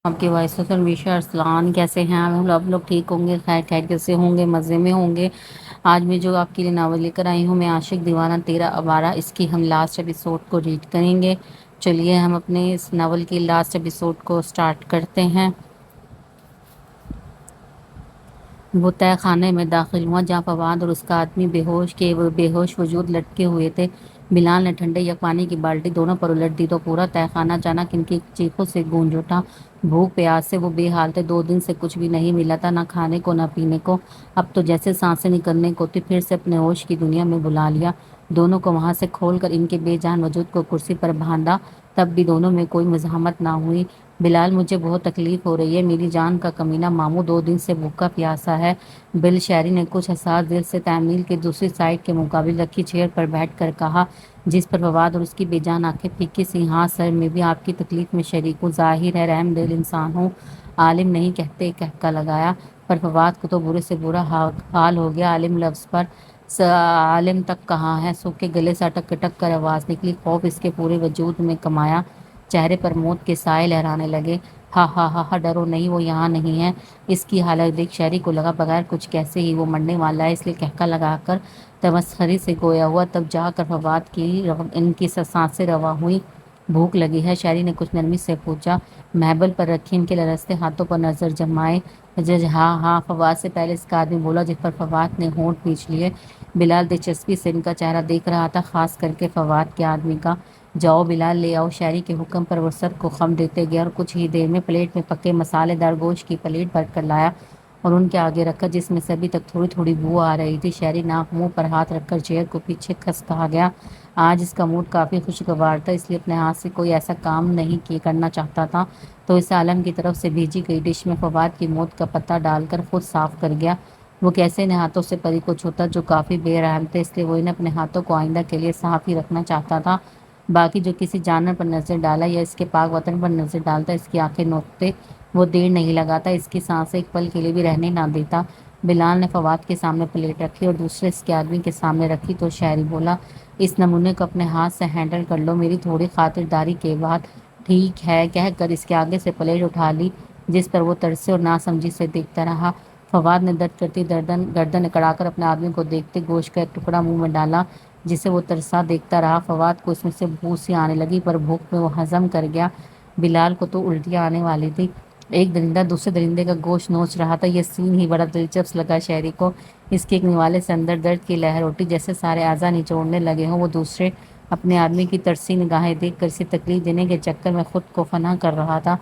آپ کے وائس میشا ارسلان کیسے ہیں آپ لوگ ٹھیک ہوں گے خیر خیر کیسے ہوں گے مزے میں ہوں گے۔ آج میں جو آپ کے لیے ناول لے کر آئی ہوں میں عاشق دیوانہ تیرا آوارہ اس کی ہم لاسٹ ایپیسوڈ کو ریڈ کریں گے۔ چلیے ہم اپنے اس ناول کی لاسٹ ایپیسوڈ کو سٹارٹ کرتے ہیں۔ وہ تہہ خانے میں داخل ہوا جہاں فواد اور اس کا آدمی بے ہوش وجود لٹکے ہوئے تھے۔ بلال نے ٹھنڈے یا پانی کی بالٹی دونوں پر الٹ دی تو پورا تہہ خانہ اچانک ان کی چیخوں سے گونج اٹھا۔ بھوک پیاس سے وہ بے حال تھے، 2 دن سے کچھ بھی نہیں ملا تھا، نہ کھانے کو نہ پینے کو۔ اب تو جیسے سانسیں نکلنے کو تھی، پھر سے اپنے ہوش کی دنیا میں بلا لیا۔ دونوں کو وہاں سے کھول کر ان کے بے جان وجود کو کرسی پر باندھا، تب بھی دونوں میں کوئی مزاحمت نہ ہوئی۔ بلال مجھے بہت تکلیف ہو رہی ہے، میری جان کا کمینہ ماموں 2 دن سے بھوکا پیاسا ہے۔ بل شہری نے کچھ حساس دل سے تعمیل کے دوسری سائیڈ کے مقابل رکھی چیئر پر بیٹھ کر کہا، جس پر فواد اور اس کی بے جان آنکھیں پھیکی سی۔ ہاں سر، میں بھی آپ کی تکلیف میں شریک ہوں، ظاہر ہے رحم دل انسان ہوں۔ عالم نہیں کہتے، ایک کہکا لگایا۔ پر فواد کو تو برے سے برا حال ہو گیا۔ عالم لفظ پر عالم تک کہاں ہے؟ سوکھے گلے سے اٹک اٹک کر آواز نکلی۔ خوف اس کے پورے وجود میں کمایا، چہرے پر موت کے سائے لہرانے لگے۔ ہا ہا ہا ہا، ڈرو نہیں، وہ یہاں نہیں ہے۔ اس کی حالت دیکھ شہری کو لگا بغیر کچھ کیسے ہی وہ مرنے والا ہے، اس لیے کہکا لگا کر تمسخری سے گویا ہوا۔ تب جا کر فواد کی ان کی سانسیں رواں ہوئی۔ بھوک لگی ہے؟ شہری نے کچھ نرمی سے پوچھا۔ محبل پر رکھی ان کے لرزتے ہاتھوں پر نظر جمائے ہاں ہاں، فواد سے پہلے اس کا آدمی بولا، جس پر فواد نے ہونٹ کھینچ لیے۔ بلال دلچسپی سے ان کا چہرہ دیکھ رہا تھا، خاص کر کے فواد کے آدمی کا۔ جاؤ بلال، لے آؤ۔ شہری کے حکم پر وہ سر کو خم دیتے گیا اور کچھ ہی دیر میں پلیٹ میں پکے مسالے دار گوشت کی پلیٹ بھر کر لایا اور ان کے آگے رکھا، جس میں سے ابھی تک تھوڑی تھوڑی بو آ رہی تھی۔ شہری ناک منہ پر ہاتھ رکھ کر چیئر کو پیچھے کھسکا گیا۔ آج اس کا موڈ کافی خوشگوار تھا، اس لیے اپنے ہاتھ سے کوئی ایسا کام نہیں کرنا چاہتا تھا، تو اسے عالم کی طرف سے بھیجی گئی ڈش میں فواد کی موت کا پتہ ڈال کر خود صاف کر گیا۔ وہ کیسے انہیں ہاتھوں سے پری کو چھوتا، جو کافی بے رحم تھے، اس لیے وہ انہیں اپنے ہاتھوں کو آئندہ کے لیے صاف ہی رکھنا چاہتا تھا۔ باقی جو کسی جانور پر نظر ڈالا یا اس کے پاک وطن پر نظر ڈالتا، اس کی آنکھیں نوچتے وہ دیر نہیں لگاتا، اس کی سانسیں ایک پل کے لیے بھی رہنے نہ دیتا۔ بلال نے فواد کے سامنے پلیٹ رکھی اور دوسرے اس کے آدمی کے سامنے رکھی تو شہری بولا، اس نمونے کو اپنے ہاتھ سے ہینڈل کر لو، میری تھوڑی خاطرداری کے بعد۔ ٹھیک ہے، کہہ کر اس کے آگے سے پلیٹ اٹھا لی، جس پر وہ ترسے اور ناسمجھی سے دیکھتا رہا۔ فواد نے درد کرتی گردن اکڑا کر اپنے آدمی کو دیکھتے گوشت کا ایک ٹکڑا منہ میں ڈالا، جسے وہ ترسا دیکھتا رہا۔ فواد کو اس میں سے بو سی آنے لگی، پر بھوک میں وہ ہضم کر گیا۔ بلال کو تو الٹیاں آنے والی تھی۔ ایک درندہ دوسرے درندے کا گوشت نوچ رہا تھا، یہ سین ہی بڑا دلچسپ لگا شہری کو۔ اس کے ایک نوالے سے اندر درد کی لہر اٹھی، جیسے سارے اعضاء نچوڑنے لگے ہوں۔ وہ دوسرے اپنے آدمی کی ترسی نگاہیں دیکھ کر اسے تکلیف دینے کے چکر میں خود کو فنا کر رہا تھا۔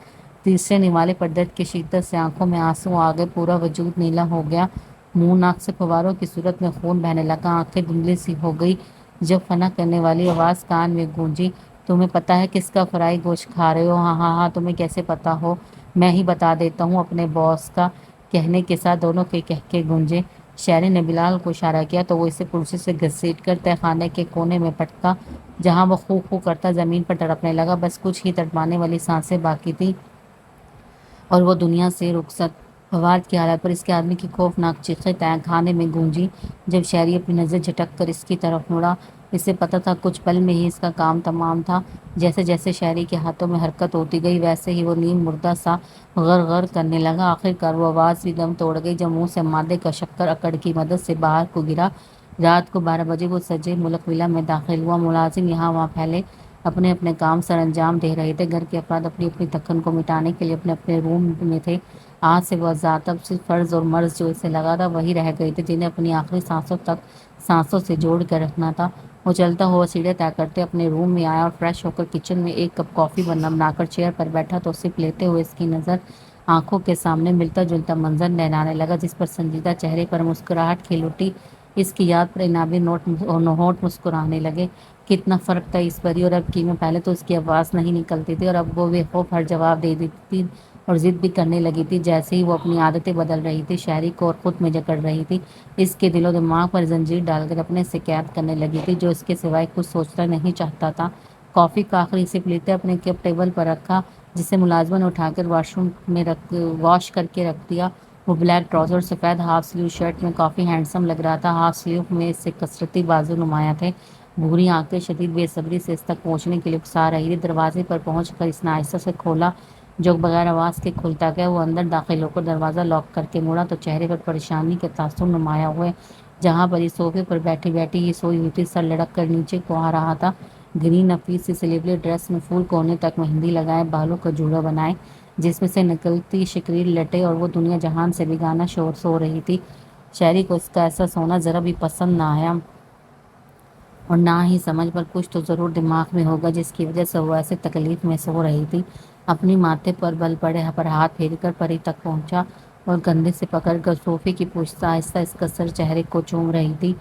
تیسرے نوالے پر درد کی شدت سے آنکھوں میں آنسو آ گئے، پورا وجود نیلا ہو گیا، منہ ناک سے فواروں کی صورت میں خون بہنے لگا، آنکھیں دھندلی سی ہو گئی۔ جب فنا کرنے والی آواز کان میں گونجی، تمہیں پتہ ہے کس کا فرائی گوشت کھا رہے ہو؟ ہاں ہاں ہاں، تمہیں کیسے پتہ ہو؟ میں ہی بتا دیتا ہوں، اپنے باس کا۔ کہنے کے ساتھ دونوں کے کہکے گونجے۔ شہری نے بلال کو اشارہ کیا تو وہ اسے کرسی سے گھسیٹ کر تہہ خانے کے کونے میں پٹکا، جہاں وہ خو خو کرتا زمین پر تڑپنے لگا۔ بس کچھ ہی تڑپانے والی سانسیں باقی تھی اور وہ دنیا سے رخصت۔ فواد کی حالت پر اس کے آدمی کی خوفناک چیخیں تہہ خانے میں گونجی۔ جب شہری اپنی نظر جھٹک کر اس کی طرف مڑا، اسے پتہ تھا کچھ پل میں ہی اس کا کام تمام تھا۔ جیسے جیسے شہری کے ہاتھوں میں حرکت ہوتی گئی، ویسے ہی وہ نیم مردہ سا غر غر کرنے لگا۔ آخرکار وہ آواز بھی دم توڑ گئی جب منہ سے مادے کا شکر اکڑ کی مدد سے باہر کو گرا۔ رات کو 12 بجے وہ سجے ملک ولا میں داخل ہوا۔ ملازم یہاں وہاں پھیلے اپنے اپنے کام سر انجام دے رہے تھے۔ گھر کے افراد اپنی اپنی تھکن کو مٹانے کے لیے اپنے اپنے روم میں تھے۔ آج سے وہ ذات اب صرف فرض اور مرض جو اسے لگا تھا وہی رہ گئے تھے، جنہیں اپنی آخری سانسوں تک سانسوں سے جوڑ کر رکھنا تھا۔ وہ چلتا ہوا سیڑھیاں طے کرتے اپنے روم میں آیا اور فریش ہو کر کچن میں ایک کپ کافی بنا کر چیئر پر بیٹھا تو سپ لیتے ہوئے اس کی نظر آنکھوں کے سامنے ملتا جلتا منظر لہرانے لگا، جس پر سنجیدہ چہرے پر مسکراہٹ کھل اٹھی۔ اس کی یاد پر انابی ہونٹ مسکرانے لگے۔ کتنا فرق تھا اس پری اور اب کی میں۔ پہلے تو اس کی آواز نہیں نکلتی تھی اور اب وہ بے خوف ہر جواب دے دیتی تھی اور ضد بھی کرنے لگی تھی، جیسے ہی وہ اپنی عادتیں بدل رہی تھی، شہری کو اور خود میں جکڑ رہی تھی، اس کے دل و دماغ پر زنجیر ڈال کر اپنے سے قید کرنے لگی تھی، جو اس کے سوائے کچھ سوچنا نہیں چاہتا تھا۔ کافی کا آخری سپ لیتے اپنے کپ ٹیبل پر رکھا، جسے ملازمہ نے اٹھا کر واش روم میں واش کر کے رکھ دیا۔ وہ بلیک ٹراؤزر اور سفید ہاف سلیو شرٹ میں کافی ہینڈسم لگ رہا تھا۔ ہاف سلیو میں اس سے کسرتی بازو نمایاں تھے۔ بھوری آنکھیں شدید بے صبری سے اس تک پہنچنے کے لیے اکسا رہی تھی۔ دروازے پر پہنچ کر اس نے آہستہ سے کھولا جو بغیر آواز کے کھلتا گیا۔ وہ اندر داخل ہو کر دروازہ لاک کر کے مڑا تو چہرے پر پریشانی کے تاثر نمایاں ہوئے۔ جہاں پر یہ صوفے پر بیٹھی بیٹھی یہ سوئی ہوئی تھی، سر لڑک کر نیچے کو آ رہا تھا۔ گرین نفیس سی سلیبلی ڈریس میں پھول کونے تک مہندی لگائے، بالوں کا جوڑا بنائے، جس میں سے نکلتی شکریل لٹے، اور وہ دنیا جہان سے بیگانہ شور سو رہی تھی۔ شہری کو اس کا ایسا سونا ذرا بھی پسند نہ آیا، اور نہ ہی سمجھ پر کچھ تو ضرور دماغ میں ہوگا جس کی وجہ سے وہ ایسے تکلیف میں سو رہی تھی۔ اپنی ماتھے پر بل پڑے پر ہاتھ پھیر کر پری تک پہنچا اور کندھے سے پکڑ کر صوفے کی پشت سے آہستہ اس کا سر چہرے کو چوم رہی تھی،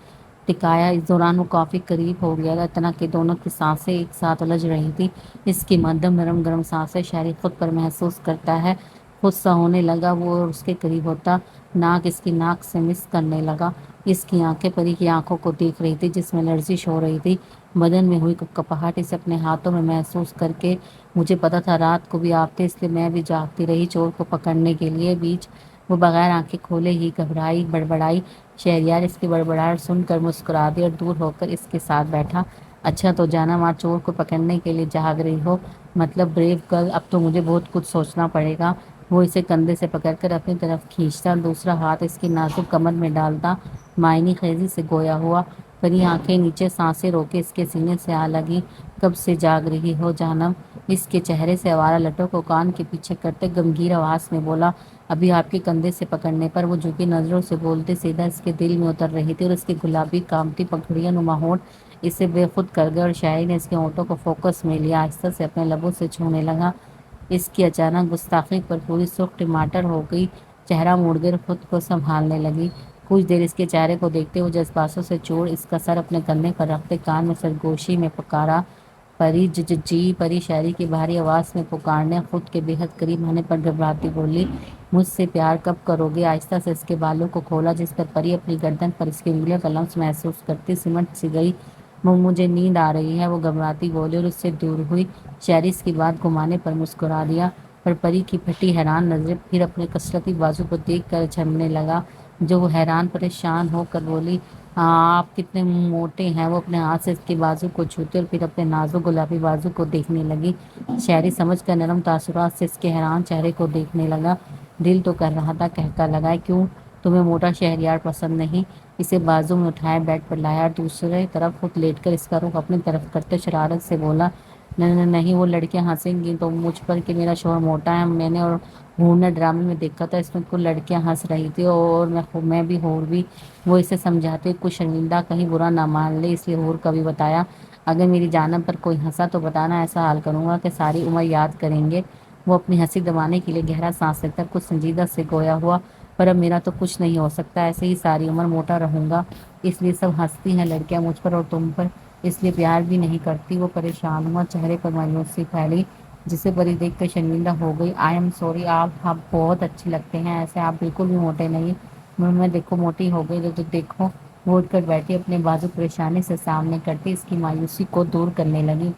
ٹکایا۔ اس دوران وہ کافی قریب ہو گیا تھا، اتنا کہ دونوں کی سانسیں ایک ساتھ الجھ رہی تھی۔ اس کی مدھم نرم گرم سانسیں شہری خود پر محسوس کرتا ہے، خود سا ہونے لگا۔ وہ اور اس کے قریب ہوتا، ناک اس کی ناک سے مس کرنے لگا۔ اس کی آنکھیں پری کی آنکھوں کو دیکھ رہی تھی جس میں لرزش ہو رہی تھی، بدن میں ہوئی کپکپاہٹ اسے اپنے ہاتھوں میں محسوس کر کے۔ مجھے پتا تھا رات کو بھی آپ تھے، اس لیے میں بھی جاگتی رہی چور کو پکڑنے کے لیے۔ بیچ وہ بغیر آنکھیں کھولے ہی گھبرائی، بڑبڑائی۔ شہریار اس کی بڑبڑاہٹ سن کر مسکرا دیا اور دور ہو کر اس کے ساتھ بیٹھا۔ اچھا تو جانا ماں، چور کو پکڑنے کے لیے جاگ رہی ہو، مطلب بریو گرل، اب تو مجھے بہت کچھ سوچنا پڑے گا۔ وہ اسے کندھے سے پکڑ کر اپنی طرف کھینچتا اور دوسرا ہاتھ اس کی نازک کمر میں ڈالتا، معنی خیزی سے گویا ہوا۔ پری آنکھیں نیچے، سانسیں روکے اس کے سینے سے آ لگی۔ کب سے جاگ رہی ہو جانم؟ اس کے چہرے سے آوارہ لٹوں کو کان کے پیچھے کرتے گمگیر آواز میں بولا۔ ابھی آپ کے کندھے سے پکڑنے پر۔ وہ جھکی نظروں سے بولتے سیدھا اس کے دل میں اتر رہی تھی، اور اس کے گلابی قامتی پگڑیاں نما ہونٹ اسے بے خود کر گئے، اور شاعری نے اس کے ہونٹوں کو فوکس میں لیا، آہستہ سے اپنے لبوں سے چھونے لگا۔ اس کی اچانک گستاخی پر پوری سرخ ٹماٹر ہو گئی، چہرہ موڑ کر خود کو سنبھالنے لگی۔ کچھ دیر اس کے چہرے کو دیکھتے ہوئے جذباتوں سے چور اس کا سر اپنے کندھے پر رکھتے کان میں سرگوشی میں پکارا، پری جی پری۔ شاعری کی بھاری آواز میں پکارنے خود کے بے حد قریب ہونے پر گھبراتی بولی، مجھ سے پیار کب کرو گے؟ آہستہ سے اس کے بالوں کو کھولا جس پر پری اپنی گردن پر اس کی انگلیوں کا لمس محسوس کرتی سمٹ سی گئی۔ مجھے نیند آ رہی ہے، وہ گھبراتی بولی اور اس سے دور ہوئی۔ شہری اس کی بات گھمانے پر مسکرا دیا، پر پری کی پھٹی حیران نظریں پھر اپنے کسرتی بازو کو دیکھ کر جھننے لگا، جو وہ حیران پریشان ہو کر بولی، آپ کتنے موٹے ہیں؟ وہ اپنے ہاتھ سے اس کے بازو کو چھوتے اور پھر اپنے نازک گلابی بازو کو دیکھنے لگی۔ شہری سمجھ کر نرم تاثرات سے اس کے حیران چہرے کو دیکھنے لگا۔ دل تو کر رہا تھا کہکا لگائے، کیوں تمہیں موٹا شہریار پسند نہیں؟ اسے بازو میں اٹھائے بیڈ پر لایا اور دوسرے طرف خود لیٹ کر اس کا رخ اپنی طرف کرتے شرارت سے بولا، نہیں وہ لڑکیاں ہنسیں گی تو مجھ پر کہ میرا شوہر موٹا ہے۔ میں نے اور ہور نے ڈرامے میں دیکھا تھا، اس میں کچھ لڑکیاں ہنس رہی تھی اور میں بھی ہور بھی۔ وہ اسے سمجھاتے کچھ شرمندہ کہیں برا نہ مان لے اس لیے ہور کا بھی بتایا، اگر میری جانب پر کوئی ہنسا تو بتانا، ایسا حال کروں گا کہ ساری عمر یاد کریں گے۔ وہ اپنی ہنسی دبانے کے لیے گہرا سانس لیتا کچھ سنجیدہ سے گویا ہوا، پر اب میرا تو کچھ نہیں ہو سکتا، ایسے ہی ساری عمر موٹا رہوں گا، اس لیے سب ہنستی ہیں لڑکیاں مجھ پر اور تم پر، اس لیے پیار بھی نہیں کرتی۔ وہ پریشان ہوا، چہرے پر مایوسی پھیلی جسے پری دیکھ کر شرمندہ ہو گئی۔ آئی ایم سوری، آپ بہت اچھے لگتے ہیں ایسے، آپ بالکل بھی موٹے نہیں۔ میں دیکھو موٹی ہو گئی تو دیکھو۔ وہ اٹھ کر بیٹھی، اپنے بازو پریشانی سے سامنے کرتی اس کی مایوسی کو دور کرنے لگی،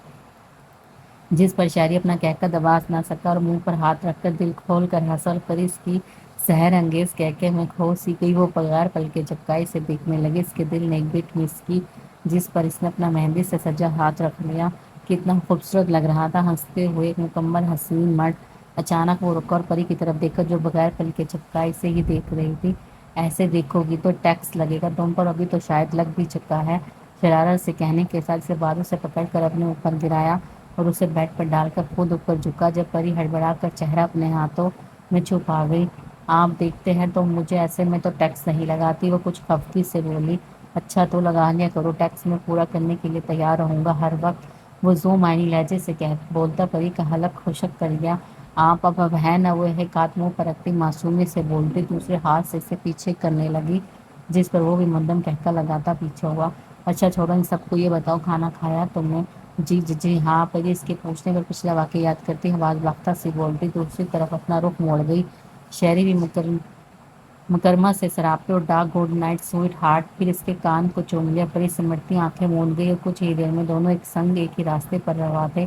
جس پر شاعری اپنا کہکہ دبا نہ سکا اور منہ پر ہاتھ رکھ کر دل کھول کر ہنسا، اور پری اس کی سحر انگیز کہکے میں کھو سی گئی۔ وہ بغیر پلکے جھپکائے اسے دیکھنے لگی، اس کے دل نے ایک بٹ مس کی جس پر اس نے اپنا مہندی سے سجا ہاتھ رکھ لیا۔ کتنا خوبصورت لگ رہا تھا، ہنستے ہوئے ایک مکمل حسین مرد۔ اچانک وہ رکا اور پری کی طرف دیکھا جو بغیر پلکے جھپکائے اسے ہی دیکھ رہی تھی۔ ایسے دیکھو گی تو ٹیکس لگے گا تم پر، ابھی تو شاید لگ بھی چکا ہے، شرارت سے کہنے کے ساتھ اسے بازو سے پکڑ کر اپنے اوپر گرایا اور اسے بیڈ پر ڈال کر خود اوپر جھکا، جب پری ہڑبڑا کر چہرہ اپنے ہاتھوں میں چھپا گئی۔ آپ دیکھتے ہیں تو مجھے ایسے میں تو ٹیکس نہیں لگاتی، وہ کچھ خفگی سے بولی۔ اچھا تو لگا لیا کرو، ٹیکس میں پورا کرنے کے لیے تیار رہوں گا ہر وقت، وہ ذو معنی لہجے سے بولتا۔ پری کا حلق خشک کر گیا۔ آپ اب ہے نہ، وہ ایک ہاتھ منہ پر رکھتی معصومیت سے بولتی، دوسرے ہاتھ سے اسے پیچھے کرنے لگی، جس پر وہ بھی مدھم کہکا لگاتا پیچھے ہوا۔ اچھا چھوڑو ان سب کو، یہ بتاؤ کھانا کھایا تم نے؟ جی ہاں، پری اس کے پوچھنے پر پچھلا واقعہ یاد کرتی آواز باختہ سی بولتی دوسری طرف اپنا رخ موڑ گئی۔ شہری بھی مکرمہ سے سراپے اور dark good night sweetheart, پھر اس کے کان کو چوم لیا۔ پری سمٹتی آنکھیں موند گئی اور کچھ ہی دیر میں دونوں ایک سنگ ایک ہی راستے پر روا تھے۔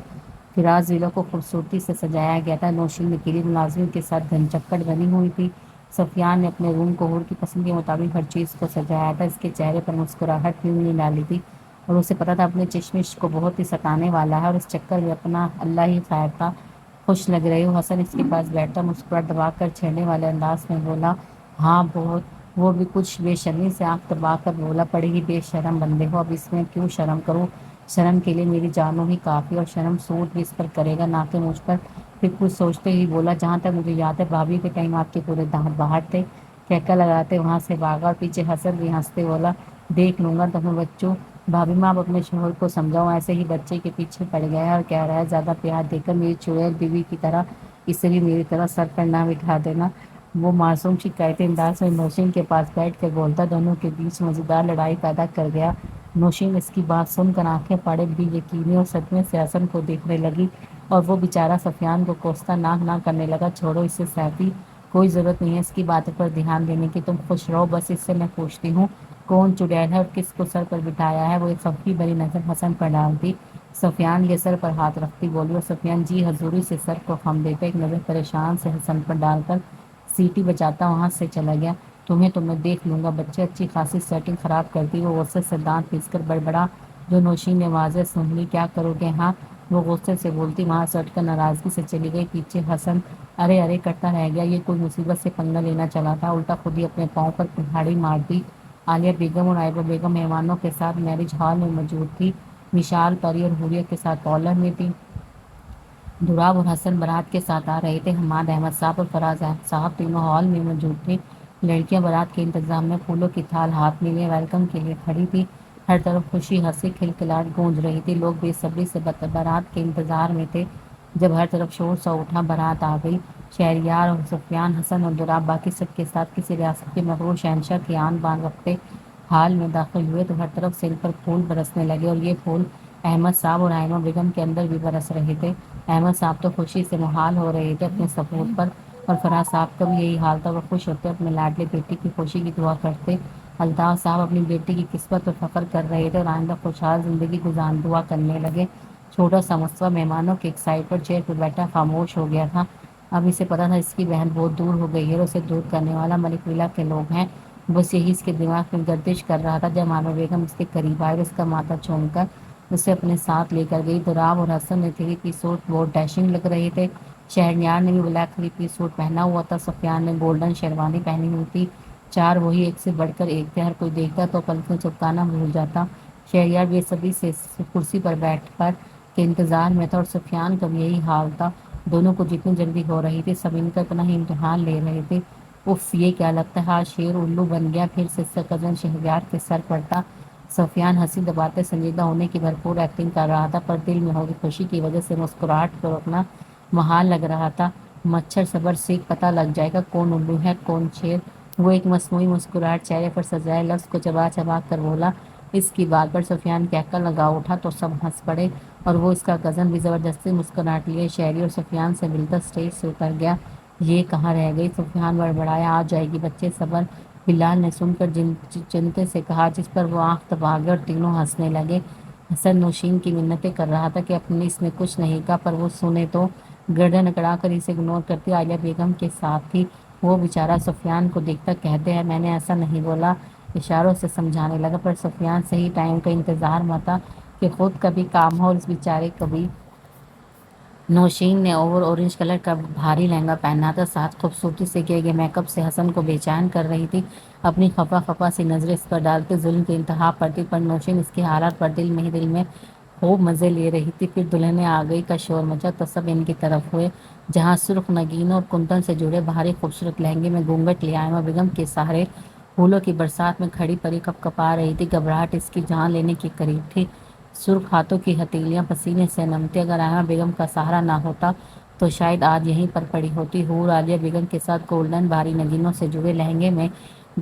فراز ویلا کو خوبصورتی سے سجایا گیا تھا، نوشین نکیلی ملازمین کے ساتھ گھن چکر بنی ہوئی تھی۔ سفیان نے اپنے روم کو حور کی پسند کے مطابق ہر چیز کو سجایا تھا، اس کے چہرے پر مسکراہٹ بھی نہیں ڈالی تھی، اور اسے پتا تھا اپنے چشمش کو بہت ہی ستانے والا ہے اور اس چکر میں اپنا اللہ ہی خیر تھا۔ خوش لگ رہی ہو؟ حسن اس کے پاس بیٹھا مسکراہٹ دبا کر چھیڑنے والے انداز میں بولا۔ ہاں بہت۔ وہ بھی کچھ بے شرمی سے آنکھ دبا کر بولا۔ پڑے ہی بے شرم بندے ہو، اب اس میں کیوں شرم کروں؟ شرم کے لیے میری جانوں ہی کافی، اور شرم سوٹ بھی اس پر کرے گا نہ کہ مجھ پر۔ پھر کچھ سوچتے ہی بولا، جہاں تک مجھے یاد ہے بھابھی کے ٹائم آپ کے پورے دانت باہر تھے۔ کہکا لگاتے وہاں سے بھاگا اور پیچھے حسن بھی ہنستے بولا، دیکھ لوں گا تمہیں بچوں۔ بھابھی ماں اب اپنے شوہر کو سمجھاؤ، ایسے ہی بچے کے پیچھے پڑ گیا ہے اور کہہ رہا ہے زیادہ پیار دے کر میری چڑیل بیوی کی طرح اسے بھی میری طرح سر پر نہ بٹھا دینا۔ وہ معصوم شکایتی انداز میں نوشین کے پاس بیٹھ کر بولتا، دونوں کے بیچ مزیدار لڑائی پیدا کر گیا۔ نوشین اس کی بات سن کر آنکھیں پھاڑے بے یقینی اور صدمے سے حسن کو دیکھنے لگی، اور وہ بیچارہ سفیان کو کوستا ناک نہ کرنے لگا، چھوڑو اسے سیفی، کوئی ضرورت نہیں ہے اس کی باتوں پر دھیان دینے کی، تم خوش رہو بس۔ اس سے میں پوچھتی ہوں کون چڑیل ہے اور کس کو سر پر بٹھایا ہے؟ وہ ایک خفگی بھری نظر حسن پر ڈالتی سفیان یہ سر پر ہاتھ رکھتی بولی، اور سفیان جی حضوری سے سر کو خم دیتے ایک نظر پریشان سے حسن پر ڈال کر سیٹی بجاتا وہاں سے چلا گیا۔ تمہیں تو میں دیکھ لوں گا بچے، اچھی خاصی سیٹنگ خراب کرتی۔ وہ غصے سے دانت پیس کر بڑبڑا، جو نوشین نے واضح سن لی، کیا کرو گے ہاں؟ وہ غصے سے بولتی وہاں سے اٹھ کر ناراضگی سے چلی گئی۔ پیچھے حسن ارے ارے کرتا رہ گیا، یہ کوئی مصیبت سے پنگا لینا چلا تھا، الٹا خود ہی اپنے پاؤں پر کلہاڑی مار دی۔ عالیہ بیگم اور آئبہ بیگم مہمانوں کے ساتھ میرج ہال میں موجود تھی، مشال، پری اور حوریہ کے ساتھ پارلر میں تھی۔ دوراب اور حسن بارات کے ساتھ آ رہے تھے، حماد احمد صاحب اور فراز احمد صاحب تینوں ہال میں موجود تھے۔ لڑکیاں بارات کے انتظام میں پھولوں کی تھال ہاتھ میں لیے ویلکم کے لیے کھڑی تھی۔ ہر طرف خوشی ہنسی کھلکھلاہٹ گونج رہی تھی، لوگ بے صبری سے بارات کے انتظار میں تھے۔ جب ہر طرف شور سا اٹھا، بارات آ گئی، شہریار اور سفیان، حسن اور دوراب باقی سب کے ساتھ کسی ریاست کے مغرور شہنشاہ کی آن بان رکھتے ہال میں داخل ہوئے تو ہر طرف سے ان پر پھول برسنے لگے، اور یہ پھول احمد صاحب اور آئمہ بیگم کے اندر بھی برس رہے تھے۔ احمد صاحب تو خوشی سے محال ہو رہے تھے اپنے ثبوت پر، اور فراز صاحب کا بھی یہی حال تھا، وہ خوش ہوتے اپنے لاڈلے بیٹی کی خوشی کی دعا کرتے۔ الطاف صاحب اپنی بیٹی کی قسمت پر فخر کر رہے تھے اور آئندہ خوشحال زندگی گزارنے دعا کرنے لگے۔ چھوٹا سا مصطفیٰ مہمانوں کے ایک سائڈ پر چیئر پر بیٹھا خاموش ہو گیا تھا۔ اب اسے پتا تھا اس کی بہن بہت دور ہو گئی ہے اور اسے دور کرنے والا ملک ولا کے لوگ ہیں، بس یہی اس کے دماغ میں گردش کر رہا تھا۔ جب عامر بیگم اس کے قریب آئے اور اس کا ماتھا چوم کر اسے اپنے ساتھ لے کر گئی، تو رام اور حسن نے تھری پیس سوٹ بہت ڈیشنگ لگ رہے تھے۔ شہریار نے بھی بلیک تھری پیس سوٹ پہنا ہوا تھا، سفیان نے گولڈن شیروانی پہنی ہوئی تھی۔ چار وہی ایک سے بڑھ کر ایک تھے، ہر کوئی دیکھتا تو پلکیں چپکانا بھول جاتا۔ شہریار بے صبری سے کرسی پر بیٹھ کر کے انتظار میں تھا، اور سفیان کا بھی یہی حال تھا۔ دونوں کو جتنی جلدی ہو رہی تھی، سب ان کا اتنا ہی امتحان لے رہے تھے۔ اف، یہ کیا لگتا ہے آج شیر الو بن گیا؟ پھر سے اس کا قدم شہریار کے سر پر تھا۔ سفیان ہنسی دباتے سنجیدہ ہونے کی بھرپور ایکٹنگ کر رہا تھا، پر دل میں ہو رہی خوشی کی وجہ سے مسکراہٹ کو روکنا محال لگ رہا تھا۔ مچھر صبر سیکھ، پتہ لگ جائے گا کون الو ہے کون شیر۔ وہ ایک مصنوعی مسکراہٹ چہرے پر سجائے لفظ کو چبا چبا کر بولا۔ اس کی بات پر سفیان کہکا لگا اٹھا تو سب ہنس پڑے، اور وہ اس کا کزن بھی زبردستی مسکراہٹ لیے شہری اور سفیان سے ملتا اسٹیج سے اتر گیا۔ یہ کہاں رہ گئی؟ سفیان بڑبڑایا، آ جائے گی بچے صبر۔ بلال نے سن کر چنتے سے کہا، جس پر وہ آنکھ دبا گئے اور تینوں ہنسنے لگے۔ حسن نوشین کی منتیں کر رہا تھا کہ اپنے اس نے کچھ نہیں کہا، پر وہ سنے تو گردن اکڑا کر اسے اگنور کرتی عالیہ بیگم کے ساتھ تھی۔ وہ بیچارہ سفیان کو دیکھتا کہتے ہیں میں نے ایسا نہیں بولا، اشاروں سے سمجھانے لگا، پر سفیان صحیح ٹائم کا انتظار میں تھا کہ خود کبھی کام ہو اور اس بیچارے کبھی۔ نوشین نے اوور اورنج کلر کا بھاری لہنگا پہنا تھا، ساتھ خوبصورتی سے کیے گئے میک اپ سے حسن کو بے چین کر رہی تھی۔ اپنی خفا خفا سی نظریں اس پر ڈالتے ظلم کی انتہا پر تھی، پر نوشین اس کے حالات پر دل میں ہی دل میں خوب مزے لے رہی تھی۔ پھر دلہنیں آ گئی کا شور مچا تو سب ان کی طرف ہوئے، جہاں سرخ نگینوں اور کنتن سے جڑے بھاری خوبصورت لہنگے میں گھونگھٹ لیے آئمہ بیگم کے سہارے پھولوں کی برسات میں کھڑی پری کپ کپا رہی تھی۔ گھبراہٹ اس کی جان لینے کے قریب تھی، سرخ ہاتھوں کی ہتھیلیاں پسینے سے نمتی۔ اگر آئمہ بیگم کا سہارا نہ ہوتا تو شاید آج یہیں پر پڑی ہوتی۔ حور عالیہ بیگم کے ساتھ گولڈن بھاری نگینوں سے جڑے لہنگے میں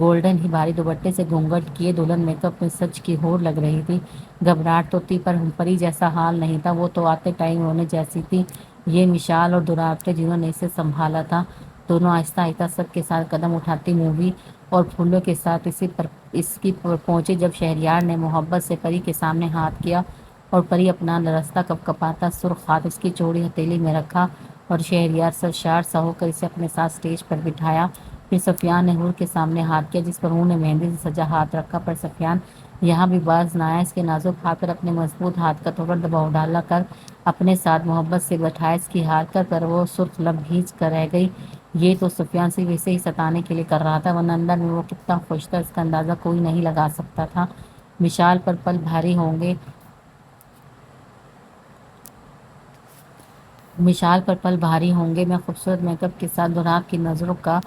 گولڈن ہی بھاری دوپٹے سے گھونگھٹ کیے دلہن میک اپ میں سج کی حور لگ رہی تھی۔ گھبراہٹ تو تھی، پر پری جیسا حال نہیں تھا، وہ تو آتے ٹائم رونے جیسی تھی۔ یہ مشال اور دوراب تھے جنہوں نے اسے سنبھالا تھا۔ دونوں آہستہ آہستہ سب کے ساتھ قدم اٹھاتی مووی اور پھولوں کے ساتھ اس کی پہنچی، جب شہریار نے محبت سے پری کے سامنے ہاتھ کیا اور پری اپنا رستہ کپ کپاتا سرخ ہاتھ اس کی چوڑی ہتھیلی میں رکھا اور شہریار سرشار سا ہو کر اسے اپنے ساتھ اسٹیج پر بٹھایا۔ پھر سفیان نے حور کے سامنے ہاتھ کیا، جس پر حور نے مہندی سے سجا ہاتھ رکھا، پر سفیان یہاں بھی باز نہ آیا، اس کے نازک ہاتھ پر اپنے مضبوط ہاتھ کا تھوڑا دباؤ ڈالا کر اپنے ساتھ محبت سے بٹھایا، اس کی حرکت پر وہ سرخ لب بھیج کر رہ گئی۔ یہ تو سفیان سے ویسے ہی ستانے کے لیے کر رہا تھا، ورنہ اندر میں وہ کتنا خوش تھا اس کا اندازہ کوئی نہیں لگا سکتا تھا۔ مشال پر پل بھاری ہوں گے مشال پر پل بھاری ہوں گے میں خوبصورت میک اپ کے ساتھ دوراب کی نظروں کا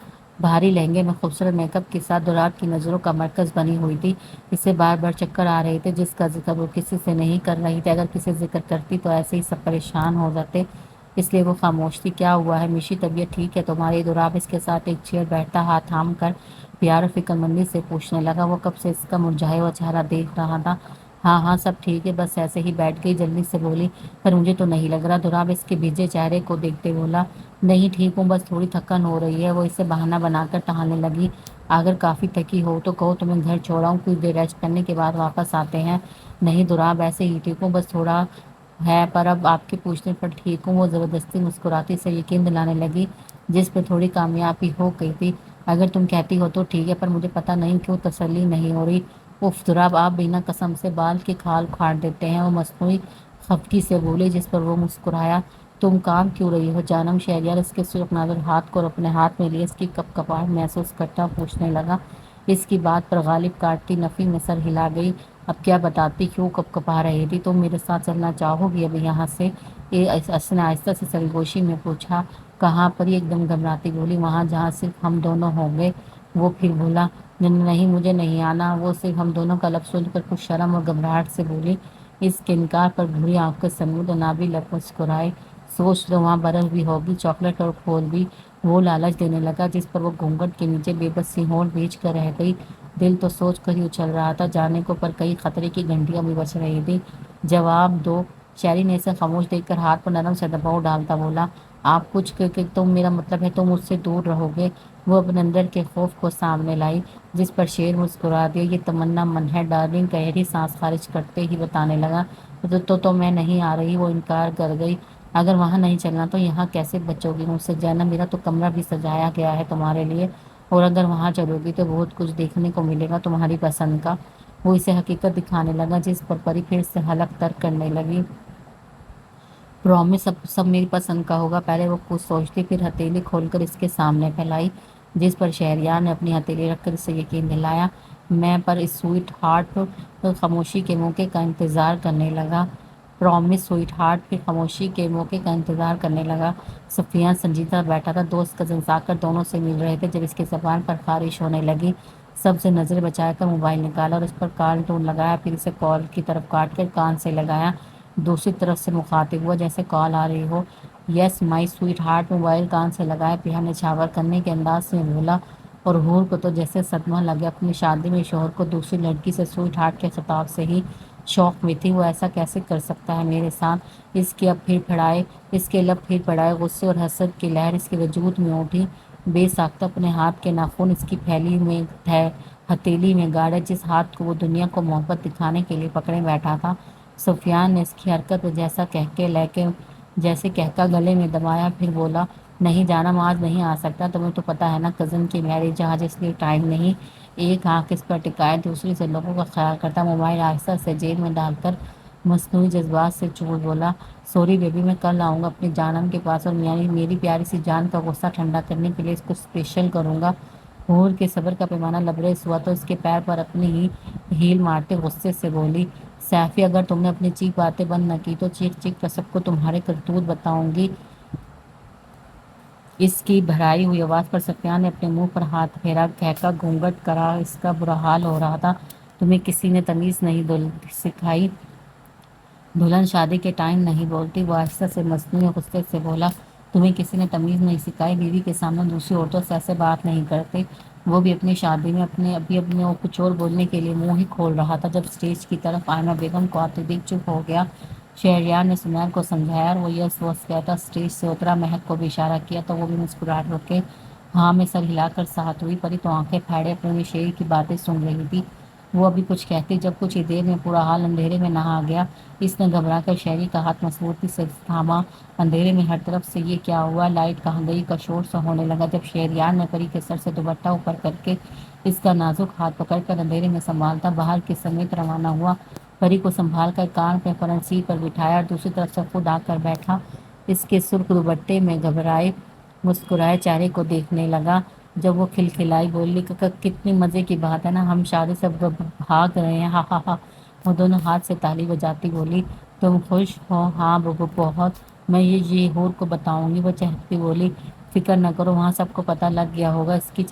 بھاری لہنگے میں خوبصورت میک اپ کے ساتھ دوراب کی نظروں کا مرکز بنی ہوئی تھی۔ اسے بار بار چکر آ رہے تھے جس کا ذکر وہ کسی سے نہیں کر رہی تھی، اگر کسی ذکر کرتی تو ایسے ہی سب پریشان ہو جاتے، اس لیے وہ خاموش تھی۔ کیا ہوا ہے میشی، طبیعت ٹھیک ہے تمہاری؟ دوراب اس کے ساتھ ایک چیئر بیٹھتا ہاتھ تھام کر پیار و فکر مندی سے پوچھنے لگا۔ وہ کب سے اس کا مرجھایا ہوا چہرہ دیکھ رہا تھا۔ ہاں ہاں سب ٹھیک ہے، بس ایسے ہی بیٹھ گئی، جلدی سے بولی۔ پر مجھے تو نہیں لگ رہا۔ دوراب اس کے بھیجے چہرے کو دیکھتے بولا۔ نہیں ٹھیک ہوں، بس تھوڑی تھکن ہو رہی ہے۔ وہ اسے بہانہ بنا کر ٹہلنے لگی۔ اگر کافی تھکی ہو تو کہو تمہیں گھر چھوڑاؤں، کچھ دیر ریسٹ کرنے کے بعد واپس آتے ہیں۔ نہیں دوراب ایسے ہی ٹھیک ہوں، بس تھوڑا ہے، پر اب آپ کے پوچھنے پر ٹھیک ہوں۔ وہ زبردستی مسکراتی سے یقین دلانے لگی جس پہ تھوڑی کامیابی ہو گئی تھی۔ اگر تم کہتی ہو تو ٹھیک ہے، پر مجھے پتہ نہیں کیوں تسلی نہیں ہو رہی۔ اف دوراب، آپ بنا قسم سے بال کے کھال کھاڑ دیتے ہیں، وہ مصنوعی خفگی سے بولی جس پر وہ مسکرایا۔ تم کام کیوں رہی ہو جانم؟ شہریار اس کے سرخ نازک ہاتھ کو اپنے ہاتھ میں لیے اس کی کپ کپاہٹ محسوس کرتا پوچھنے لگا۔ اس کی بات پر غالب کاٹتی نفی میں سر ہلا گئی۔ اب کیا بتاتی، کیوں کپ کپا رہی تھی؟ تم میرے ساتھ چلنا چاہو گی ابھی یہاں سے؟ اس نے آہستہ سے سرگوشی میں پوچھا۔ کہاں پر؟ ایک دم گھبراتی بولی۔ وہاں جہاں صرف ہم دونوں ہوں گے۔ وہ پھر بولا۔ نہیں مجھے نہیں آنا۔ وہ صرف ہم دونوں کا لفظ سن کر کچھ شرم اور گھبراہٹ سے بولی۔ اس کے انکار پر بھوری آنکھیں سمیت نابی لب مسکرائے۔ سوچ لو وہاں برف بھی ہوگی، چاکلیٹ اور پھول بھی۔ وہ لالچ دینے لگا جس پر وہ گھونگھٹ کے نیچے بے بس سی ہونٹ بھیج کر رہ گئی۔ دل تو سوچ کر ہی اچھل رہا تھا، جانے کو پر کئی خطرے کی گھنٹیاں بھی بج رہی تھی۔ جواب دو۔ شہری نے اسے خاموش دیکھ کر ہاتھ پر نرم سے دباؤ ڈالتا بولا۔ آپ کچھ کہ تم، میرا مطلب ہے تم مجھ سے دور رہو گے؟ وہ اپنے اندر کے خوف کو سامنے لائی جس پر شیر مسکرا دیا۔ یہ تمنا من ہے ڈارلنگ، گہری سانس خارج کرتے ہی بتانے لگا۔ تو میں نہیں آ رہی۔ وہ انکار کر گئی۔ اگر وہاں نہیں چلنا تو یہاں کیسے بچو گی مجھ سے؟ جانا میرا تو کمرہ بھی سجایا گیا ہے تمہارے لیے، اور اگر وہاں چلو گی تو بہت کچھ دیکھنے کو ملے گا تمہاری پسند کا۔ وہ اسے حقیقت دکھانے لگا جس پر پری پھر سے حلق ترک کرنے لگی۔ پرومس سب میری پسند کا ہوگا؟ پہلے وہ کچھ سوچتی، پھر ہتھیلی کھول کر اس کے سامنے پھیلائی جس پر شہریار نے اپنی ہتھیلی رکھ کر اسے یقین دلایا۔ میں پر اس سویٹ ہارٹ خاموشی کے موقع کا انتظار کرنے لگا۔ پرومس سویٹ ہارٹ پھر خاموشی کے موقع کا انتظار کرنے لگا۔ سفیان سنجیدہ بیٹھا تھا، دوست کزنس آ کر دونوں سے مل رہے تھے جب اس کی زبان پر خارش ہونے لگی۔ سب سے نظریں بچا کر موبائل نکالا اور اس پر کال ٹون لگایا، پھر اسے کال کی طرف کاٹ کر کان سے لگایا۔ دوسری طرف سے مخاطب ہوا جیسے کال آ رہی ہو۔ یس مائی سویٹ ہارٹ۔ موبائل کان سے لگایا پیا نچھاور کرنے کے انداز میں بولا، اور حور کو تو جیسے صدمہ لگا، اپنی شادی میں شوہر کو دوسری لڑکی سے سویٹ ہارٹ کے خطاب سے ہی شوق میں تھی۔ وہ ایسا کیسے کر سکتا ہے میرے ساتھ؟ اس کے لب پھر پڑائے، غصے اور حسد کی لہر اس کے وجود میں اٹھی۔ بے ساختہ اپنے ہاتھ کے ناخن اس کی پھیلی میں ہتھیلی میں گاڑے، جس ہاتھ کو وہ دنیا کو محبت دکھانے کے لیے پکڑے بیٹھا تھا۔ سفیان نے اس کی حرکت کو جیسے کہکا گلے میں دبایا، پھر بولا۔ نہیں جانم، آج نہیں آ سکتا۔ تمہیں تو پتہ ہے نا کزن کی میرج ہے، آج اس لیے ٹائم نہیں۔ ایک آنکھ اس پر ٹکائے دوسری سے لوگوں کا خیال کرتا موبائل آہستہ سے جیب میں ڈال کر مصنوعی جذبات سے چور بولا۔ سوری بیبی، میں کل آؤں گا اپنی جانم کے پاس، اور میری پیاری سی جان کا غصہ ٹھنڈا کرنے کے لیے اس کو اسپیشل کروں گا۔ حور کے صبر کا پیمانہ لبریز ہوا تو اس کے پیر پر اپنی ہی ہیل مارتے غصے سے بولی۔ سیفی، اگر تم نے اپنی چیخ باتیں بند نہ کی تو چیخ چیخ کر سب کو تمہارے کرتوت بتاؤں گی۔ اس کی بھرائی ہوئی آواز پر سفیان نے اپنے منہ پر ہاتھ پھیرا، کہکا گھونگھٹ کرا، اس کا برا حال ہو رہا تھا۔ تمہیں کسی نے تمیز نہیں سکھائی؟ دلہن شادی کے ٹائم نہیں بولتی۔ وہ آہستہ سے مصنوعی غصے سے بولا۔ تمہیں کسی نے تمیز نہیں سکھائی؟ بیوی کے سامنے دوسری عورتوں سے ایسے بات نہیں کرتے، وہ بھی اپنی شادی میں۔ ابھی وہ کچھ اور بولنے کے لیے منہ ہی کھول رہا تھا جب اسٹیج کی طرف آئمہ بیگم کو آتے دیکھ چپ ہو گیا۔ شہریار نے سمیل کو سمجھایا اور وہ یس وس کہتا اسٹیج سے اترا۔ مہک کو بھی اشارہ کیا تو وہ بھی مسکراہٹ روکے ہاں میں سر ہلا کر ساتھ ہوئی۔ پری تو آنکھیں پھاڑے اپنے شیر کی باتیں سن رہی تھی۔ وہ ابھی کچھ کہتی جب کچھ ہی دیر میں پورا حال اندھیرے میں نہا گیا۔ اس نے گھبرا کر شہری کا ہاتھ مضبوطی سے تھاما۔ اندھیرے میں ہر طرف سے یہ کیا ہوا، لائٹ کہاں گئی کا شور سا ہونے لگا۔ جب شہریار نے پری کے سر سے دوپٹہ اوپر کر کے اس کا نازک ہاتھ پکڑ کر اندھیرے میں سنبھالتا باہر کے سمیت روانہ ہوا۔ پری کو سنبھال کر کان پہ فرنٹ سیٹ پر بٹھایا اور دوسری طرف سے خود آ کر بیٹھا۔ اس کے سرخ دوپٹے میں گھبرائے مسکرائے چہرے کو دیکھنے لگا۔ جب وہ کھلکھلائی بولی، کتنی مزے کی بات ہے نا، ہم شادی سے بھاگ رہے ہیں، ہا ہا ہا۔ وہ دونوں ہاتھ سے تالی بجاتی بولی، تم خوش ہو؟ ہاں بہت، میں یہ حور کو بتاؤں گی، وہ چہکتی بولی۔ فکر نہ کرو، وہاں سب کو پتہ لگ گیا ہوگا۔ اس کی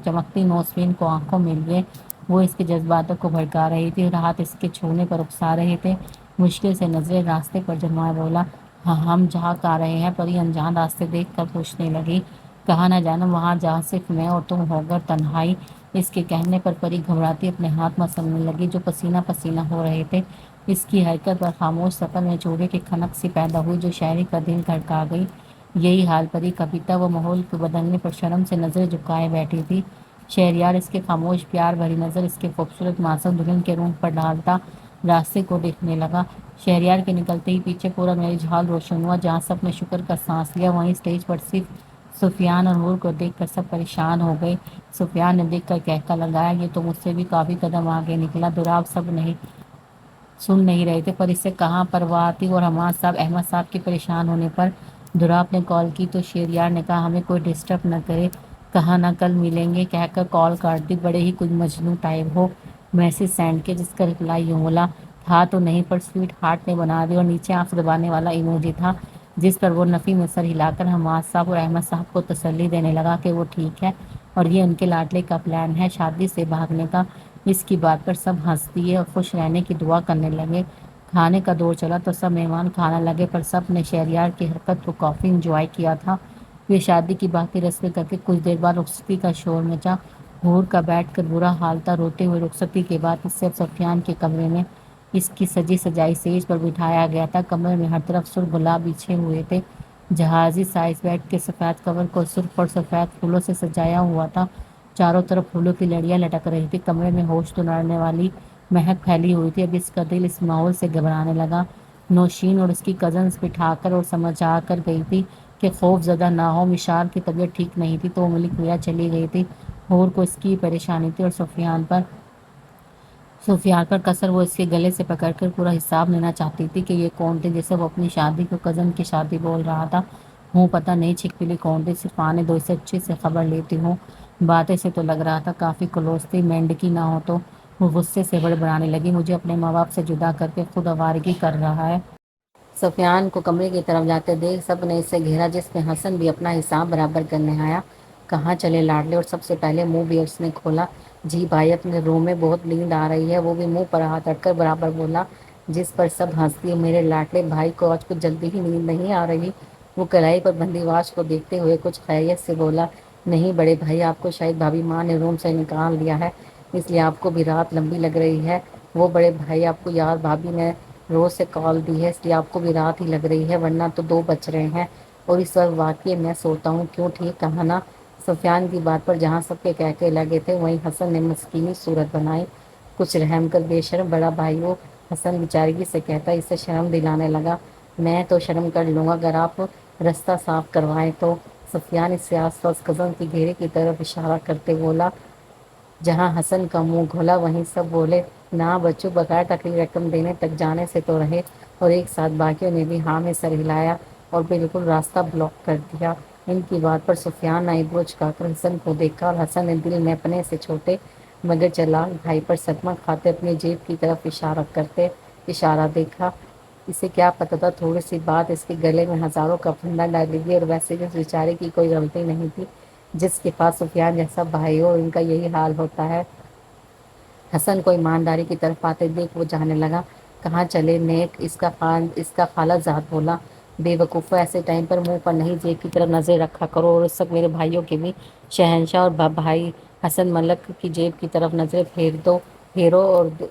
چمکتی نوسفین کو آنکھوں میں لیے وہ اس کے جذباتوں کو بھڑکا رہی تھی اور ہاتھ اس کے چھونے پر اکسا رہے تھے۔ مشکل سے نظریں راستے پر جمائے بولا، ہاں ہم جہاں آ رہے ہیں۔ پری انجان راستے دیکھ کر پوچھنے لگی، کہاں نہ جانا وہاں جہاں صرف میں اور تم ہوگر تنہائی۔ اس کے کہنے پر پری گھبراتی اپنے ہاتھ مسلنے لگی جو پسینہ پسینہ ہو رہے تھے۔ اس کی حرکت پر خاموش سفر میں چوہے کی کھنک سی پیدا ہوئی جو شہری کا دل دھڑکا گئی۔ یہی حال پری کا بھی تھا۔ وہ ماحول کے بدلنے پر شرم سے نظریں جھکائے بیٹھی تھی۔ شہریار اس کے خاموش پیار بھری نظر اس کے خوبصورت معصوم دلہن کے روح پر ڈالتا راستے کو دیکھنے لگا۔ شہریار کے نکلتے ہی پیچھے پورا میرج ہال روشن ہوا۔ جہاں سب نے شکر کا سانس لیا وہیں اسٹیج پر صرف سفیان اور حور کو دیکھ کر سب پریشان ہو گئے۔ سفیان نے دیکھ کر کہکا لگایا، یہ تو مجھ سے بھی کافی قدم آگے نکلا۔ دراب سب نہیں سن نہیں رہے تھے پر اس سے کہاں پرواہ آتی اور حماد صاحب احمد صاحب کے پریشان ہونے پر دراب نے کال کی تو شہریار نے کہا ہمیں کوئی ڈسٹرب نہ کرے، کہا نہ کل ملیں گے کہہ کر کال کاٹ دی۔ بڑے ہی کچھ مجنوں ٹائپ ہو، میسج سینڈ کیا جس کا رپلائی یوں بولا، تھا تو نہیں پر سویٹ ہارٹ نے بنا دی، اور نیچے آنکھ دبانے والا ایموجی تھا جس پر وہ نفی میں سر ہلا کر حماد صاحب اور احمد صاحب کو تسلی دینے لگا کہ وہ ٹھیک ہے اور یہ ان کے لاڈلے کا پلان ہے شادی سے بھاگنے کا۔ اس کی بات پر سب ہنس دیے اور خوش رہنے کی دعا کرنے لگے۔ کھانے کا دور چلا تو سب مہمان کھانا لگے پر سب نے شہریار کی حرکت کو کافی انجوائے کیا تھا۔ یہ شادی کی باقی رسمیں کر کے کچھ دیر بعد رخصتی کا شور مچا۔ حور کا بیٹھ کر برا حال تھا روتے ہوئے۔ رخصتی کے بعد اس سے سفیان کے کمرے میں اس کی سجی سجائی سیج پر بٹھایا گیا تھا۔ کمرے میں ہر طرف سرخ گلاب بچھے ہوئے تھے۔ جہازی سائز بیڈ کے سفید کور کو سرخ اور سفید پھولوں سے سجایا ہوا تھا۔ چاروں طرف پھولوں کی لڑیاں لٹک رہی تھی۔ کمرے میں ہوش اڑانے والی مہک پھیلی ہوئی تھی۔ اب اس کا دل اس ماحول سے گھبرانے لگا۔ نوشین اور اس کی کزنز بٹھا کر اور سمجھا کر گئی تھی کہ خوف زدہ نہ ہو۔ مشال کی طبیعت ٹھیک نہیں تھی تو وہ ملک ویا چلی گئی تھی۔ حور کو اس کی پریشانی تھی اور سفیان پر قصر وہ اس کے گلے سے پکڑ کر پورا حساب لینا چاہتی تھی کہ یہ کون تھے جسے وہ اپنی شادی کو کزن کی شادی بول رہا تھا۔ ہوں پتہ نہیں چھپکلی کون تھی، صرف آنے دو اسے اچھے سے خبر لیتی ہوں۔ باتیں سے تو لگ رہا تھا کافی کلوز تھی، مینڈکی نہ ہو تو۔ وہ غصے سے بڑبڑانے لگی، مجھے اپنے ماں باپ سے جدا کر کے خود آوارگی کر رہا ہے۔ سفیان کو کمرے کی طرف جاتے دیکھ سب نے اسے گھیرا جس میں حسن بھی اپنا حساب برابر کرنے آیا۔ کہاں چلے لاڈلے؟ اور سب سے پہلے منہ بھی اس نے کھولا۔ جی بھائی اپنے روم میں بہت نیند آ رہی ہے، وہ بھی منہ پر ہاتھ رکھ کر برابر بولا جس پر سب ہنس دیے۔ میرے لاڈلے بھائی کو آج کچھ جلدی ہی نیند نہیں آ رہی؟ وہ کڑھائی پر بندھی واش کو دیکھتے ہوئے کچھ خیریت سے بولا، نہیں بڑے بھائی آپ کو شاید بھابھی ماں نے روم سے نکال دیا ہے اس لیے آپ کو بھی رات لمبی لگ رہی ہے۔ وہ بڑے بھائی آپ کو یار بھابھی نے روز سے کال دی ہے اس لیے آپ کو بھی رات ہی لگ رہی ہے ورنہ تو 2 بج رہے ہیں اور اس وقت واقعی میں سوتا ہوں، کیوں ٹھیک کہا نا؟ سفیان کی بات پر جہاں سب کے کہکے لگے تھے وہیں حسن نے مسکینی صورت بنائی، کچھ رحم کر بے شرم بڑا بھائی۔ وہ حسن بیچارگی سے کہتا اسے شرم دلانے لگا، میں تو شرم کر لوں گا اگر آپ رستہ صاف کروائیں تو۔ سفیان اس سے آس پاس کزن کی گھیرے کی طرف اشارہ کرتے بولا۔ جہاں حسن کا منہ کھلا وہیں سب بولے، نہ بچوں بغیر تکلیف رقم دینے تک جانے سے تو رہے، اور ایک ساتھ باقیوں نے بھی ہاں میں سر ہلایا اور بالکل راستہ بلاک کر دیا۔ ان کی بات پر سفیان نے ایبرو جھکا کر حسن کو دیکھا اور حسن نے دل میں اپنے سے چھوٹے مگر چلاک بھائی پر صدمہ کھاتے اپنی جیب کی طرف اشارہ دیکھا۔ اسے کیا پتہ تھا تھوڑی سی بات اس کے گلے میں ہزاروں کا پھندا ڈالے گی، اور ویسے بھی اس بیچارے کی کوئی غلطی نہیں تھی جس کے پاس سفیان جیسا بھائی ہو، ان کا یہی حال ہوتا ہے۔ حسن کو ایمانداری کی طرف آتے دیکھ وہ جانے لگا، کہاں چلے نیک؟ اس کا خالہ زاد بولا، بے وقوفو ایسے ٹائم پر منہ پر نہیں جیب کی طرف نظر رکھا کرو، اور اس وقت میرے بھائیوں کے بھی شہنشاہ اور بھائی حسن ملک کی جیب کی طرف نظر پھیرو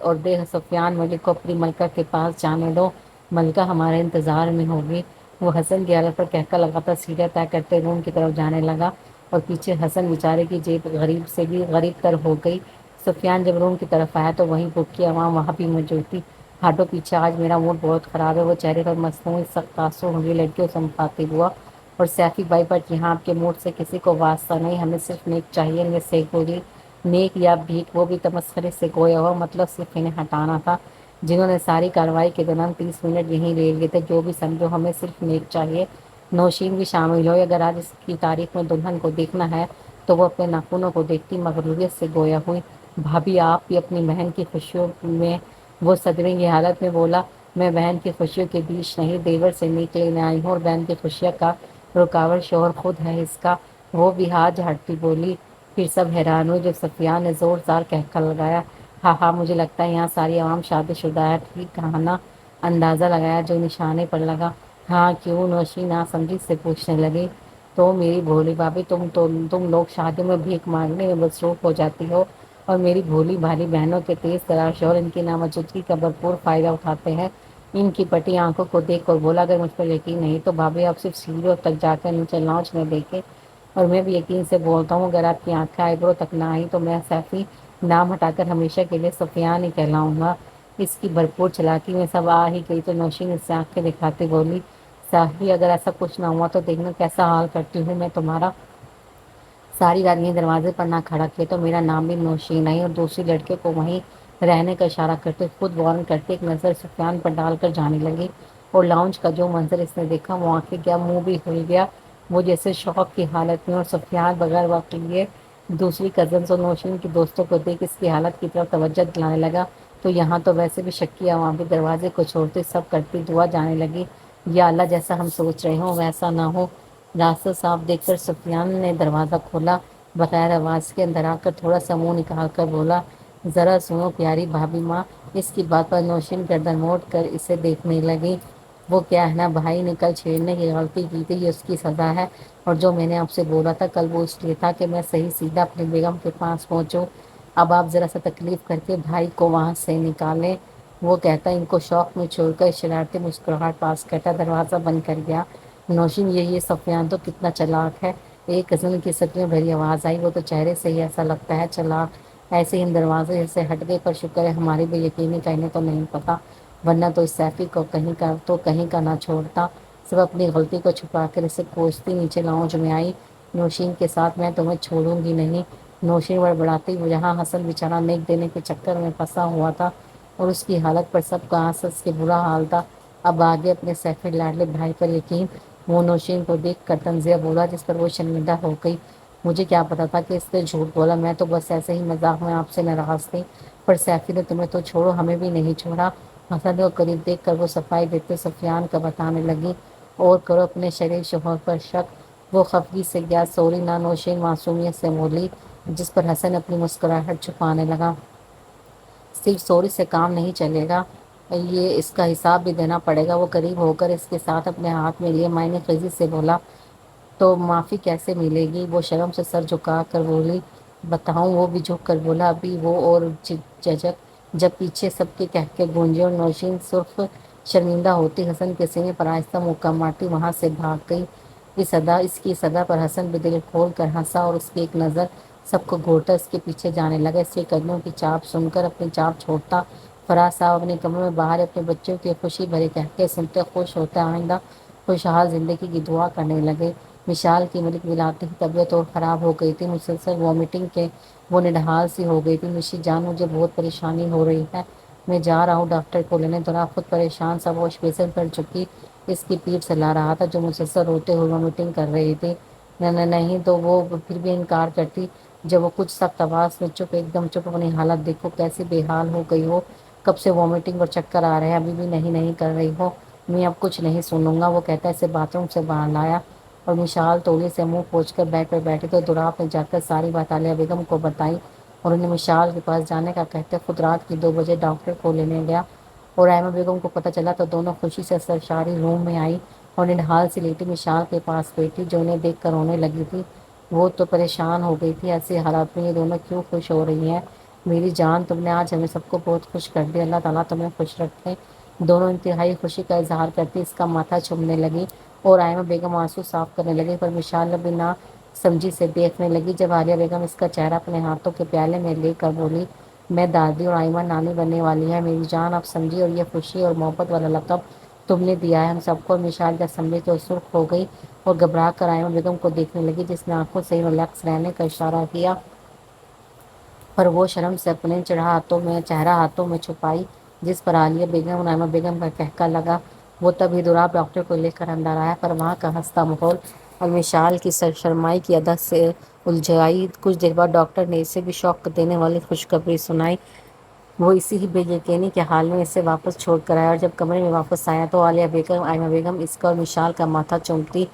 اور دے سفیان ملک کو اپنی ملکہ کے پاس جانے دو، ملکہ ہمارے انتظار میں ہوگی۔ وہ حسن کی حالت پر کہکا لگاتا سیڑھیاں طے کرتے روم کی طرف جانے لگا اور پیچھے حسن بیچارے کی جیب غریب سے بھی غریب تر ہو گئی۔ سفیان جب روم کی طرف آیا تو وہیں بک کی عوام وہاں بھی موجود تھی۔ ہاتھوں پیچھے آج میرا موڈ بہت خراب ہے، وہ چہرے پر مصنوعی سخت تاثر ہوئی لڑکیوں سے مخاطب ہوا، اور سیفی بائی بٹ یہاں آپ کے موڈ سے کسی کو واسطہ نہیں، ہمیں صرف نیک چاہیے۔ میں سے بولی، نیک یا بھیک؟ وہ بھی تمسخرے سے گویا ہوا، مطلب صرف انہیں ہٹانا تھا جنہوں نے ساری کارروائی کے دوران 30 منٹ یہیں لے لیے تھے۔ جو بھی سمجھو، ہمیں صرف نیک چاہیے۔ نوشین بھی شامل ہوئی۔ اگر آج اس کی تاریخ میں دلہن کو دیکھنا ہے تو وہ اپنے ناخنوں کو دیکھتی مغروریت سے گویا ہوئی۔ بھابھی آپ بھی اپنی بہن کی خوشیوں میں؟ وہ صدمے کی حالت میں بولا، میں بہن کی خوشیوں کے بیچ نہیں، دیور سے نیک لینے آئی ہوں، اور بہن کی خوشیوں کا رکاوٹ شوہر خود ہے اس کا۔ وہ بھی ہاتھ جھاڑتی بولی۔ پھر سب حیران ہوئے جب سفیان نے زور زار کہکا لگایا، ہاں ہاں، مجھے لگتا ہے یہاں ساری عوام شادی شدہ ہے۔ ٹھیک کہا نا؟ اندازہ لگایا جو نشانے پر لگا۔ ہاں کیوں؟ نوشین ناسمجھی سے پوچھنے لگی۔ تو میری بھولی بھابھی، تم لوگ شادیوں میں بھیک مانگنے میں مصروف ہو جاتی ہو، اور میری بھولی بھالی بہنوں کے تیز ترار شوہر ان کی ناموجودگی کا بھرپور فائدہ اٹھاتے ہیں۔ ان کی پٹی آنکھوں کو دیکھ کر بولا، اگر مجھ پر یقین نہیں تو بھابھی آپ صرف سیڑھیوں تک جا کر نیچے لاؤنج میں دیکھیں، اور میں بھی یقین سے بولتا ہوں اگر آپ کی آنکھیں آئیبرو تک نہ آئی تو میں سیفی نام ہٹا کر ہمیشہ کے لیے سفیان ہی کہلاؤں گا۔ اس کی بھرپور چلاکی میں سب آ ہی گئی تو نوشین اس سے آنکھیں دکھاتی بولی، سیفی اگر ایسا کچھ نہ ہوا تو دیکھنا کیسا حال کرتی ہوں میں تمہارا۔ ساری رات یہیں دروازے پر نہ کھڑا کیے تو میرا نام بھی نوشین آئی، اور دوسری لڑکے کو وہیں رہنے کا اشارہ کرتے خود وارن کرتے ایک نظر سفیان پر ڈال کر جانے لگی۔ اور لاؤنج کا جو منظر اس نے دیکھا، وہ آنکھیں کیا منہ بھی ہل گیا۔ وہ جیسے شوق کی حالت میں، اور سفیان بغیر وقت لیے دوسری کزنز اور نوشین کے دوستوں کو دیکھ اس کی حالت کی طرف توجہ دلانے لگا۔ تو یہاں تو ویسے بھی شکی عوام بھی دروازے کو چھوڑتے سب کرتی دعا جانے لگی، یا اللہ جیسا ہم سوچ رہے ہوں ویسا نہ ہو۔ راستہ صاف دیکھ کر سفیان نے دروازہ کھولا، بغیر آواز کے اندر آ کر تھوڑا سا منہ نکال کر بولا، ذرا سنو پیاری بھابھی ماں۔ اس کی بات پر نوشین گردن موڑ کر اسے دیکھنے لگی۔ وہ کیا ہے نا بھائی نے کل چھیڑنے کی غلطی کی تھی، یہ اس کی سزا ہے، اور جو میں نے آپ سے بولا تھا کل وہ اس لیے تھا کہ میں صحیح سیدھا اپنی بیگم کے پاس پہنچوں۔ اب آپ ذرا سا تکلیف کر کے بھائی کو وہاں سے نکالیں۔ وہ کہتا ان کو شوق میں چھوڑ کر شرارتی مسکراہٹ پاس کرتا دروازہ بند کر گیا۔ نوشین یہ سفیان تو کتنا چلاک ہے۔ ایک کزن کی سکیوں بھری آواز آئی، وہ تو چہرے سے ہی ایسا لگتا ہے چلاک، ایسے ہی ہم دروازے سے ہٹ گئے، پر شکر ہے ہماری بے یقینی کا انہیں تو نہیں پتا، ورنہ تو اس سیفی کو کہیں کا نہ چھوڑتا۔ سب اپنی غلطی کو چھپا کر اسے کوستی نیچے لاؤنج میں آئی۔ نوشین کے ساتھ، میں تمہیں چھوڑوں گی نہیں۔ نوشین بڑبڑاتی وہ جہاں حسن بیچارہ نیک دینے کے چکر میں پھنسا ہوا تھا اور اس کی حالت پر سب کا ہنس کے برا حال تھا، اب آگے اپنے سیفی لاڈلے بھائی پر یقین۔ وہ نوشین کو دیکھ کر طنزیہ بولا جس پر وہ شرمندہ ہو گئی۔ مجھے کیا پتا تھا کہ اس نے جھوٹ بولا، میں تو بس ایسے ہی مذاق میں آپ سے ناراض تھی، پر سیفی نے تمہیں تو چھوڑو ہمیں بھی نہیں چھوڑا۔ حسن کو قریب دیکھ کر وہ صفائی دیتے سفیان کا بتانے لگی، اور کرو اپنے شریف شوہر پر شک۔ وہ خفگی سے گیا، سوری نا نوشین معصومیت سے بولی، جس پر حسن اپنی مسکراہٹ چھپانے لگا۔ صرف سوری سے کام نہیں چلے گا، یہ اس کا حساب بھی دینا پڑے گا۔ وہ قریب ہو کر اس کے ساتھ اپنے ہاتھ میں لیے معنی خیزی سے بولا، تو معافی کیسے ملے گی؟ وہ شرم سے سر جھکا کر بولی، بتاؤں؟ وہ بھی جھک کر بولا، ابھی وہ اور جھجک۔ جب پیچھے سب کے کہکے گونجے اور نوشین صرف شرمندہ ہوتی حسن کے سینے پر آہستہ مکہ مارتی وہاں سے بھاگ گئی۔ اس کی صدا پر حسن بھی دل کھول کر ہنسا، اور اس کی ایک نظر سب کو گھورتا اس کے پیچھے جانے لگا۔ اس کے قدموں کی چاپ سن کر اپنی چاپ چھوڑتا فراز صاحب اپنے کمرے میں باہر اپنے بچوں کے خوشی بھرے کہکے سنتے خوش ہوتے آئندہ خوشحال زندگی کی دعا کرنے لگے۔ مشال کی ملک ملاتی ہی طبیعت اور خراب ہو گئی تھی، مسلسل وامٹنگ کے وہ نڈھال سی ہو گئی تھی۔ مشی جان، مجھے بہت پریشانی ہو رہی ہے، میں جا رہا ہوں ڈاکٹر کو لینے۔ ذرا خود پریشان سا واش بیسن پر چکی اس کی پیٹھ سلا رہا تھا جو مسلسل روتے ہوئے وامٹنگ کر رہی تھی۔ نہیں تو وہ پھر بھی انکار کرتی جب وہ کچھ سخت آواز میں چپ، ایک دم چپ۔ اپنی حالت دیکھو کیسی بے حال ہو گئی ہو، کب سے وامٹنگ اور چکر آ رہے ہیں، ابھی بھی نہیں نہیں کر رہی ہو؟ میں اب کچھ نہیں سنوں گا، وہ کہتا اسے باتھ روم سے باہر لایا، اور مشال تولی سے منہ پوچھ کر بیڈ پر بیٹھی تو دراپ نے جا کر ساری بات عالیہ بیگم کو بتائی، اور انہیں مشال کے پاس جانے کا کہتے خود رات کی 2 بجے ڈاکٹر کو لینے گیا۔ اور ایما بیگم کو پتہ چلا تو دونوں خوشی سے سرشاری روم میں آئی اور نڈھال سے لیٹی مشال کے پاس بیٹھی جو انہیں دیکھ کر رونے لگی تھی۔ وہ تو پریشان ہو گئی تھی، ایسی حالات میں یہ دونوں کیوں خوش ہو رہی ہیں؟ میری جان، تم نے آج ہمیں سب کو بہت خوش کر دیا، اللہ تعالیٰ تمہیں خوش رکھے۔ دونوں انتہائی خوشی کا اظہار کرتی اس کا ماتھا چومنے لگی، اور ایما بیگم آنسو صاف کرنے لگی، پر مشال نے بھی نہ سمجھی سے دیکھنے لگی جب عالیہ بیگم اس کا چہرہ اپنے ہاتھوں کے پیالے میں لے کر بولی، میں دادی اور آئمہ نانی بننے والی ہے میری جان، اب سمجھی، اور یہ خوشی اور محبت والا لقب تم نے دیا ہے ہم سب کو۔ مشال جب سمجھی تو سرخ ہو گئی اور گھبرا کر آئمہ بیگم کو دیکھنے لگی، جس نے آنکھوں سے ریلیکس رہنے کا اشارہ کیا، پر وہ شرم سے اپنے چہرہ ہاتھوں میں چھپائی، جس پر عالیہ بیگم اور نائمہ بیگم کا قہقہ لگا۔ وہ تب دوراب ڈاکٹر کو لے کر اندر آیا، پر وہاں کا ہنستا ماحول اور مشال کی سرگرمائی کی عادت سے الجھائی۔ کچھ دیر بعد ڈاکٹر نے اسے بھی شوق دینے والی خوشخبری سنائی۔ وہ اسی ہی بے یقینی کے حال میں اسے واپس چھوڑ کر آیا، اور جب کمرے میں واپس آیا تو عالیہ بیگم، آئمہ بیگم اس کا اور مشال کا ماتھا چومتی،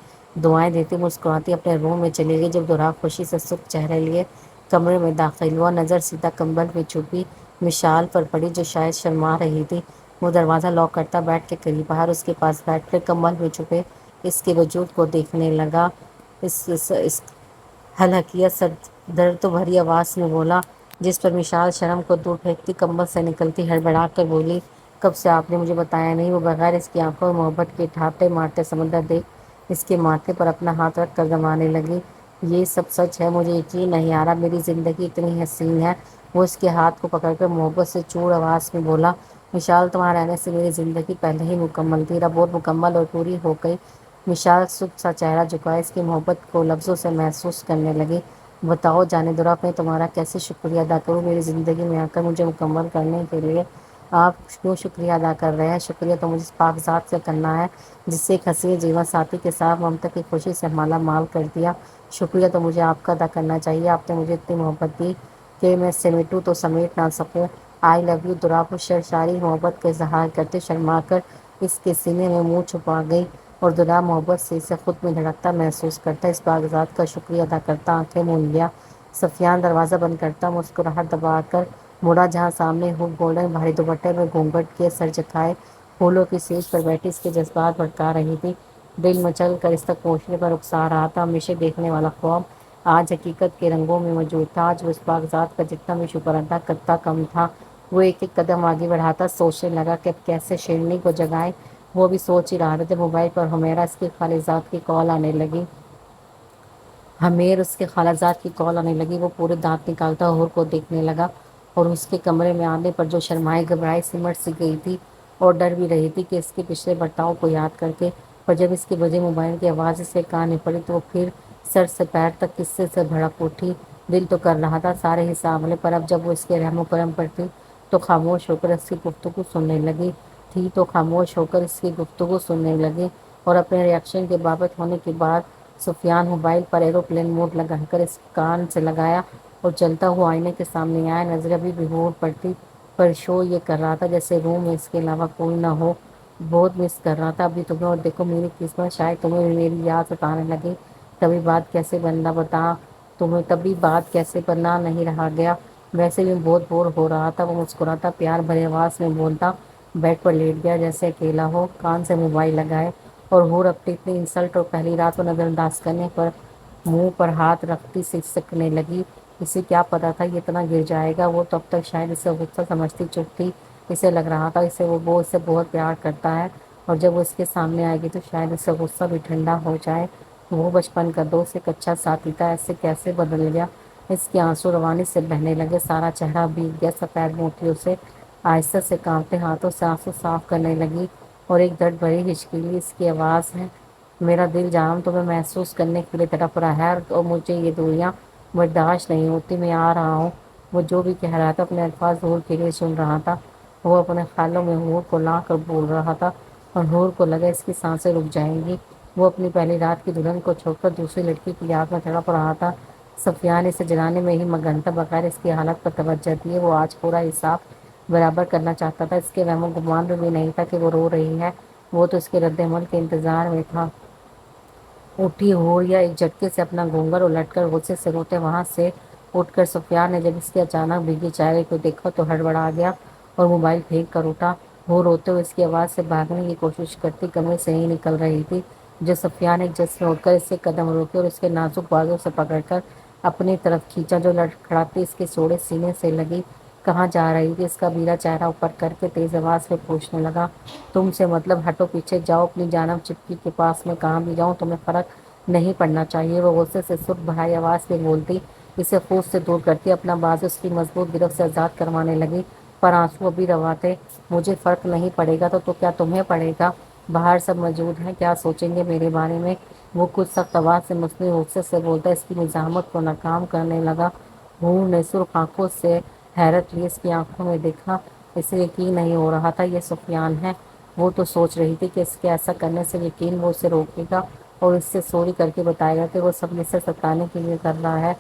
دعائیں دیتی، مسکراتی اپنے روم میں چلی گئی۔ جب دوراب خوشی سے سرخ چہرے لیے کمرے میں داخل ہوا، نظر سیدھا کمبل میں چھپی مشال پر پڑی جو شاید شرما رہی تھی۔ وہ دروازہ لاک کرتا بیڈ کے قریب آیا اور اس کے پاس بیٹھ کر کمبل میں چھپے اس کے وجود کو دیکھنے لگا۔ اس ہلکیت سر درد بھری آواز میں بولا، جس پر مشال شرم کو دور پھینکتی کمبل سے نکلتی ہڑبڑا کر بولی، کب سے آپ نے مجھے بتایا نہیں؟ وہ بغیر اس کی آنکھوں میں محبت کے ٹھاٹھے مارتے سمندر دیکھ اس کے ماتھے پر اپنا ہاتھ رکھ کر دمانے لگی۔ یہ سب سچ ہے، مجھے یقین نہیں آ رہا، میری زندگی اتنی حسین ہے۔ وہ اس کے ہاتھ کو پکڑ کر محبت سے چور آواز میں بولا، مشال تمہارے رہنے سے میری زندگی پہلے ہی مکمل تھی، اب اور مکمل اور پوری ہو گئی۔ مشال سکھ سا چہرہ جھکائے اس کی محبت کو لفظوں سے محسوس کرنے لگی۔ بتاؤ جانے درا، میں تمہارا کیسے شکریہ ادا کروں؟ میری زندگی میں آ کر مجھے مکمل کرنے کے لیے آپ کیوں شکریہ ادا کر رہے ہیں؟ شکریہ تو مجھے اس پاک ذات سے کرنا ہے جس سے ایک حسین جیون ساتھی کے ساتھ ممتا کی خوشی سے مالا مال کر دیا۔ شکریہ تو مجھے آپ کا ادا کرنا چاہیے، آپ نے مجھے اتنی محبت دی کہ میں سمیٹوں تو سمیٹ نہ سکوں۔ آئی لو یو۔ دوراب ساری محبت کا اظہار کرتے شرما کر اس کے سینے میں منہ چھپا گئی، اور دوراب محبت سے اسے خود میں دھڑکتا محسوس کرتا اس پاک ذات کا شکریہ ادا کرتا آنکھیں مون لیا۔ سفیان دروازہ بند کرتا مسکراہٹ دبا کر مڑا، جہاں سامنے ہو گولڈن بھاری دوپٹے میں گھونگھٹ کے سر جھکائے پھولوں کی سیج پر بیٹھی اس کے جذبات بھڑکا رہی تھی۔ دل مچل کر اس تک پہنچنے پر اکسا رہا تھا۔ ہمیشہ دیکھنے والا خواب آج حقیقت کے رنگوں میں موجود تھا۔ آج وہ اس پاک ذات کا جتنا بھی شکر ادا کرتا کم تھا۔ وہ ایک ایک قدم آگے بڑھاتا سوچنے لگا کہ اب کیسے شیرنی کو جگائے۔ وہ بھی سوچ ہی رہا تھا جب موبائل پر حمیرہ اس کی خالصات کی کال آنے لگی۔ اس کے خالصات کی کال آنے لگی۔ وہ پورے دانت نکالتا حور کو دیکھنے لگا، اور اس کے کمرے میں آنے پر جو شرمائی گھبرائی سمٹ سی گئی تھی، اور ڈر بھی رہی تھی کہ اس کے پچھلے برتاؤ کو یاد کر کے۔ پر جب اس کے بجے موبائل کی آواز اس کے کان میں پڑی تو وہ پھر سر سے پیر تک قصے سے بھڑک اٹھی۔ دل تو کر رہا تھا سارے حساب لے، پر اب جب وہ اس کے رحم و کرم پر تھی تو خاموش ہو کر اس کی گفتگو سننے لگی اور اپنے ری ایکشن کے بابت ہونے کے بعد سفیان موبائل پر ایروپلین موڈ لگا کر اس کان سے لگایا اور چلتا ہوا آئینے کے سامنے آیا۔ نظریں ابھی بھی ہور پر تھی، پر شو یہ کر رہا تھا جیسے روم میں اس کے علاوہ کوئی نہ ہو۔ بہت مس کر رہا تھا ابھی تمہیں، اور دیکھو میری قسمت، شاید تمہیں بھی میری یاد ستانے لگی۔ تبھی بات کیسے بنا نہیں رہا گیا۔ ویسے بھی بہت بور ہو رہا تھا۔ وہ مسکراتا پیار بھری آواز میں بولتا، بیڈ پر لیٹ گیا جیسے اکیلا ہو، کان سے موبائل لگائے، اور ہور اپنی اتنی انسلٹ اور پہلی رات کو نظر انداز کرنے پر منہ پر ہاتھ رکھتی سکنے لگی۔ اسے کیا پتا تھا یہ اتنا گر جائے گا۔ وہ تو اب تک شاید اسے غصہ سمجھتی چپ تھی۔ اسے لگ رہا تھا وہ اسے بہت پیار کرتا ہے، اور جب وہ اس کے سامنے آئے گی تو شاید اسے غصہ بھی ٹھنڈا ہو جائے۔ وہ بچپن کا دوست ایک اچھا ساتھی تھا، ایسے کیسے بدل گیا؟ اس کے آنسو روانی سے بہنے لگے، سارا چہرہ بھیگ گیا، سفید مونچھوں سے آہستہ سے کانپتے ہاتھوں سے آنسو صاف کرنے لگی، اور ایک درد بھری ہچکیلی اس کی آواز ہے، میرا دل جانم تمہیں محسوس کرنے کے لیے تڑپ رہا ہے، اور مجھے یہ دوریاں برداشت نہیں ہوتی، میں آ رہا ہوں۔ وہ جو بھی کہہ رہا تھا اپنے الفاظ حور کے لیے سن رہا تھا۔ وہ اپنے خیالوں میں حور کو لا کر بول رہا تھا، اور حور کو لگا اس کی سانسیں رک جائیں گی۔ وہ اپنی پہلی رات کی دلہن کو چھوڑ کر دوسری لڑکی کی یاد میں تڑپ رہا تھا۔ سفیان اسے جلانے میں ہی مگن تھا، بغیر اس کی حالت پر توجہ دیے وہ آج پورا حساب برابر کرنا چاہتا تھا۔ اس کے وہم و گمان میں بھی نہیں تھا کہ وہ رو رہی ہے، وہ تو اس کے رد عمل کے انتظار میں تھا۔ اٹھی حور، یا ایک جھٹکے سے اپنا گھونگھر الٹ کر غصے سے روتے وہاں سے اٹھ کر سفیان نے جب اس کے اچانک بھیگے چہرے کو دیکھا تو ہڑبڑا گیا اور موبائل پھینک کر اٹھا۔ حور روتے ہوئے اس کی آواز سے بھاگنے کی کوشش کرتی کمرے سے ہی نکل رہی تھی، جو سفیان ایک جھٹ سے اٹھ کر اس سے قدم روکے اور اس کے نازک بازو سے پکڑ کر اپنی طرف کھینچا، جو لڑکھڑاتی اس کے چوڑے سینے سے لگی۔ کہاں جا رہی تھی؟ اس کا بیرا چہرہ اوپر کر کے تیز آواز میں پوچھنے لگا۔ تم سے مطلب؟ ہٹو پیچھے جاؤ، اپنی جانب چپکی کے پاس، میں کہاں بھی جاؤں تمہیں فرق نہیں پڑھنا چاہیے۔ وہ غصے سے سرخ بھاری آواز میں بولتی، اسے خود سے دور کرتی، اپنا بازو اس کی مضبوط گرفت سے آزاد کروانے لگی، پر آنسو ابھی رواں تھے۔ مجھے فرق نہیں پڑے گا تو کیا تمہیں پڑے گا؟ باہر سب موجود ہیں، کیا سوچیں گے میرے بارے میں؟ وہ کچھ سخت آواز سے مصنوعی غصے سے بولتا، اس کی مزاحمت کو ناکام کرنے لگا۔ ہور نے سرخ آنکھوں سے حیرت لی، اس کی آنکھوں میں دیکھا، اسے یقین نہیں ہو رہا تھا یہ سفیان ہے۔ وہ تو سوچ رہی تھی کہ اس کے ایسا کرنے سے یقین وہ اسے روکے گا اور اس سے سوری کر کے بتائے گا کہ وہ سب اسے ستانے کے لیے کر رہا ہے،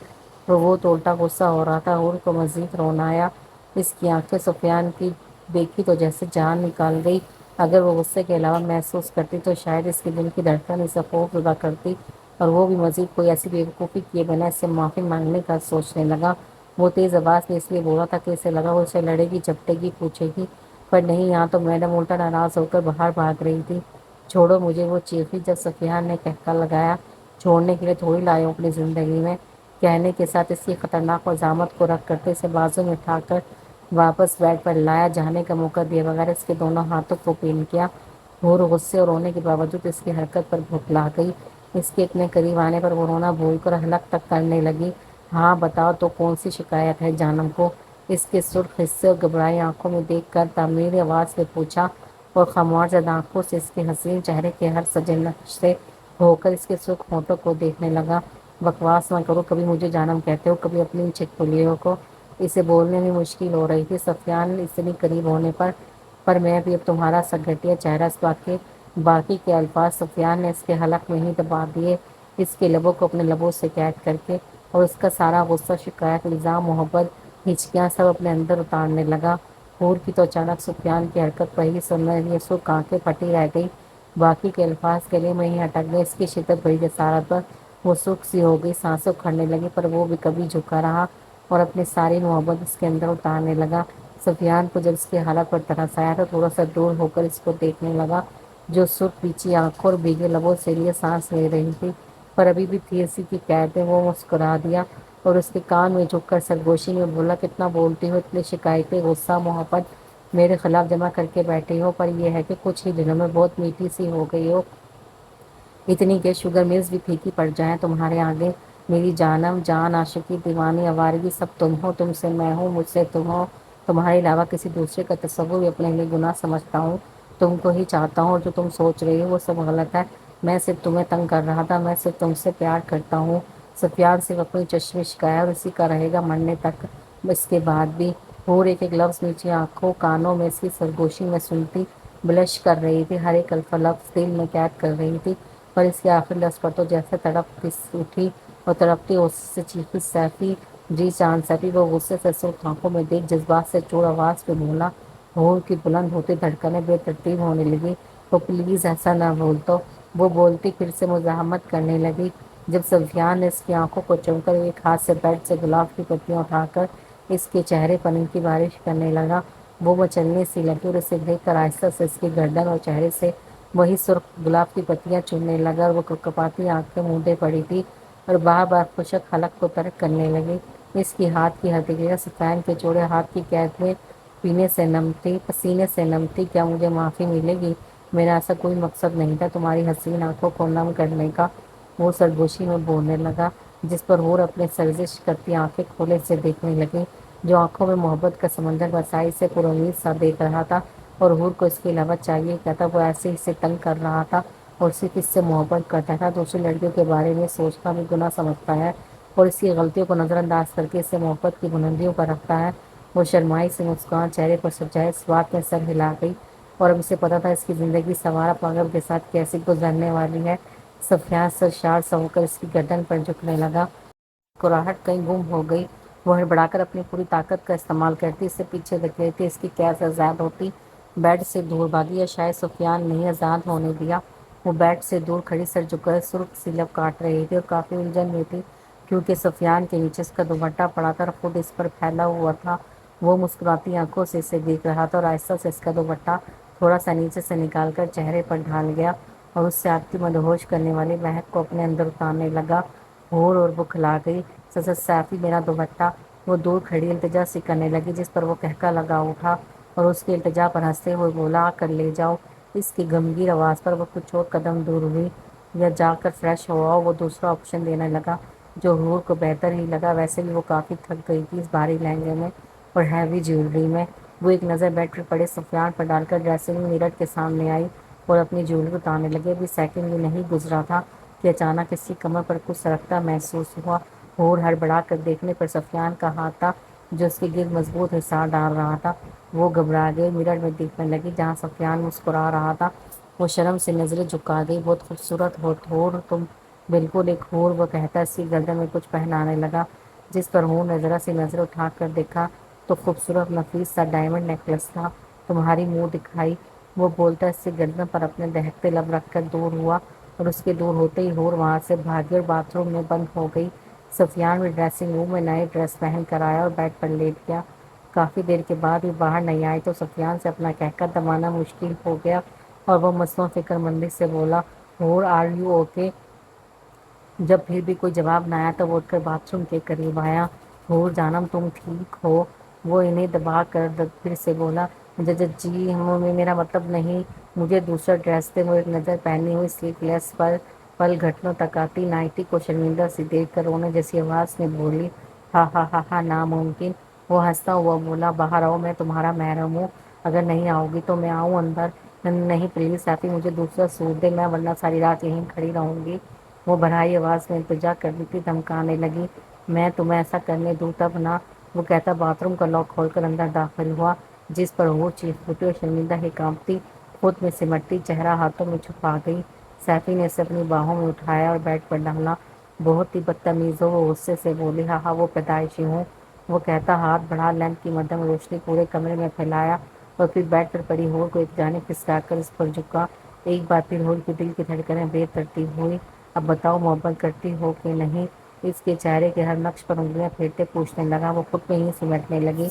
تو وہ تو الٹا غصہ ہو رہا تھا۔ ہور کو مزید رونا آیا۔ اس کی آنکھیں سفیان کی دیکھی تو جیسے جان نکال گئی۔ اگر وہ غصے کے علاوہ محسوس کرتی تو شاید اس کے دل کی دھڑکن اسے خوف زدہ کرتی، اور وہ بھی مزید کوئی ایسی بے وقوفی کیے بنا اس سے معافی مانگنے کا سوچنے لگا۔ وہ تیز آواز میں اس لیے بولا تھا کہ اسے لگا وہ اسے لڑے گی، جھپٹے گی، پوچھے گی، پر نہیں، یہاں تو میڈم الٹا ناراض ہو کر باہر بھاگ رہی تھی۔ چھوڑو مجھے، وہ چیخی جب سفیان نے کہکا لگایا، چھوڑنے کے لیے تھوڑی لائے ہو اپنی زندگی میں۔ کہنے کے ساتھ اس کی خطرناک عظامت کو رکھ کرتے اسے بازو میں اٹھا کر واپس بیڈ پر لایا، جانے کا موقع دیے بغیر اس کے دونوں ہاتھوں کو پین کیا۔ ہور غصے اور رونے کے باوجود اس کی حرکت پر بھٹلا گئی۔ اس کے اتنے قریب آنے پر وہ رونا بھول کر حلق تک کرنے لگی۔ ہاں بتاؤ تو کون سی شکایت ہے جانم کو؟ اس کے سرخ حصے اور گھبرائی آنکھوں میں دیکھ کر تعمیری آواز میں پوچھا، اور خموش زدہ آنکھوں سے اس کے حسین چہرے کے ہر سجے نقش سے ہو کر اس کے سرخ ہونٹوں کو دیکھنے لگا۔ بکواس نہ کرو، کبھی مجھے جانم کہتے ہو، کبھی اپنی چھٹکلیوں کو۔ اسے بولنے میں مشکل ہو رہی تھی سفیان اتنی قریب ہونے پر میں بھی اب تمہارا سگٹیا چہرہ باقی کے الفاظ سفیان نے اس کے حلق میں ہی دبا دیے، اس کے لبوں کو اپنے لبوں سے قید کر کے، اور اس کا سارا غصہ، شکایت، الزام، محبت، ہچکیاں سب اپنے اندر اتارنے لگا۔ ہور کی تو اچانک سفیان کی حرکت پر ہی سننے لیے سرخ آنکھیں پھٹی رہ گئی، باقی کے الفاظ کے لیے میں ہی اٹک گئی۔ اس کی شدت بھری جسارت پر وہ سرخ سی ہو گئی، سانسیں اکھڑنے لگی، پر وہ بھی کبھی جھکا رہا اور اپنی ساری محبت اس کے اندر اتارنے لگا۔ سفیان کو جب اس کی حالت پر ترس آیا تو تھوڑا سا دور ہو کر اس کو دیکھنے لگا، جو سرخ پیچی آنکھوں اور بھیگے لبوں سے لیے سانس لے رہی تھی، پر ابھی بھی تھی اسی کی قید میں۔ وہ مسکرا دیا اور اس کے کان میں جھک کر سرگوشی میں بولا، کتنا بولتی ہو، اتنی شکایتیں، غصہ، محبت میرے خلاف جمع کر کے بیٹھی ہو، پر یہ ہے کہ کچھ ہی دنوں میں بہت میٹھی سی ہو گئی ہو، اتنی کہ شوگر ملز بھی پھیکی پڑ جائیں تمہارے آگے۔ میری جانم، جان، عاشقی، دیوانی، آوارگی سب تم ہو، تم سے میں ہوں، مجھ سے تم ہو، تمہارے علاوہ کسی دوسرے کا تصور بھی اپنے لیے گناہ سمجھتا ہوں، تم کو ہی چاہتا ہوں، اور جو تم سوچ رہی ہو وہ سب غلط ہے۔ میں صرف تمہیں تنگ کر رہا تھا، میں صرف تم سے پیار کرتا ہوں۔ سفیان صرف اپنی چشمش کا ہے اور اسی کا رہے گا مرنے تک۔ اس کے بعد بھی ہور ایک ایک لفظ نیچے آنکھوں کانوں میں اس کی سرگوشی میں سنتی، بلش کر رہی تھی، ہر ایک لفظ دل میں قید کر رہی تھی، پر اس کے آخری لفظ پر تو جیسے تڑپ اٹھی اور تڑپتی غصے سے چیخی، سیفی جی چاند سیفی۔ وہ غصے سے سرخ آنکھوں میں دیکھ جذبات سے چور آواز پہ بولا۔ ہور کی بلند ہوتی دھڑکنیں بے ترتیب ہونے لگی۔ تو پلیز ایسا نہ بول تو، وہ بولتی پھر سے مزاحمت کرنے لگی، جب سفیان نے اس کی آنکھوں کو چوم کر ایک ہاتھ سے بیڈ سے گلاب کی پتیاں اٹھا کر اس کے چہرے پر ان کی بارش کرنے لگا۔ وہ مچلنے سی لگی اور اسے دیکھ کر آہستہ سے اس کی گردن اور چہرے سے وہی سرخ گلاب کی پتیاں چننے لگا، اور وہ کپکپاتی آنکھیں مونڈے پڑی تھی اور بار بار خشک حلق کو ترک کرنے لگی۔ اس کی ہاتھ کی ہتھیلیاں سفیان کے چوڑے ہاتھ کی قید میں پسینے سے نم تھی۔ کیا مجھے معافی ملے گی؟ میرا ایسا کوئی مقصد نہیں تھا تمہاری حسین آنکھوں کو نم کرنے کا، وہ سرگوشی میں بولنے لگا، جس پر ہور اپنے سرزش کرتی آنکھیں کھولے سے دیکھنے لگی، جو آنکھوں میں محبت کا سمندر برسائی سے پر امید سا دیکھ رہا تھا، اور ہور کو اس کے علاوہ چاہیے کیا تھا؟ وہ ایسے ہی اسے تنگ کر رہا تھا اور صرف اس سے محبت کرتا تھا، دوسری لڑکیوں کے بارے میں سوچنا بھی گناہ سمجھتا ہے اور اس کی غلطیوں کو نظر انداز کر کے اسے محبت کی بلندیوں پر رکھتا ہے۔ وہ شرمائی سے مسکان چہرے پر سجائے اس بات میں سر ہلا گئی، اور اب اسے پتا تھا اس کی زندگی سوارا پاگل کے ساتھ کیسی گزرنے والی ہے۔ سفیان سرشار سا ہو کر اس کی گردن پر جھکنے لگا، مسکراہٹ کہیں گم ہو گئی۔ وہ ہڑبڑا کر اپنی پوری طاقت کا استعمال کرتی اسے پیچھے دھکیلتی، اس کی قید سے آزاد ہوتی، بیڈ سے دور بھاگی، یا شاید سفیان نہیں آزاد ہونے دیا۔ وہ بیڈ سے دور کھڑی سر جھک کر سرخ سی لب کاٹ رہی تھی اور کافی الجھن میں تھی، کیونکہ سفیان کے نیچے اس کا دوپٹہ پڑا تھا اور خود اس پر پھیلا ہوا تھا۔ وہ مسکراتی آنکھوں سے اسے دیکھ رہا تھا اور آہستہ سے اس کا دوپٹہ تھوڑا سا نیچے سے نکال کر چہرے پر ڈھال گیا اور اس سے آتی مدہوش کرنے والی مہک کو اپنے اندر اتارنے لگا۔ ہور اور بکھلا گئی، سیفی میرا دوپٹہ۔ وہ دور کھڑی التجا سی کرنے لگی، جس پر وہ کہکا لگا اٹھا اور اس کی التجا پر ہنستے ہوئے بولا، آ کر لے جاؤ۔ اس کی گمگیر آواز پر وہ کچھ اور قدم دور ہوئی یا جا کر فریش ہو آؤ۔ وہ دوسرا آپشن دینے لگا جو حور کو بہتر ہی لگا۔ ویسے بھی وہ کافی تھک گئی تھی اس بھاری لہنگے میں اور ہیوی جیولری میں۔ وہ ایک نظر بیڈ پر پڑے سفیان پر ڈال کر ڈریسنگ میرر کے سامنے آئی اور اپنی جیولری اتارنے لگی۔ ابھی سیکنڈ بھی نہیں گزرا تھا کہ اچانک اس کی کمر پر کچھ سرکتا محسوس ہوا۔ حور ہڑبڑا کر دیکھنے پر سفیان کا ہاتھ تھا جو اس کے گرد مضبوط حصار ڈال رہا تھا۔ وہ گھبرا گئی، میرر میں دیکھنے لگی جہاں سفیان مسکرا رہا تھا۔ وہ شرم سے نظریں جھکا گئی۔ بہت خوبصورت ہو حور تم، بالکل ایک حور، وہ کہتا اس کی گردن میں کچھ پہنانے لگا، جس پر حور نے ذرا سی نظر اٹھا کر دیکھا تو خوبصورت نفیس سا ڈائمنڈ نیکلس تھا۔ تمہاری منہ دکھائی، وہ بولتا اس کی گردن پر اپنے دہکتے لب رکھ کر دور ہوا اور اس کے دور ہوتے ہی حور وہاں سے بھاگی اور باتھ روم میں بند ہو گئی۔ سفیان بھی ڈریسنگ روم میں نئی ڈریس پہن کر آیا اور بیڈ پر لیٹ گیا۔ کافی دیر کے بعد بھی باہر نہیں آئی تو سفیان سے اپنا کہکہ دبانا مشکل ہو گیا اور وہ مصنوع فکر مندی سے بولا، حور آر یو اوکے؟ جب پھر بھی کوئی جواب نہ آیا تو وہ اٹھ کر باتھ روم کے قریب آیا۔ حور جانم تم ٹھیک ہو؟ وہ انہیں دبا کر پھر سے بولا، جی میرا مطلب نہیں، مجھے دوسرا ڈریس دے۔ وہ ایک نظر پہنی ہوئی سلیپ لیس پر پل گھٹنوں تک آتی نائٹی کو شرمندہ سی دیکھ کر رونے جیسی آواز میں بولی، ہا ہا ہا ہا ناممکن۔ وہ ہنستا ہوا بولا، باہر آؤ، میں تمہارا محرم ہوں، اگر نہیں آؤ گی تو میں آؤں اندر؟ نہیں پلیز سیفی، مجھے دوسرا سوٹ دے، میں ورنہ ساری رات یہیں کھڑی رہوں گی۔ وہ بھرائی آواز میں التجا کر رہی تھی، دھمکانے لگی، میں تمہیں ایسا کرنے دوں تب نہ۔ وہ کہتا باتھ روم کا لاک کھول کر اندر داخل ہوا، جس پر حور چیخ اٹھی اور شرمندہ ہی کانپتی خود میں سمٹتی چہرہ ہاتھوں میں چھپا گئی۔ سیفی نے اسے اپنی باہوں میں اٹھایا اور بیڈ پر ڈالا۔ بہت ہی بدتمیز ہو، وہ غصے سے بولی، ہاں ہاں وہ پیدائشی ہوں۔ وہ کہتا ہاتھ بڑھا، لیمپ کی مدھم روشنی پورے کمرے میں پھیلایا اور پھر بیڈ پر پڑی حور کو ایک جانب کھسکا کر اس پر جھکا۔ ایک بار پھر حور کی دل کی دھڑکنیں بے ترتیب ہوئی۔ اب بتاؤ محبت کرتی ہو کہ نہیں؟ اس کے چہرے کے ہر نقش پر انگلیاں پھیرتے پوچھنے لگا۔ وہ خود میں ہی سمٹنے لگی۔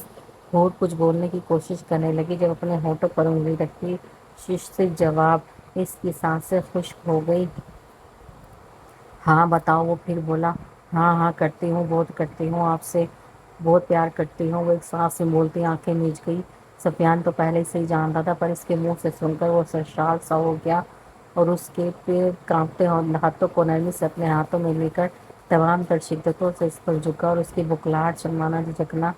حور کچھ بولنے کی کوشش کرنے لگی، جب اپنے ہونٹوں پر انگلی رکھی، صرف جواب۔ اس کی سانسیں خشک ہو گئی۔ ہاں بتاؤ، وہ پھر بولا، ہاں ہاں کرتی ہوں، بہت کرتی ہوں، آپ سے بہت پیار کرتی ہوں۔ وہ ایک سانس میں بولتی آنکھیں میچ گئی۔ سفیان تو پہلے سے ہی جانتا تھا، پر اس کے منہ سے سن کر وہ سرشار سا ہو گیا اور اس کے پیر کانپتے ہاتھوں کو نرمی سے اپنے ہاتھوں میں لے کر تمام تر شدتوں سے اس پر جھکا اور اس کی بکھلاہٹ، شرمانا جھجکنا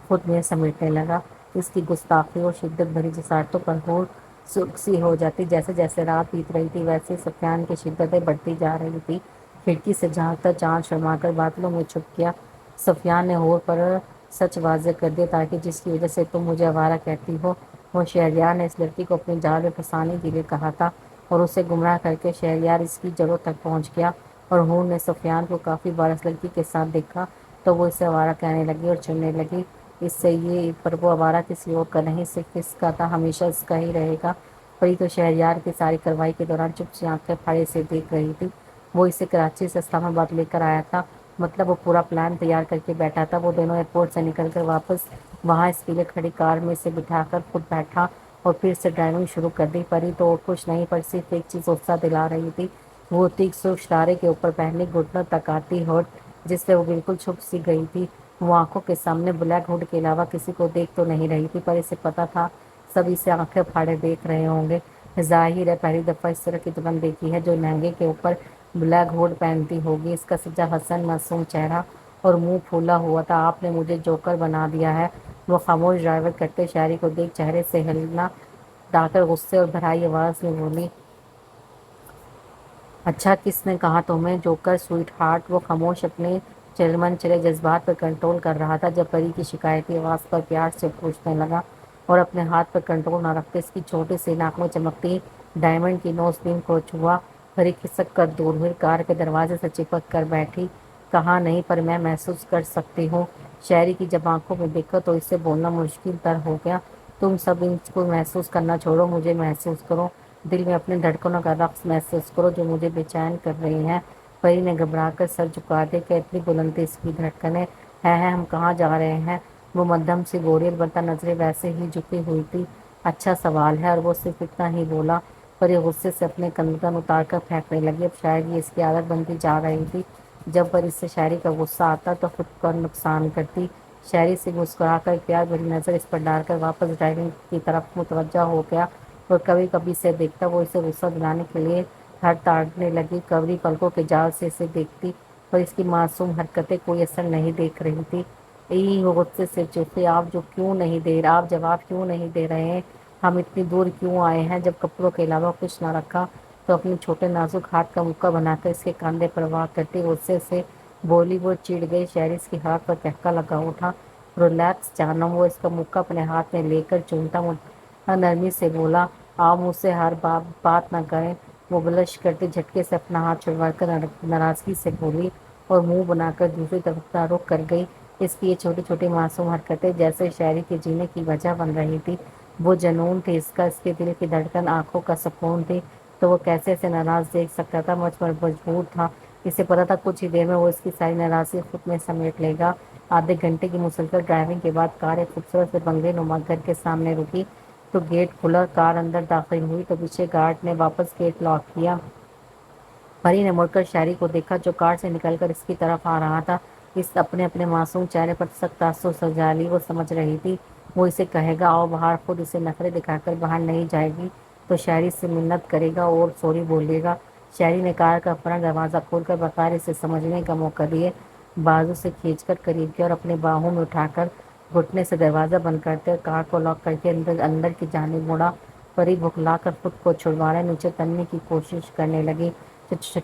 خود میں سمیٹنے لگا۔ اس کی گستاخی اور شدت بھری جسارتوں پر حور سرخ سی ہو جاتی۔ جیسے جیسے رات بیت رہی تھی ویسے ہی سفیان کی شدتیں بڑھتی جا رہی تھی۔ کھڑکی سے جھانکتا چاند شرما کر بادلوں میں چھپ گیا۔ سفیان نے حور پر سچ واضح کر دیا، تاکہ جس کی وجہ سے تم مجھے آوارہ کہتی ہو، وہ شہریار نے اس لڑکی کو اپنی جال میں پھنسانے کے لیے کہا تھا اور اسے گمراہ کر کے شہریار اس کی جڑوں تک پہنچ گیا۔ اور حور نے سفیان کو کافی بار اس لڑکی کے ساتھ دیکھا تو وہ اسے آوارہ کہنے لگی اور چننے لگی۔ اس سے یہ پر وہ آوارہ کسی اور کا نہیں، صرف اس کا تھا، ہمیشہ اس کا ہی رہے گا۔ پری تو شہریار کی ساری کارروائی کے دوران چپ سے آنکھیں پھاڑے سے دیکھ رہی تھی۔ وہ اسے کراچی سے اسلام آباد لے کر آیا تھا، مطلب وہ پورا پلان تیار کر کے بیٹھا تھا۔ وہ دونوں ایئرپورٹ سے نکل کر واپس وہاں اس کے لیے کھڑی کار میں اسے بٹھا کر خود بیٹھا اور پھر سے ڈرائیونگ شروع کر دی۔ پری تو اور کچھ نہیں، پر صرف ایک چیز غصہ دلا رہی تھی، وہ تھی سرخ شرارے کے اوپر پہنی گھٹنوں تک آتی ہڈ، جس سے وہ بالکل چھپ سی گئی تھی۔ وہ آنکھوں کے سامنے بلیک ہڈ کے علاوہ کسی کو دیکھ تو نہیں رہی تھی، پر اسے پتا تھا سب اسے آنکھیں پھاڑے دیکھ رہے ہوں گے۔ ظاہر ہے پہلی دفعہ اس طرح کی دلہن دیکھی ہے جو لہنگے کے اوپر بلیک ہڈ پہنتی ہوگی۔ اس کا سجا حسن معصوم چہرہ اور منہ پھولا ہوا تھا۔ آپ نے مجھے جوکر بنا دیا ہے، وہ خاموش ڈرائیور کرتے شہری کو دیکھ چہرے سے ہلنا ڈا کر غصے اور بھرائی آواز میں بولی، اچھا کس نے کہا تمہیں جوکر سویٹ ہارٹ؟ وہ خاموش اپنے من چلے جذبات پر کنٹرول کر رہا تھا، جب پری کی شکایتی آواز پر پیار سے پوچھنے لگا اور اپنے ہاتھ پر کنٹرول نہ رکھتے اس کی چھوٹی سی ناک میں چمکتی ڈائمنڈ کی نوز پن کو چھوا۔ پری کھسک کر دور ہوئی، کار کے دروازے سے چپک کر بیٹھی۔ کہا نہیں، پر میں محسوس کر سکتی ہوں۔ شہری کی جب آنکھوں میں دیکھا تو اسے بولنا مشکل تر ہو گیا، تم سب ان کو محسوس کرنا چھوڑو، مجھے محسوس کرو، دل میں اپنے دھڑکنوں کا رقص محسوس کرو جو مجھے بے چین کر رہی ہیں۔ پری نے گھبرا کر سر جھکا دیا کہ اتنی بلندی اس کی دھڑکنیں ہیں، ہم کہاں جا رہے ہیں؟ وہ مدھم سی بولی، البتہ نظریں ویسے ہی جھکی ہوئی تھی۔ اچھا سوال ہے، اور وہ صرف اتنا ہی بولا۔ پری غصے سے اپنے کندن اتار کر پھینکنے لگی۔ اب شاید یہ اس کی عادت بنتی جا رہی تھی، جب پری سے شہری کا غصہ آتا تو خود کا نقصان کرتی۔ شہری سے مسکرا کر پیار بھری نظر اس پر ڈال کر واپس ڈرائیونگ کی طرف متوجہ ہو گیا اور کبھی کبھی اسے دیکھتا وہ اسے غصہ دلانے کے لیے ہر تاڑنے لگی۔ کبری پلکوں کے جال سے اسے دیکھتی پر اس کی معصوم حرکتیں کوئی اثر نہیں دیکھ رہی تھی۔ وہ غصے سے چیخی، آپ جواب کیوں نہیں دے رہے ہیں؟ ہم اتنی دور کیوں آئے ہیں؟ جب کپڑوں کے علاوہ کچھ نہ رکھا تو اپنے چھوٹے نازک ہاتھ کا مکہ بنا کر اس کے کاندھے پر وار کرتی غصے سے بولی۔ وہ چڑ گئی۔ شہری اس کے ہاتھ پر کہکا لگا اٹھا، ریلیکس جانم۔ وہ اس کا مکہ اپنے ہاتھ میں لے کر چومتا نرمی سے بولا، آپ مجھ سے ہر بات نہ کریں۔ وہ بلش کرتی جھٹکے سے اپنا ہاتھ چھڑوا کر ناراضگی سے بولی اور منہ بنا کر دوسری طرف رخ کر گئی۔ اس کی یہ چھوٹی چھوٹی معصوم حرکتیں جیسے شاعری کے جینے کی وجہ بن رہی تھی۔ وہ جنون تھی اس کا، اس کے دل کی دھڑکن، آنکھوں کا سکون تھی۔ تو وہ کیسے اسے ناراض دیکھ سکتا تھا؟ مجبور تھا۔ اسے پتا تھا کچھ ہی دیر میں وہ اس کی ساری ناراضگی خود میں سمیٹ لے گا۔ آدھے گھنٹے کی مسلسل ڈرائیونگ کے بعد کار ایک خوبصورت سے بنگلے نما گھر کے سامنے رکی تو گیٹ کھلا۔ کار اندر داخل ہوئی تو پیچھے گارڈ نے واپس گیٹ لاک کیا۔ پری نے مڑ کر شہری کو دیکھا جو کار سے نکل کر اس کی طرف آ رہا تھا۔ اس اپنے معصوم چہرے پر سخت تاثر سجا لی۔ وہ سمجھ رہی تھی وہ اسے کہے گا آؤ باہر، خود اسے نخرے دکھا کر باہر نہیں جائے گی تو شہری سے منت کرے گا اور سوری بولے گا۔ شہری نے کار کا فرنٹ دروازہ کھول کر بغیر اسے سمجھنے کا موقع دیے بازو سے کھینچ کر قریب کیا اور اپنے باہوں میں اٹھا کر گھٹنے سے دروازہ بند کرتے اور کار کو لاک کر کے اندر کی جانب مڑا۔ پری بھکلا کر خود کو چھڑوانے نیچے تلنے کی کوشش کرنے لگی۔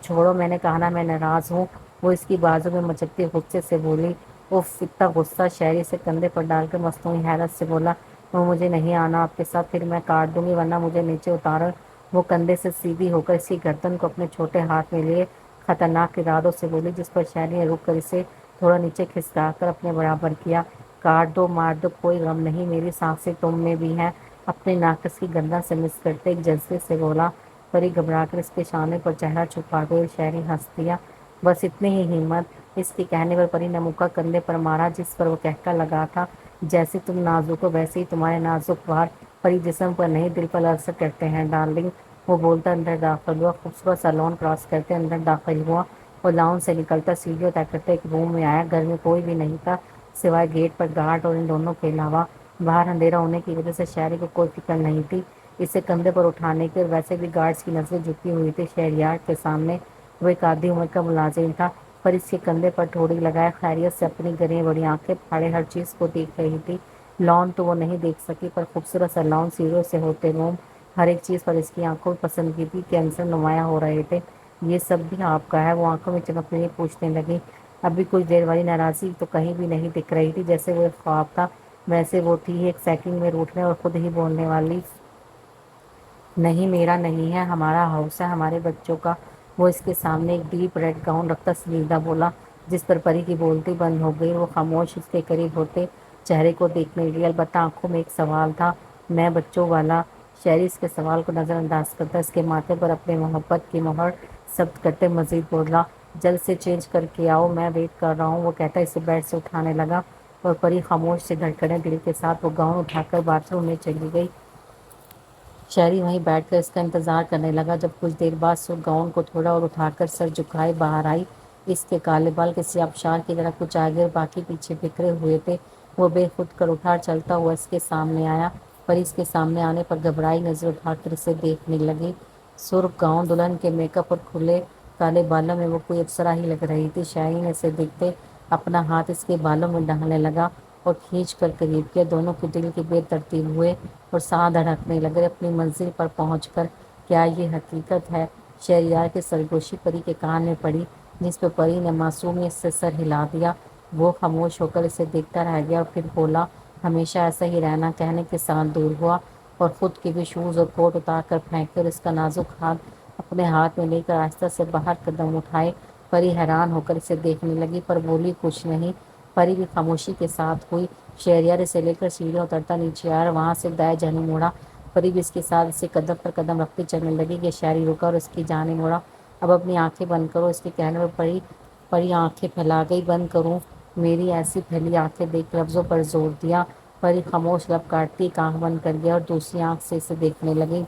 چھوڑو، میں نے کہا نا میں ناراض ہوں۔ وہ اس کی بازو میں مچکتے غصے سے بولی۔ اف، اتنا غصہ! شہری سے کندھے پر ڈال کر مصنوعی حیرت سے بولا، وہ مجھے نہیں آنا آپ کے ساتھ، پھر میں کاٹ دوں گی ورنہ مجھے نیچے اتارو۔ وہ کندھے سے سیدھی ہو کر اس کی گردن کو اپنے چھوٹے ہاتھ میں لیے خطرناک ارادوں سے بولی، جس پر شہری نے رک کر اسے تھوڑا نیچے کھسکا کر اپنے برابر کیا۔ کاٹ دو، مار دو، کوئی غم نہیں، میری سانسیں تم میں بھی ہیں۔ اپنے ناقص کی گردن سے مس کرتے ایک جذبے سے بولا۔ پری گھبرا کر اس کے شانے پر چہرہ چھپا گئی۔ شہری ہنس دیا۔ بس اتنی ہی ہمت؟ اس کے کہنے پر پری نے مکہ کندھے پر مارا جس پر وہ کہکا لگا تھا، جیسے تم نازک ہو ویسے ہی تمہارے نازک وار پری جسم پر نہیں دل پر اثر کرتے ہیں ڈارلنگ۔ وہ بولتا اندر داخل ہوا، خوبصورت سا لان کراس کرتے اندر داخل ہوا اور لان سے نکلتا سیڑھیوں طے کرتے ایک روم میں آیا۔ گھر میں کوئی بھی نہیں تھا سوائے گیٹ پر گارڈ اور ان دونوں کے علاوہ۔ باہر اندھیرا ہونے کی وجہ سے شہری کو کوئی فکر نہیں تھی اسے کندھے پر اٹھانے کی، اور ویسے بھی گارڈز کی نظریں جھکی ہوئی تھی شہریار کے سامنے۔ وہ ایک آدھی عمر کا ملازم تھا پر اس کے کندھے پر ٹھوڑی لگائے خیریت سے اپنی گریں بڑی آنکھیں پھاڑے ہر چیز کو دیکھ رہی تھی۔ لان تو وہ نہیں دیکھ سکی پر خوبصورت سا لان، سیڑھیوں سے ہوتے روم، ہر ایک چیز پر اس کی آنکھوں میں پسندیدگی کے عنصر نمایاں ہو رہے تھے۔ یہ سب بھی آپ کا ہے؟ وہ آنکھوں میں چمکتے ہوئے پوچھنے لگی۔ ابھی کچھ دیر والی ناراضی تو کہیں بھی نہیں دکھ رہی تھی، جیسے وہ ایک خواب تھا ویسے وہ تھی ایک سیکنڈ میں روٹنے اور خود ہی بولنے والی۔ نہیں، میرا نہیں ہے، ہمارا ہاؤس ہے، ہمارے بچوں کا۔ وہ اس کے سامنے ایک ڈیپ ریڈ گاؤن رکھتا سنجیدہ بولا، جس پر پری کی بولتی بند ہو گئی۔ وہ خاموش اس کے قریب ہوتے چہرے کو دیکھنے لگی، البتہ آنکھوں میں ایک سوال تھا، میں بچوں والا؟ شہری اس کے سوال کو نظر انداز کرتا اس کے ماتھے پر اپنے محبت کی مہر ثبت کرتے مزید بولا، جلد سے چینج کر کے آؤ، میں ویٹ کر رہا ہوں۔ وہ کہتا اسے بیڈ سے اٹھانے لگا اور پری خاموش سے دھڑکنے دل کے ساتھ وہ گاؤن اٹھا کر باتھ روم میں چلی گئی۔ شہری وہیں بیٹھ کر اس کا انتظار کرنے لگا۔ جب کچھ دیر بعد سرخ گاؤن کو تھوڑا اور اٹھا کر سر جھکائے باہر آئی، اس کے کالے بال کسی آبشار کی طرح کچھ آگے اور باقی پیچھے بکھرے ہوئے تھے۔ وہ بے خود کر اٹھا چلتا ہوا اس کے سامنے آیا۔ پری اس کے سامنے آنے پر گھبرائی نظر اٹھا کر اسے دیکھنے لگی۔ سرخ گاؤن، دلہن کے میک اپ اور کھلے کالے بالوں میں وہ کوئی اپسرا ہی لگ رہی تھی۔ شہری نے اسے دیکھتے اپنا ہاتھ اس کے بالوں میں ڈالنے لگا اور کھینچ کر قریب کیا۔ دونوں کے دل کے بے ترتیب ہوئے اور سانس دھڑکنے لگے۔ اپنی منزل پر پہنچ کر کیا یہ حقیقت ہے؟ شہریار کی سرگوشی پری کے کان میں پڑی، جس پہ پری نے معصومیت سے سر ہلا دیا۔ وہ خاموش ہو کر اسے دیکھتا رہ گیا اور پھر بولا، ہمیشہ ایسا ہی رہنا؟ کہنے کے ساتھ دور ہوا اور خود کے بھی شوز اور کوٹ اتار کر پھینکے اور اس کا نازک ہاتھ اپنے ہاتھ میں لے کر آہستہ سے باہر قدم اٹھائے۔ پری حیران ہو کر اسے دیکھنے لگی پر بولی کچھ نہیں۔ پری بھی خاموشی کے ساتھ ہوئی۔ شہریار اسے لے کر سیڑھیاں اترتا نیچے آیا اور وہاں سے دائیں جانب مڑا۔ پری بھی اس کے ساتھ اسے قدم پر قدم رکھتے چلنے لگی کہ شہری رکا اور اس کی جانب مڑا۔ اب اپنی آنکھیں بند کرو، اس کے کہنے پر پری آنکھیں پھیلا گئی۔ بند کروں؟ میری ایسی پھیلی آنکھیں دیکھ لفظوں پر زور دیا۔ پری خاموش لب کاٹتی ایک آنکھ بند کر گیا اور دوسری آنکھ سے اسے دیکھنے لگی۔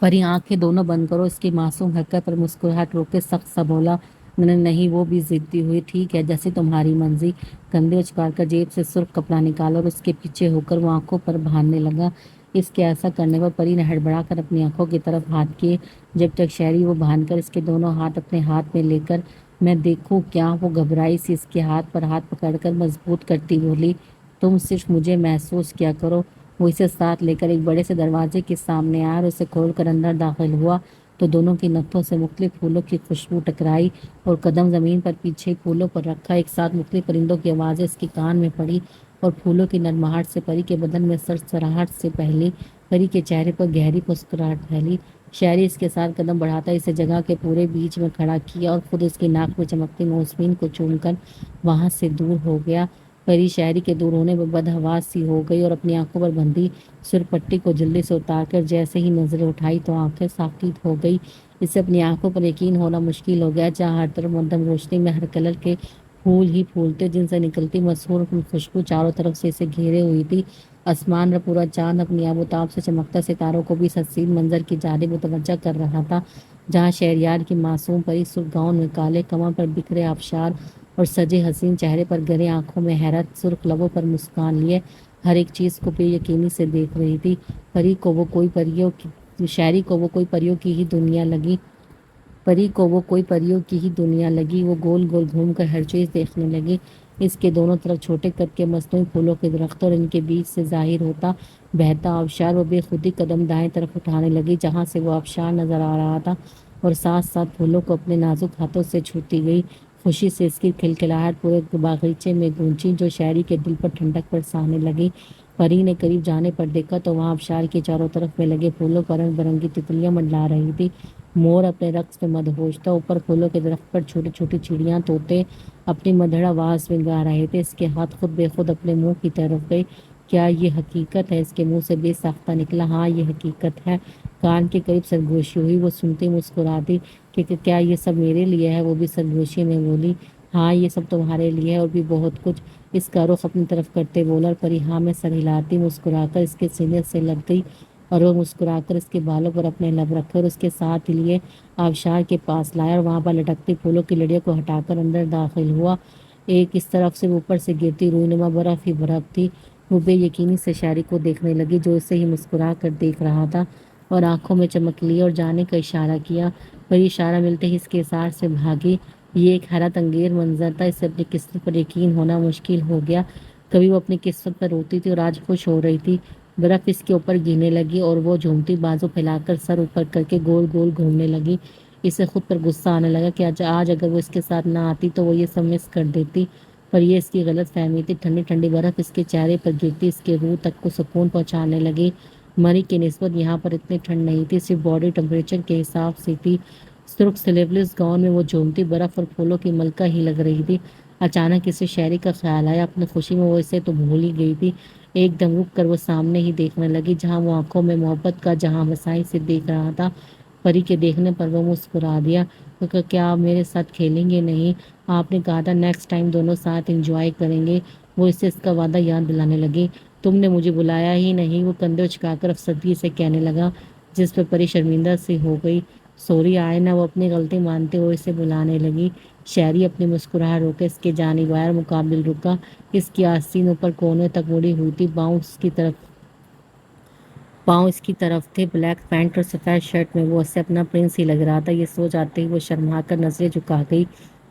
پری آنکھیں دونوں بند کرو، اس کی معصوم حرکت پر مسکراہٹ روک کے سخت سا بولا۔ نہیں، وہ بھی ضدی ہوئی۔ ٹھیک ہے، جیسی تمہاری مرضی۔ کندھے اچکا کر جیب سے سرخ کپڑا نکالا اور اس کے پیچھے ہو کر وہ آنکھوں پر بھانے لگا۔ اس کے ایسا کرنے پر پری نے ہڑبڑا کر اپنی آنکھوں کی طرف ہاتھ کیے، جب تک شہری وہ باندھ کر اس کے دونوں ہاتھ اپنے ہاتھ میں لے کر میں دیکھوں کیا، وہ گھبرائی سی اس کے ہاتھ پر ہاتھ پکڑ کر مضبوط کرتی بولی، تم صرف مجھے محسوس کیا کرو۔ وہ اسے ساتھ لے کر ایک بڑے سے دروازے کے سامنے آیا اور اسے کھول کر اندر داخل ہوا تو دونوں کی نتھوں سے مختلف پھولوں کی خوشبو ٹکرائی اور قدم زمین پر پیچھے پھولوں پر رکھا، ایک ساتھ مختلف پرندوں کی آوازیں اس کے کان میں پڑی اور پھولوں کی نرماہٹ سے پری کے بدن میں سرسراہٹ سے پہلی پری کے چہرے پر گہری مسکراہٹ پھیلی۔ شہری اس کے ساتھ قدم بڑھاتا اسے جگہ کے پورے بیچ میں کھڑا کیا اور خود اس کی ناک میں چمکتی موسمین کو چوم کر وہاں سے دور ہو گیا۔ پری شہری کے دور ہونے پر بدحواس سی ہو گئی اور اپنی آنکھوں پر بندھی سرپٹی کو جلدی سے اتار کر جیسے ہی نظریں اٹھائی تو آنکھیں ساکت ہو گئی۔ اسے اپنی آنکھوں پر یقین ہونا مشکل ہو گیا، جہاں ہر طرف مدھم روشنی میں ہر کلر کے پھول ہی پھول تھے، جن سے نکلتی مسحور خوشبو چاروں طرف سے اسے گھیرے ہوئی تھی۔ آسمان پر پورا چاند اپنی آب و تاب سے چمکتا ستاروں کو بھی اس حسین منظر کی جانب متوجہ کر رہا تھا، جہاں شہریار کی معصوم پری سرخ گاؤن میں کالے کمر پر بکھرے آبشار اور سجے حسین چہرے پر گہرے آنکھوں میں حیرت، سرخ لبوں پر مسکان لیے ہر ایک چیز کو بے یقینی سے دیکھ رہی تھی۔ شہری کو وہ کوئی پریوں کی ہی دنیا لگی۔ وہ گول گول گھوم کر ہر چیز دیکھنے لگی۔ اس کے دونوں طرف چھوٹے قد کے مصنوعی پھولوں کے درخت اور ان کے بیچ سے ظاہر ہوتا بہتا آبشار۔ وہ بے خودی قدم دائیں طرف اٹھانے لگی، جہاں سے وہ آبشار نظر آ رہا تھا، اور ساتھ ساتھ پھولوں کو اپنے نازک ہاتھوں سے چھوتی گئی۔ خوشی سے اس کی کھلکھلاہٹ پورے باغیچے میں گونجی، جو شہری کے دل پر ٹھنڈک برسانے لگی۔ پری نے قریب جانے پر دیکھا تو وہاں آبشار کے چاروں طرف میں لگے پھولوں پر رنگ برنگی تتلیاں منڈلا رہی تھی۔ مور اپنے رقص میں مدہوش تھا، اوپر پھولوں کے درخت پر چھوٹی چھوٹی چڑیاں طوطے اپنی مدھر آواز میں گا رہے تھے۔ اس کے ہاتھ خود بے خود اپنے منہ کی طرف گئے۔ کیا یہ حقیقت ہے؟ اس کے منہ سے بے ساختہ نکلا۔ ہاں یہ حقیقت ہے۔ کان کے قریب سرگوشی ہوئی، وہ سنتی مسکراتی کہ کیا یہ سب میرے لیے ہے؟ وہ بھی سرگوشی میں بولی، ہاں یہ سب تمہارے لیے ہے اور بھی بہت کچھ۔ اس کا رخ اپنی طرف کرتے بولا اور پری ہاں میں سر ہلاتی مسکرا کر اس کے سینے سے لگ گئی اور وہ مسکرا کر اس کے بالوں پر اپنے لب رکھے اور اس کے ساتھ لیے آبشار کے پاس لایا اور وہاں پر لٹکتی پھولوں کی لڑیوں کو ہٹا کر اندر داخل ہوا۔ ایک اس طرف سے اوپر سے گرتی روئی نما برف ہی برف تھی۔ وہ بے یقینی سے شہری کو دیکھنے لگی، جو اسے ہی مسکرا کر دیکھ رہا تھا، اور آنکھوں میں چمک لی اور جانے کا اشارہ کیا۔ پری اشارہ ملتے ہی اس کے سار سے بھاگی۔ یہ ایک حیرت انگیز منظر تھا۔ اسے اپنی قسمت پر یقین ہونا مشکل ہو گیا۔ کبھی وہ اپنی قسمت پر روتی تھی اور آج خوش ہو رہی تھی۔ برف اس کے اوپر گرنے لگی اور وہ جھومتی بازو پھیلا کر سر اوپر کر کے گول گول گھومنے لگی۔ اسے خود پر غصہ آنے لگا کہ آج اگر وہ اس کے ساتھ نہ آتی تو وہ یہ سب مس کر دیتی، پر یہ اس کی غلط فہمی تھی۔ ٹھنڈی ٹھنڈی برف اس کے چہرے پر گرتی اس کے روح تک کو سکون پہنچانے لگی۔ مری کی نسبت یہاں پر اتنی ٹھنڈ نہیں تھی، صرف باڈی ٹمپریچر کے حساب سے تھی۔ سرخ سلیولیس گاؤن میں وہ جھومتی برف اور پھولوں کی ملکہ ہی لگ رہی تھی۔ اچانک اسے شہری کا خیال آیا۔ اپنی خوشی میں وہ اسے تو بھول ہی گئی تھی۔ ایک دم رک کر وہ سامنے ہی دیکھنے لگی، جہاں وہ آنکھوں میں محبت کا جہاں بسائی سے دیکھ رہا تھا۔ پری کے دیکھنے پر وہ مسکرا دیا۔ کیا آپ میرے ساتھ کھیلیں گے؟ نہیں، آپ نے کہا تھا نیکسٹ ٹائم دونوں ساتھ انجوائے کریں گے۔ وہ اسے اس کا وعدہ یاد دلانے لگی۔ تم نے مجھے بلایا ہی نہیں، وہ کندھے اچکا کر افسردگی سے کہنے لگا، جس پر پری شرمندہ سی ہو گئی۔ سوری آئنہ، وہ اپنی غلطی مانتے ہوئے اسے بلانے لگی۔ شہری اپنی مسکراہٹ روکے اس کے جانب آیا اور مقابل رکا۔ اس کی آستین اوپر کونے تک مڑی ہوئی تھی، پاؤں اس کی طرف تھے۔ بلیک پینٹ اور سفید شرٹ میں وہ اسے اپنا پرنس ہی لگ رہا تھا۔ یہ سوچ آتے ہی وہ شرما کر نظریں جھکا گئی۔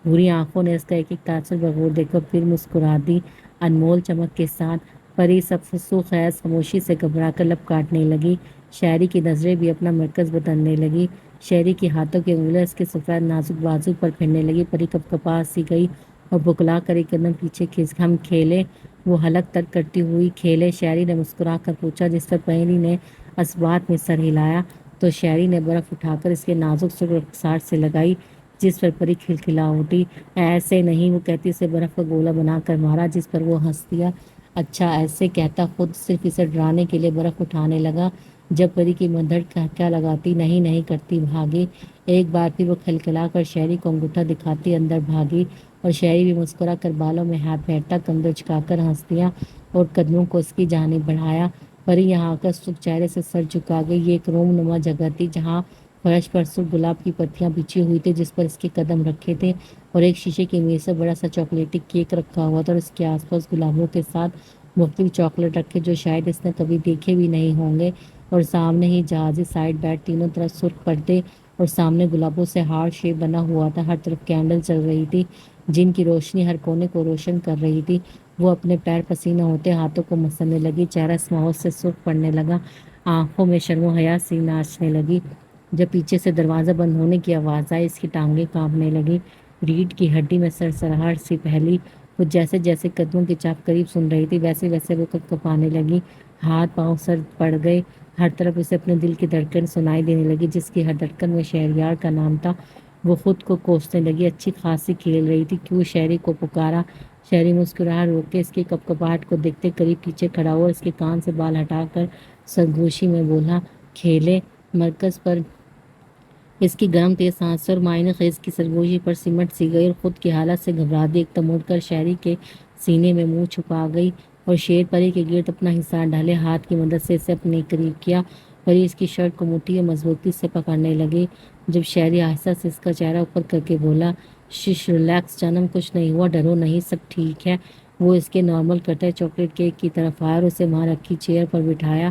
بھوری آنکھوں نے اس کا ایک ایک تاثر بغور دیکھا، پھر مسکرا دی انمول چمک کے ساتھ۔ پری سو خیز خاموشی سے گھبرا کر لب کاٹنے لگی۔ شہری کی نظریں بھی اپنا مرکز بدلنے لگی۔ شہری کے ہاتھوں کی انگلیاں اس کے سفید نازک بازو پر پھرنے لگی۔ پری کپکپا سی گئی اور بکلا کر ایک قدم پیچھے کھینچ ہم کھیلیں؟ وہ حلق ترک کرتی ہوئی کھیلیں؟ شہری نے مسکرا کر پوچھا، جس پر پری نے اس بات میں سر ہلایا تو شہری نے برف اٹھا کر اس کے نازک سرخ رخسار سے لگائی، جس پر پری کھلکھلا اٹھی۔ ایسے نہیں، وہ کہتی اسے برف کا گولا بنا کر مارا، جس پر وہ ہنس دیا۔ اچھا ایسے کہتا، خود صرف اسے ڈرانے کے لیے برف اٹھانے لگا۔ جب پری کی مدھڑ کہکہا لگاتی نہیں نہیں کرتی بھاگی۔ ایک بار پھر وہ کھلکھلا کر شہری کو انگوٹھا دکھاتی اندر بھاگی اور شہری بھی مسکرا کر بالوں میں ہاتھ پھیرتا کندھے اچکا کر ہنس دیا اور قدموں کو اس کی جانب بڑھایا۔ پری یہاں آ کر سرخ چہرے سے سر جھکا گئی۔ یہ ایک روم نما جگہ تھی، جہاں فرش پر سرخ گلاب کی پتیاں بچھی ہوئی تھی، جس پر اس کے قدم رکھے تھے، اور ایک شیشے کی میز پر بڑا سا چاکلیٹی کیک رکھا ہوا تھا اور اس کے آس پاس گلابوں کے ساتھ مختلف چاکلیٹ رکھے جو شاید اس نے کبھی دیکھے بھی نہیں ہوں گے، اور سامنے ہی جہازی سائڈ بیڈ، تینوں طرف سرخ پردے اور سامنے گلابوں سے ہارٹ شیپ بنا ہوا تھا۔ ہر طرف کینڈل چل رہی تھی جن کی روشنی ہر کونے کو روشن کر رہی تھی۔ وہ اپنے پیر پسینہ ہوتے ہاتھوں کو مسلنے لگی، چہرہ اس ماحول سے سرخ پڑنے لگا، آنکھوں میں شرم و حیا سی ناچنے لگی۔ جب پیچھے سے دروازہ بند ہونے کی آواز آئی، اس کی ٹانگیں کانپنے لگی، ریڑھ کی ہڈی میں سرسراہٹ سی پھیلی۔ وہ جیسے جیسے قدموں کی چاپ قریب سن رہی تھی ویسے ویسے وہ کپکپانے لگی، ہاتھ پاؤں سر پڑ گئے، ہر طرف اسے اپنے دل کی دھڑکن سنائی دینے لگی جس کی ہر دھڑکن میں شہریار کا نام تھا۔ وہ خود کو کوسنے لگی، اچھی خاصی کھیل رہی تھی، کیوں شہری کو پکارا؟ شہری مسکراہٹ روک کے اس کی کپکپاہٹ کو دیکھتے قریب پیچھے کھڑا ہوا اور اس کے کان سے بال ہٹا کر سرگوشی میں بولا، کھیلے؟ مرکز پر اس کی گرم تیز سانسیں اور معائنہ خیز کی سرگوشی پر سمٹ سی گئی اور خود کی حالت سے گھبرا دی، ایک دم اٹھ کر شہری کے سینے میں منہ چھپا گئی اور شیر پری کے گرد اپنا حصہ ڈھالے ہاتھ کی مدد سے اسے اپنے قریب کیا۔ پری اس کی شرٹ کو مٹھی اور مضبوطی سے پکڑنے لگی۔ جب شہری آہستہ سے اس کا چہرہ اوپر کر کے بولا، شش ریلیکس جانم، کچھ نہیں ہوا، ڈرو نہیں، سب ٹھیک ہے۔ وہ اس کے نارمل کٹر چاکلیٹ کیک کی طرف آیا اور اسے وہاں رکھی چیئر پر بٹھایا۔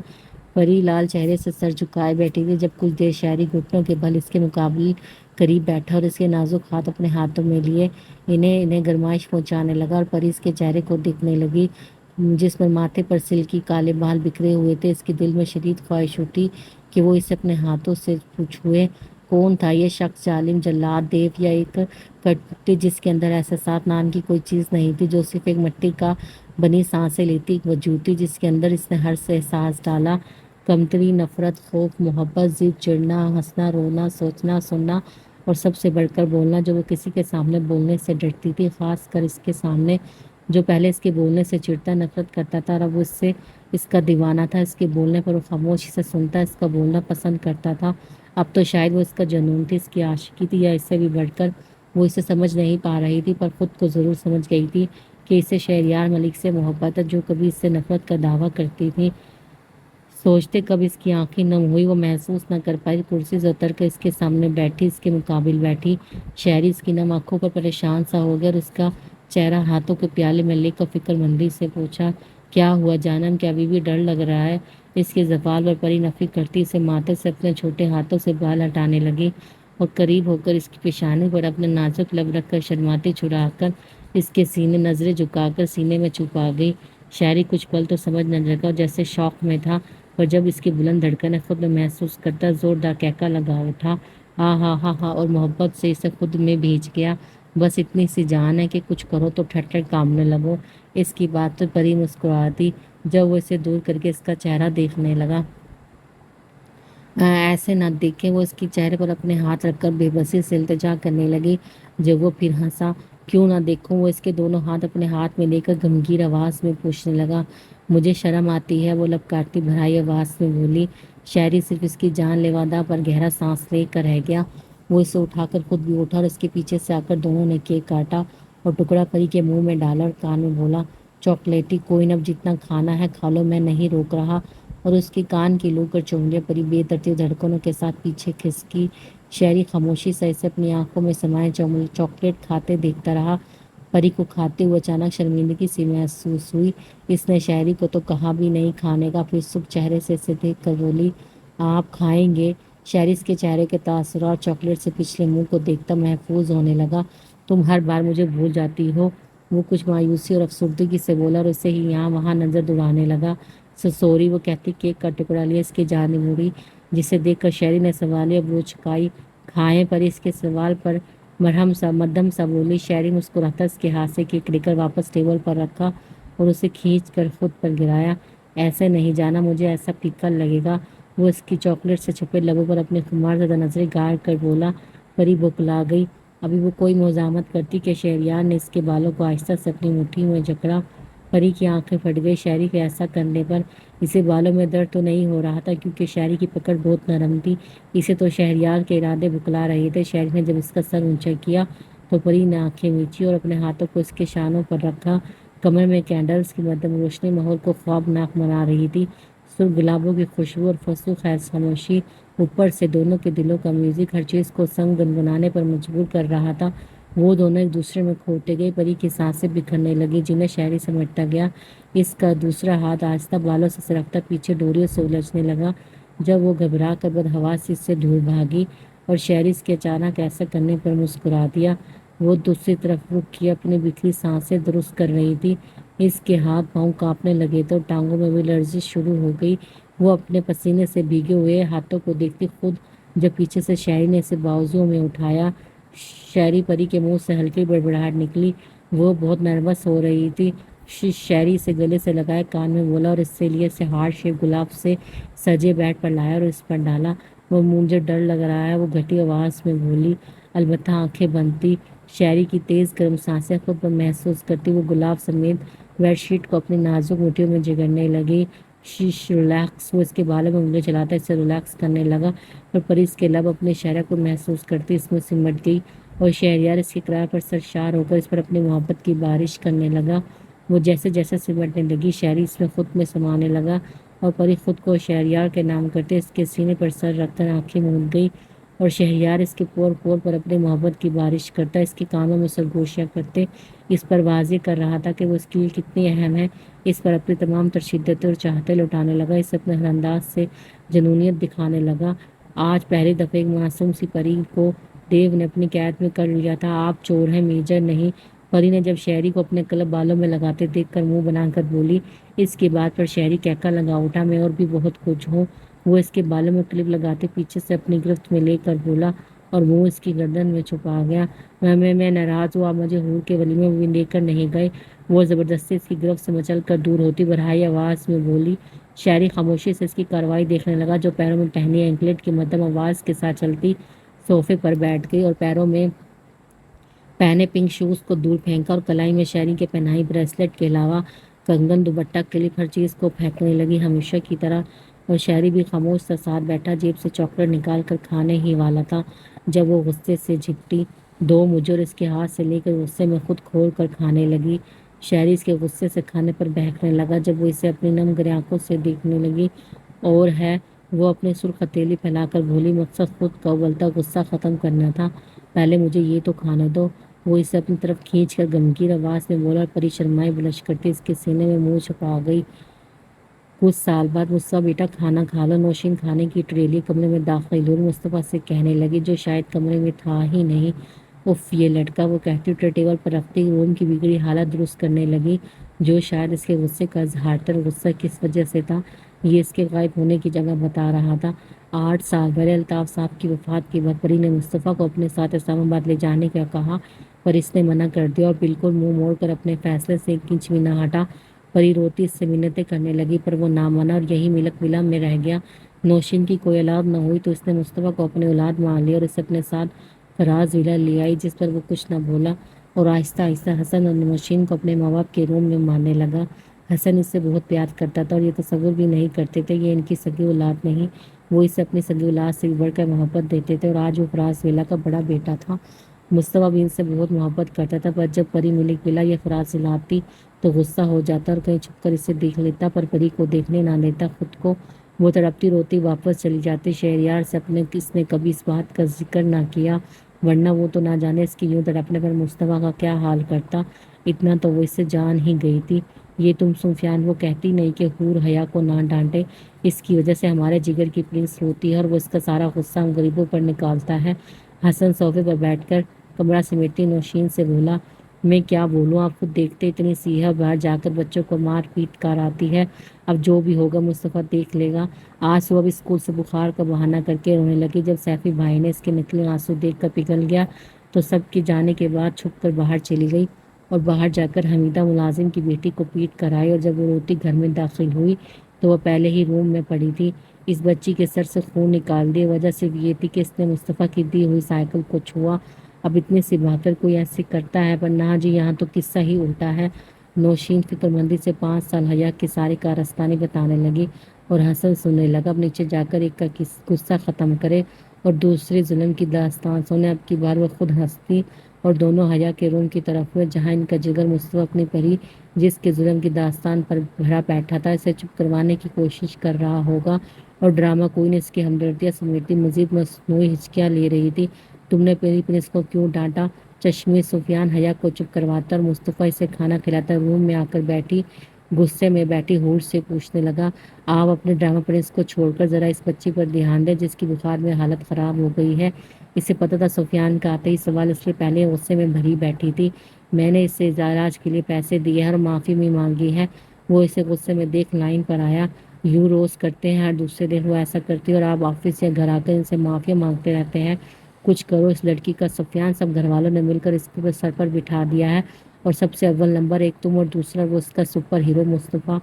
پری لال چہرے سے سر جھکائے بیٹھی تھی۔ جب کچھ دیر شہری گھٹنوں کے بل اس کے مقابل قریب بیٹھا اور اس کے نازک ہاتھ اپنے ہاتھوں میں لیے انہیں گرمائش پہنچانے لگا، اور پری اس کے چہرے کو دیکھنے لگی جس پر ماتھے پر سلکی کالے بال بکھرے ہوئے تھے۔ اس کے دل میں شدید خواہش اٹھی کہ وہ اسے اپنے ہاتھوں سے چھوئے۔ کون تھا یہ شخص؟ ظالم جلاد دیو یا ایک کٹپٹی جس کے اندر احساسات نام کی کوئی چیز نہیں تھی، جو صرف ایک مٹی کا بنی سانسیں لیتی ایک وجود تھی جس کے اندر اس نے ہر سے احساس ڈالا، کمتری، نفرت، خوف، محبت، ضد، چڑنا، ہنسنا، رونا، سوچنا، سننا اور سب سے بڑھ کر بولنا۔ جو وہ کسی کے سامنے بولنے سے ڈرتی تھی، خاص کر اس کے سامنے جو پہلے اس کے بولنے سے چڑتا، نفرت کرتا تھا، اور اب وہ اس سے اس کا دیوانہ تھا۔ اس کے بولنے پر وہ خاموشی سے سنتا، اس کا بولنا پسند کرتا تھا۔ اب تو شاید وہ اس کا جنون تھی، اس کی عاشقی تھی، یا اس سے بھی بڑھ کر وہ اسے سمجھ نہیں پا رہی تھی، پر خود کو ضرور سمجھ گئی تھی کہ اسے شہریار ملک سے محبت ہے جو کبھی اس سے نفرت کا دعویٰ کرتی تھی۔ سوچتے کب اس کی آنکھیں نم ہوئی، وہ محسوس نہ کر پائی، کرسی سے اتر کر اس کے سامنے بیٹھی، اس کے مقابل بیٹھی۔ شہری اس کی نم آنکھوں پر پریشان سا ہو گیا اور اس کا چہرہ ہاتھوں کے پیالے میں لے کر فکر مندی سے پوچھا، کیا ہوا جانم؟ کیا ابھی بھی ڈر لگ رہا ہے؟ اس کے زوال پر پری نفی کرتی اسے ماتھے سے اپنے چھوٹے ہاتھوں سے بال ہٹانے لگی اور قریب ہو کر اس کی پیشانی پر اپنے نازک لب رکھ کر شرماتی چھڑا کر اس کے سینے نظریں جھکا کر سینے میں چھپا گئی۔ شہری کچھ پل تو سمجھ نہ سکا، جیسے شوق میں تھا، پر جب اس کی بلند دھڑکنیں خود میں محسوس کرتا زوردار کہکا لگا اٹھا، ہاں ہاں ہاں ہاں، اور محبت سے اسے خود میں بھیج گیا۔ بس اتنی سی جان ہے کہ کچھ کرو تو ٹھٹ ٹھٹ کامنے لگو۔ اس کی بات تو پری مسکرا دی جب وہ اسے دور کر کے اس کا چہرہ دیکھنے لگا۔ ایسے نہ دیکھیں، وہ اس کی چہرے پر اپنے ہاتھ رکھ کر بے بسی سے التجا کرنے لگی۔ جب وہ پھر ہنسا، کیوں نہ دیکھوں؟ وہ اس کے دونوں ہاتھ اپنے ہاتھ میں لے کر گمگیر آواز میں پوچھنے لگا، مجھے شرم آتی ہے؟ وہ لب کاٹتی بھرائی آواز میں بولی۔ شہری صرف اس کی جان لیوا دا پر گہرا سانس لے کر رہ گیا۔ وہ اسے اٹھا کر خود بھی اٹھا اور اس کے پیچھے سے آ کر دونوں نے کیک کاٹا اور ٹکڑا پری کے منہ میں ڈالا اور کان میں بولا، چاکلیٹی، کوئی نہ، جتنا کھانا ہے کھا لو، میں نہیں روک رہا، اور اس کے کان کی لو کر چوم لیا۔ پری بے ترتیب دھڑکنوں کے ساتھ پیچھے کھسکی۔ شہری خاموشی سے اسے اپنی آنکھوں میں سمائے چاکلیٹ کھاتے دیکھتا رہا۔ پری کو کھاتے ہوئے اچانک شرمندگی سی محسوس ہوئی۔ اس نے شہری کو تو کہا بھی نہیں کھانے کا، پھر سرخ چہرے سے اسے دیکھ کر بولی، آپ کھائیں گے؟ شہری اس کے چہرے کے تاثرات چاکلیٹ سے پچھلے منہ کو دیکھتا محفوظ ہونے لگا۔ تم ہر بار مجھے بھول جاتی ہو، وہ کچھ مایوسی اور افسردگی سے بولا اور اسے ہی یہاں وہاں نظر دوڑانے لگا۔ سوری، وہ کہتی کیک کا ٹکڑا لیا اس کی جانب مڑی، جسے دیکھ کر شہری نے سوالیہ بروئی چکائی۔ کھائیں؟ پری اس کے سوال پر مدھم سا بولی۔ شہری مسکراتا اس کے ہاتھ سے کیک لے کر واپس ٹیبل پر رکھا اور اسے کھینچ کر خود پر گرایا۔ ایسے نہیں جانا، مجھے ایسا پھیکا لگے گا۔ وہ اس کی چاکلیٹ سے چھپے لبوں پر اپنے خمار زدہ نظریں گاڑ کر بولا۔ پری بوکلا گئی۔ ابھی وہ کوئی مزاحمت کرتی کہ شہریار نے اس کے بالوں کو آہستہ سے اپنی مٹھی میں جکڑا۔ پری کی آنکھیں پھٹ گئی۔ شہری کے ایسا کرنے پر اسے بالوں میں درد تو نہیں ہو رہا تھا کیونکہ شہری کی پکڑ بہت نرم تھی، اسے تو شہریار کے ارادے بھکلا رہے تھے۔ شہری نے جب اس کا سر اونچا کیا تو پری نے آنکھیں میچی اور اپنے ہاتھوں کو اس کے شانوں پر رکھا۔ کمر میں کینڈلز کی مدھم روشنی ماحول کو خوابناک بنا رہی تھی۔ سرخ گلابوں کی خوشبو اور فسوں خیز خاموشی، اوپر سے دونوں کے دلوں کا میوزک ہر چیز کو سنگ گنگنانے پر مجبور کر رہا تھا۔ وہ دونوں ایک دوسرے میں کھوتے گئے۔ پری کی سانسیں بکھرنے لگی، جنہیں شہری سمیٹتا گیا۔ اس کا دوسرا ہاتھ آہستہ بالوں سے سرکتا پیچھے ڈوریوں سے الجھنے لگا۔ جب وہ گھبرا کر بدحواسی اس سے دور بھاگی اور شہری اس کے اچانک ایسا کرنے پر مسکرا دیا۔ وہ دوسری طرف رخ کیے اپنی بکھری سانسیں درست کر رہی تھی۔ اس کے ہاتھ پاؤں کانپنے لگے تھے اور ٹانگوں میں بھی لرزش شروع ہو گئی۔ وہ اپنے پسینے سے بھیگے ہوئے ہاتھوں کو دیکھتی خود جب پیچھے سے شہری نے اسے بازوؤں میں اٹھایا، شہری پری کے منہ سے ہلکی بڑبڑاہٹ نکلی۔ وہ بہت نروس ہو رہی تھی۔ شہری اسے گلے سے لگائے کان میں بولا اور اس سے لیے اسے ہارٹ شیپ گلاب سے سجے بیڈ پر لایا اور اس پر ڈالا۔ وہ مجھے ڈر لگ رہا ہے، وہ گھٹی آواز میں بولی، البتہ آنکھیں بند تھی۔ شہری کی تیز گرم سانسیں خود پر محسوس کرتی وہ گلاب سمیت بیڈ شیٹ کو اپنی نازک مٹھیوں میں جگڑنے لگی۔ ریلیکس، وہ اس کے بالوں میں انگلی چلاتا اسے ریلیکس کرنے لگا اور پری اس کے لب اپنے شہرہ کو محسوس کرتی اس میں سمٹ گئی اور شہریار اس کے اقرار پر سرشار ہو کر اس پر اپنی محبت کی بارش کرنے لگا۔ وہ جیسے جیسے سمٹنے لگی، شہری اس میں خود میں سمانے لگا اور پری خود کو شہریار کے نام کرتے اس کے سینے پر سر رکھ کر آنکھیں موند گئی اور شہریار اس کے پور پور پر اپنی محبت کی بارش کرتا اس کے کانوں میں سرگوشیاں کرتے اس پر واضح کر رہا تھا کہ وہ اس کے لیے کتنی اہم ہے۔ اس پر اپنی تمام تر شدتیں اور چاہتے لوٹانے لگا، اس اپنے ہر انداز سے جنونیت دکھانے لگا۔ آج پہلی دفعہ ایک معصوم سی پری کو دیو نے اپنی قید میں کر لیا تھا۔ آپ چور ہیں میجر، نہیں؟ پری نے جب شہری کو اپنے کلب بالوں میں لگاتے دیکھ کر منہ بنا کر بولی۔ اس کی بات پر شہری کہکا لگا اٹھا، میں اور بھی بہت کچھ ہوں۔ وہ اس کے بالوں میں کلپ لگاتے پیچھے سے اپنی گرفت میں لے کر بولا اور منہ اس کی گردن میں چھپا گیا۔ میں ناراض ہوں، آپ مجھے حور کے ولیمے میں بھی لے کر نہیں گئے۔ وہ زبردستی اس کی گرفت سے مچل کر دور ہوتی بھرائی آواز میں بولی۔ شہری خاموشی سے اس کی کارروائی دیکھنے لگا، جو پیروں میں پہنی اینکلٹ کی مدھم آواز کے ساتھ چلتی صوفے پر بیٹھ گئی اور پیروں میں پہنے پنک شوز کو دور پھینکا اور کلائی میں شہری کے پہنائی بریسلٹ کے علاوہ کنگن، دوپٹہ، کلپ، ہر چیز کو پھینکنے لگی ہمیشہ کی طرح۔ اور شہری بھی خاموش سا ساتھ بیٹھا، جیب سے چاکلیٹ نکال کر کھانے ہی والا تھا جب وہ غصے سے جھپٹی۔ دو مجھے اور اس کے ہاتھ سے لے کر غصے میں خود کھول کر کھانے لگی۔ شہری اس کے غصے سے کھانے پر بہکنے لگا جب وہ اسے اپنی نم گرے آنکھوں سے دیکھنے لگی۔ اور ہے، وہ اپنی سرخ ہتھیلی پھیلا کر بولی، مقصد خود کا ابلتا غصہ ختم کرنا تھا، پہلے مجھے یہ تو کھانے دو۔ وہ اسے اپنی طرف کھینچ کر گمگیر آواز میں بولا اور پری شرمائی بلش کرتی اس کے سینے میں منہ چھپا گئی۔ کچھ سال بعد مصطفیٰ بیٹا کھانا کھا لو۔ نوشین کھانے کی ٹرے لیے کمرے میں داخل ہوئی، مصطفیٰ سے کہنے لگی، جو شاید کمرے میں تھا ہی نہیں، اف یہ لڑکا۔ وہ کہتی ٹرے ٹیبل پر رکھتی روم کی بگڑی حالت درست کرنے لگی، جو شاید اس کے غصے کا اظہار تھا۔ غصہ کس وجہ سے تھا یہ اس کے غائب ہونے کی جگہ بتا رہا تھا۔ 8 سال پہلے الطاف صاحب کی وفات کے بعد پری نے مصطفیٰ کو اپنے ساتھ اسلام آباد لے جانے کا کہا، پر اس نے منع کر دیا اور بالکل منہ موڑ کر اپنے فیصلے سے 1 انچ بھی نہ ہٹا۔ پری روتی اس سے منتیں کرنے لگی، پر وہ نہ مانا اور یہی ملک ملا میں رہ گیا۔ نوشین کی کوئی اولاد نہ ہوئی تو اس نے مصطفیٰ کو اپنی اولاد مان لیا اور اسے اپنے ساتھ فراز ولا لے آئی، جس پر وہ کچھ نہ بولا اور آہستہ آہستہ حسن اور نوشین کو اپنے ماں باپ کے روم میں ماننے لگا۔ حسن اس سے بہت پیار کرتا تھا اور یہ تصور بھی نہیں کرتے تھے یہ ان کی سگی اولاد نہیں، وہ اسے اپنی سگی اولاد سے بھی بڑھ کر محبت دیتے تھے اور آج وہ فراز ولا کا بڑا بیٹا تھا۔ مصطفیٰ بھی ان سے بہت محبت کرتا تھا، پر جب پری ملک ولا یا فراز ولا آتی تو غصہ ہو جاتا اور کہیں چھپ کر اسے دیکھ لیتا، پر پری کو دیکھنے نہ دیتا خود کو۔ وہ تڑپتی روتی واپس چلی جاتی۔ شہریار سے اس نے کبھی اس بات کا ذکر نہ کیا، ورنہ وہ تو نہ جانے اس کی یوں تڑپنے پر مصطفیٰ کا کیا حال کرتا۔ اتنا تو وہ اس سے جان ہی گئی تھی۔ یہ تم سفیان، وہ کہتی نہیں کہ حور حیا کو نہ ڈانٹے، اس کی وجہ سے ہمارے جگر کی پرنس روتی ہے اور وہ اس کا سارا غصہ ہم غریبوں پر نکالتا ہے۔ حسن صوفے پر بیٹھ کر کمرہ سمیٹتی نوشین سے بولا، میں کیا بولوں، آپ خود دیکھتے اتنی سیاہ باہر جا کر بچوں کو مار پیٹ کر آتی ہے، اب جو بھی ہوگا مصطفیٰ دیکھ لے گا۔ آج صبح بھی اسکول سے بخار کا بہانہ کر کے رونے لگی، جب سیفی بھائی نے اس کے نکلے آنسو دیکھ کر پگھل گیا تو سب کے جانے کے بعد چھپ کر باہر چلی گئی اور باہر جا کر حمیدہ ملازم کی بیٹی کو پیٹ کر آئی اور جب وہ روتی گھر میں داخل ہوئی تو وہ پہلے ہی روم میں پڑی تھی۔ اس بچی کے سر سے خون نکال دیا، وجہ صرف یہ تھی کہ اس نے مصطفیٰ کی دی ہوئی سائیکل کو چھوا۔ اب اتنے سے بھا کر کوئی ایسے کرتا ہے، پر نہ جی، یہاں تو قصہ ہی الٹا ہے۔ نوشین فکر مندی سے 5 سال حیا کی ساری کارستانی بتانے لگی اور حسن سننے لگا۔ اب نیچے جا کر ایک کا غصہ ختم کرے اور دوسرے ظلم کی داستان سنے۔ اب کی بار وہ خود ہنستی اور دونوں حیا کے روم کی طرف ہوئے جہاں ان کا جگر مصطفیٰ اپنی پری جس کے ظلم کی داستان پر بھرا بیٹھا تھا اسے چپ کروانے کی کوشش کر رہا ہوگا اور ڈرامہ کوئی نے اس کی ہمدردیاں سمیٹتی مزید مصنوعی ہچکیاں لے رہی تھی۔ تم نے میری پرنس کو کیوں ڈانٹا؟ چشمے سفیان حیا کو چپ کرواتا اور مصطفیٰ اسے کھانا کھلاتا روم میں آ کر غصے میں بیٹھی حور سے پوچھنے لگا، آپ اپنے ڈرامہ پرنس کو چھوڑ کر ذرا اس بچی پر دھیان دیں جس کی بخار میں حالت خراب ہو گئی ہے۔ اسے پتہ تھا سفیان کا آتے ہی سوال، اس لیے پہلے غصے میں بھری بیٹھی تھی۔ میں نے اسے علاج کے لیے پیسے دیے ہیں اور معافی بھی مانگی ہے۔ وہ اسے غصے میں دیکھ لائن پر آیا، یوں روز کرتے ہیں، ہر دوسرے دن وہ ایسا کرتی ہے اور آپ آفس یا گھر آ کر ان سے معافی مانگتے رہتے ہیں۔ کچھ کرو اس لڑکی کا۔ سفیان، سب گھر والوں نے مل کر اس کے سر پر بٹھا دیا ہے اور سب سے اول نمبر ایک تم اور دوسرا وہ اس کا سپر ہیرو مصطفیٰ۔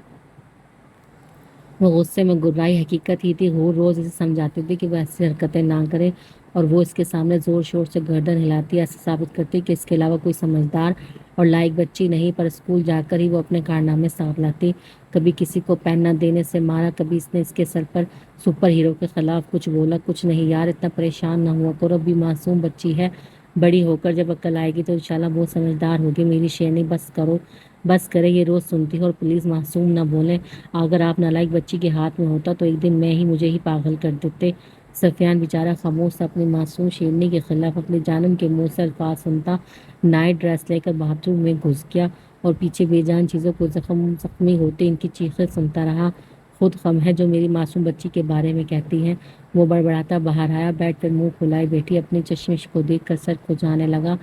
وہ غصے میں گررائی، حقیقت ہی تھی۔ حور روز اسے سمجھاتی تھی کہ وہ ایسی حرکتیں نہ کرے اور وہ اس کے سامنے زور شور سے گردن ہلاتی، ایسا ثابت کرتی کہ اس کے علاوہ کوئی سمجھدار اور لائق بچی نہیں، پر اسکول جا کر ہی وہ اپنے کارنامے صاف لاتی۔ کبھی کسی کو پین نہ دینے سے مارا، کبھی اس نے اس کے سر پر سپر ہیرو کے خلاف کچھ بولا۔ کچھ نہیں یار، اتنا پریشان نہ ہوا کرو، ابھی معصوم بچی ہے، بڑی ہو کر جب عقل آئے گی تو انشاءاللہ بہت سمجھدار ہوگی۔ میری شیرنی بس کرو، بس کرے، یہ روز سنتی ہے، اور پلیز معصوم نہ بولیں، اگر آپ نالائق بچی کے ہاتھ میں ہوتا تو ایک دن مجھے ہی پاگل کر دیتے۔ سفیان بیچارہ خاموش تھا، اپنی معصوم شیرنی کے خلاف اپنے جانم کے منہ سے الفاظ سنتا۔ نائٹ ڈریس لے کر باتھ روم میں گھس گیا اور پیچھے بے جان چیزوں کو زخمی ہوتے ان کی چیخیں سنتا رہا۔ خود غم ہے جو میری معصوم بچی کے بارے میں کہتی ہیں۔ وہ بڑبڑاتا باہر آیا، بیڈ پر منہ پھولائے بیٹھی اپنی چشمش کو دیکھ کر سر کھجانے لگا۔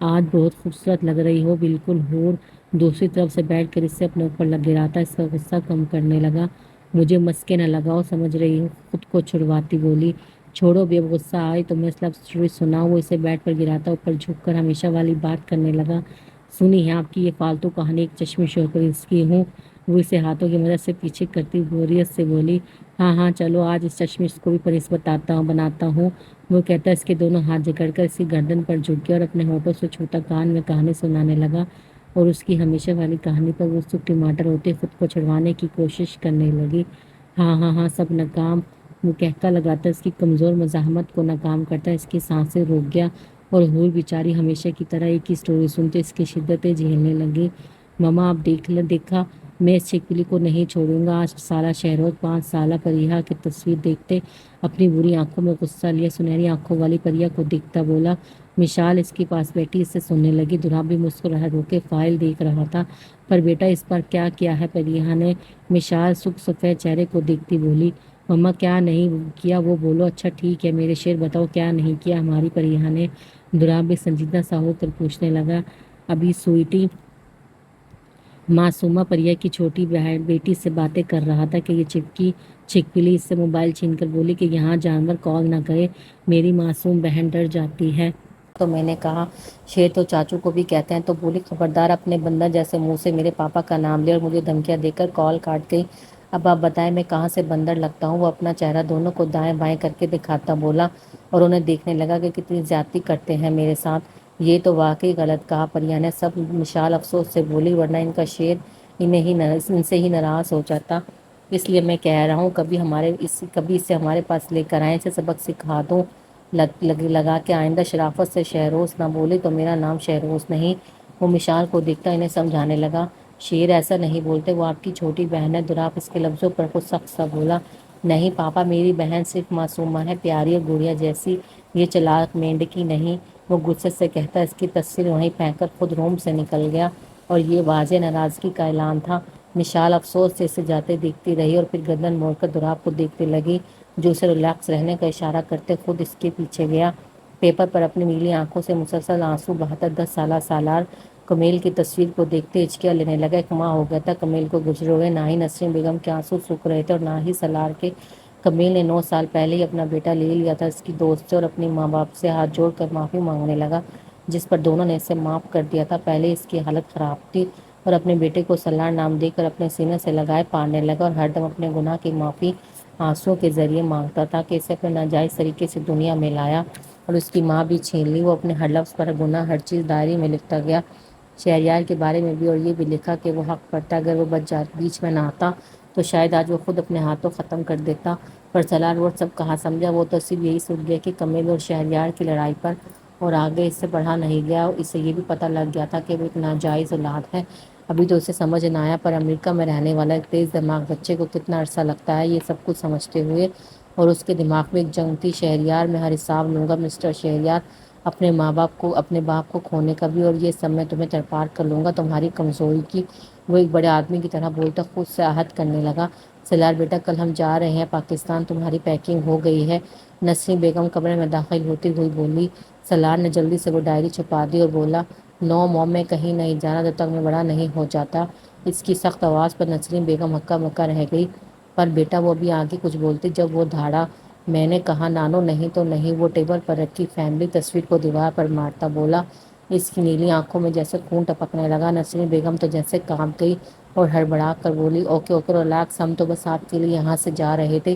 آج بہت خوبصورت لگ رہی ہو، بالکل حور۔ دوسری طرف سے بیٹھ کر اس سے اپنے اوپر گراتا اس کا غصہ کم کرنے لگا۔ مجھے مسکے نہ لگاؤ، سمجھ رہی ہوں، خود کو چھڑواتی بولی۔ چھوڑو بھی، اب غصہ آئی تو میں لو اسٹوری سناؤں۔ وہ اسے بیڈ پر گراتا اوپر جھک کر ہمیشہ والی بات کرنے لگا۔ سنی ہے آپ کی یہ فالتو کہانی، ایک چشمش ہو کر اس کی ہوں۔ وہ اسے ہاتھوں کی مدد سے پیچھے کرتی بوریت سے بولی، ہاں ہاں چلو آج اس چشمش کو بھی پرنس بناتا ہوں۔ وہ کہتا اس کے دونوں ہاتھ جکڑ کر اس کی گردن پر جھک گیا اور اپنے ہونٹوں سے چھوٹا کان میں کہانی سنانے لگا، اور اس کی ہمیشہ والی کہانی پر وہ سکھ ٹماٹر ہوتے خود کو چھڑوانے کی کوشش کرنے لگی۔ ہاں ہاں ہاں، سب ناکام۔ وہ کہکا لگاتا اس کی کمزور مزاحمت کو ناکام کرتا اس کی سانسیں روک گیا، اور حور بیچاری ہمیشہ کی طرح ایک ہی سٹوری سنتے اس کی شدتیں جھیلنے لگی۔ ماما آپ دیکھا، میں اس چھپکلی کو نہیں چھوڑوں گا۔ 8 سالہ شہروز 5 سالہ پریہ کی تصویر دیکھتے اپنی بری آنکھوں میں غصہ لیا سنہری آنکھوں والی پریہ کو دیکھتا بولا۔ مشال اس کے پاس بیٹھی اس سے سننے لگی۔ دوراب بھی مسکراہٹ ہو کے فائل دیکھ رہا تھا۔ پر بیٹا اس پر کیا کیا ہے پریہ نے؟ مشال سکھ سفید چہرے کو دیکھتی بولی، مما کیا نہیں کیا وہ بولو۔ اچھا ٹھیک ہے میرے شیر، بتاؤ کیا نہیں کیا ہماری پریہ نے؟ دوراب بھی سنجیدہ سا ہو کر پوچھنے لگا۔ ابھی سوئیٹی معصومہ پریہ کی چھوٹی بیٹی سے باتیں کر رہا تھا کہ یہ چھپکلی اس سے موبائل چھین کر بولی کہ یہاں جانور کال نہ کرے، میری معصوم بہن ڈر جاتی ہے۔ تو میں نے کہا شیر تو چاچو کو بھی کہتے ہیں، تو بولی خبردار اپنے بندر جیسے منہ سے میرے پاپا کا نام لے اور مجھے دھمکیاں دے کر کال کاٹ گئی۔ اب آپ بتائیں میں کہاں سے بندر لگتا ہوں؟ وہ اپنا چہرہ دونوں کو دائیں بائیں کر کے دکھاتا بولا اور انہیں دیکھنے لگا کہ کتنی زیادتی کرتے ہیں میرے ساتھ۔ یہ تو واقعی غلط کہا، پریہ نے سب مشال افسوس سے بولی، ورنہ ان کا شیر ان سے ہی ناراض ہو جاتا۔ اس لیے میں کہہ رہا ہوں کبھی اسے ہمارے پاس لے کر آئیں، اسے سبق سکھا دوں لگا کے آئندہ شرافت سے شہروز نہ بولے تو میرا نام شہروز نہیں۔ وہ مشال کو دیکھتا انہیں سمجھانے لگا، شیر ایسا نہیں بولتے، وہ آپ کی چھوٹی بہن ہے۔ دوراب اس کے لفظوں پر کچھ سخت سا بولا، نہیں پاپا، میری بہن صرف معصومہ ہے، پیاری اور گڑیا جیسی، یہ چلاک مینڈکی نہیں۔ وہ غصے سے کہتا اس کی تصویر وہیں پھینک کر خود روم سے نکل گیا، اور یہ واضح ناراضگی کا اعلان تھا۔ مشال افسوس سے اسے جاتے دیکھتی رہی اور پھر گردن موڑ کر دوراب کو دیکھنے لگی جو اسے ریلیکس رہنے کا اشارہ کرتے خود اس کے پیچھے گیا۔ پیپر پر اپنی نیلی آنکھوں سے مسلسل آنسو بہاتا 10 سالہ سالار کمیل کی تصویر کو دیکھتے ہچکیاں لینے لگا۔ ایک ماہ ہو گیا تھا کمیل کو گزرے ہوئے، نہ ہی نسرین بیگم کے آنسو سوکھ رہے تھے اور نہ ہی سالار کے۔ کمیل نے 9 سال پہلے ہی اپنا بیٹا لے لیا تھا اس کی دوست سے، اور اپنی ماں باپ سے ہاتھ جوڑ کر معافی مانگنے لگا، جس پر دونوں نے اسے معاف کر دیا تھا۔ پہلے اس کی حالت خراب تھی اور اپنے بیٹے کو سالار نام دے کر اپنے سینے سے لگائے پالنے لگا اور ہر دم اپنے گناہ کی معافی آنسوؤں کے ذریعے مانگتا تھا کہ اسے اپنے ناجائز طریقے سے دنیا میں لایا اور اس کی ماں بھی چھین لی۔ وہ اپنے ہر لفظ پر گناہ، ہر چیز ڈائری میں لکھتا گیا، شہریار کے بارے میں بھی، اور یہ بھی لکھا کہ وہ حق کرتا اگر وہ بیچ میں نہ آتا تو شاید آج وہ خود اپنے ہاتھوں ختم کر دیتا۔ پر سالار وہ سب کہاں سمجھا، وہ تو صرف یہی سوچ گیا کہ کمیل اور شہریار کی لڑائی پر، اور آگے اس سے بڑھا نہیں گیا۔ اسے یہ بھی پتہ لگ گیا تھا کہ وہ ایک ناجائز اولاد ہے۔ ابھی تو اسے سمجھ نہ آیا، پر امریکہ میں رہنے والا ایک تیز دماغ بچے کو کتنا عرصہ لگتا ہے یہ سب کچھ سمجھتے ہوئے، اور اس کے دماغ میں ایک جنگ تھی، شہریار میں ہر حساب لوں گا مسٹر شہریار، اپنے باپ کو کھونے کا بھی، اور یہ سب میں تمہیں ترپار کر لوں گا تمہاری کمزوری کی۔ وہ ایک بڑے آدمی کی طرح بولتا خود سے عہد کرنے لگا۔ سلار بیٹا، کل ہم جا رہے ہیں پاکستان، تمہاری پیکنگ ہو گئی ہے؟ نسرین بیگم کمرے میں داخل ہوتی ہوئی بولی۔ سلار نے جلدی سے وہ ڈائری چھپا دی اور بولا، نو موم، میں کہیں نہیں جانا جب تک میں بڑا نہیں ہو جاتا۔ اس کی سخت آواز پر نسرین بیگم ہکا بکا رہ گئی۔ پر بیٹا، وہ بھی آگے کچھ بولتی جب وہ دھاڑا۔ میں نے کہا نانو نہیں تو نہیں۔ وہ ٹیبل پر رکھی فیملی تصویر کو دیوار پر مارتا بولا۔ اس کی نیلی آنکھوں میں جیسے خون ٹپکنے لگا۔ نسرین بیگم تو جیسے کانپ گئی اور ہڑبڑا کر بولی، اوکے اوکے ریلیکس، ہم تو بس آپ کے لیے یہاں سے جا رہے تھے۔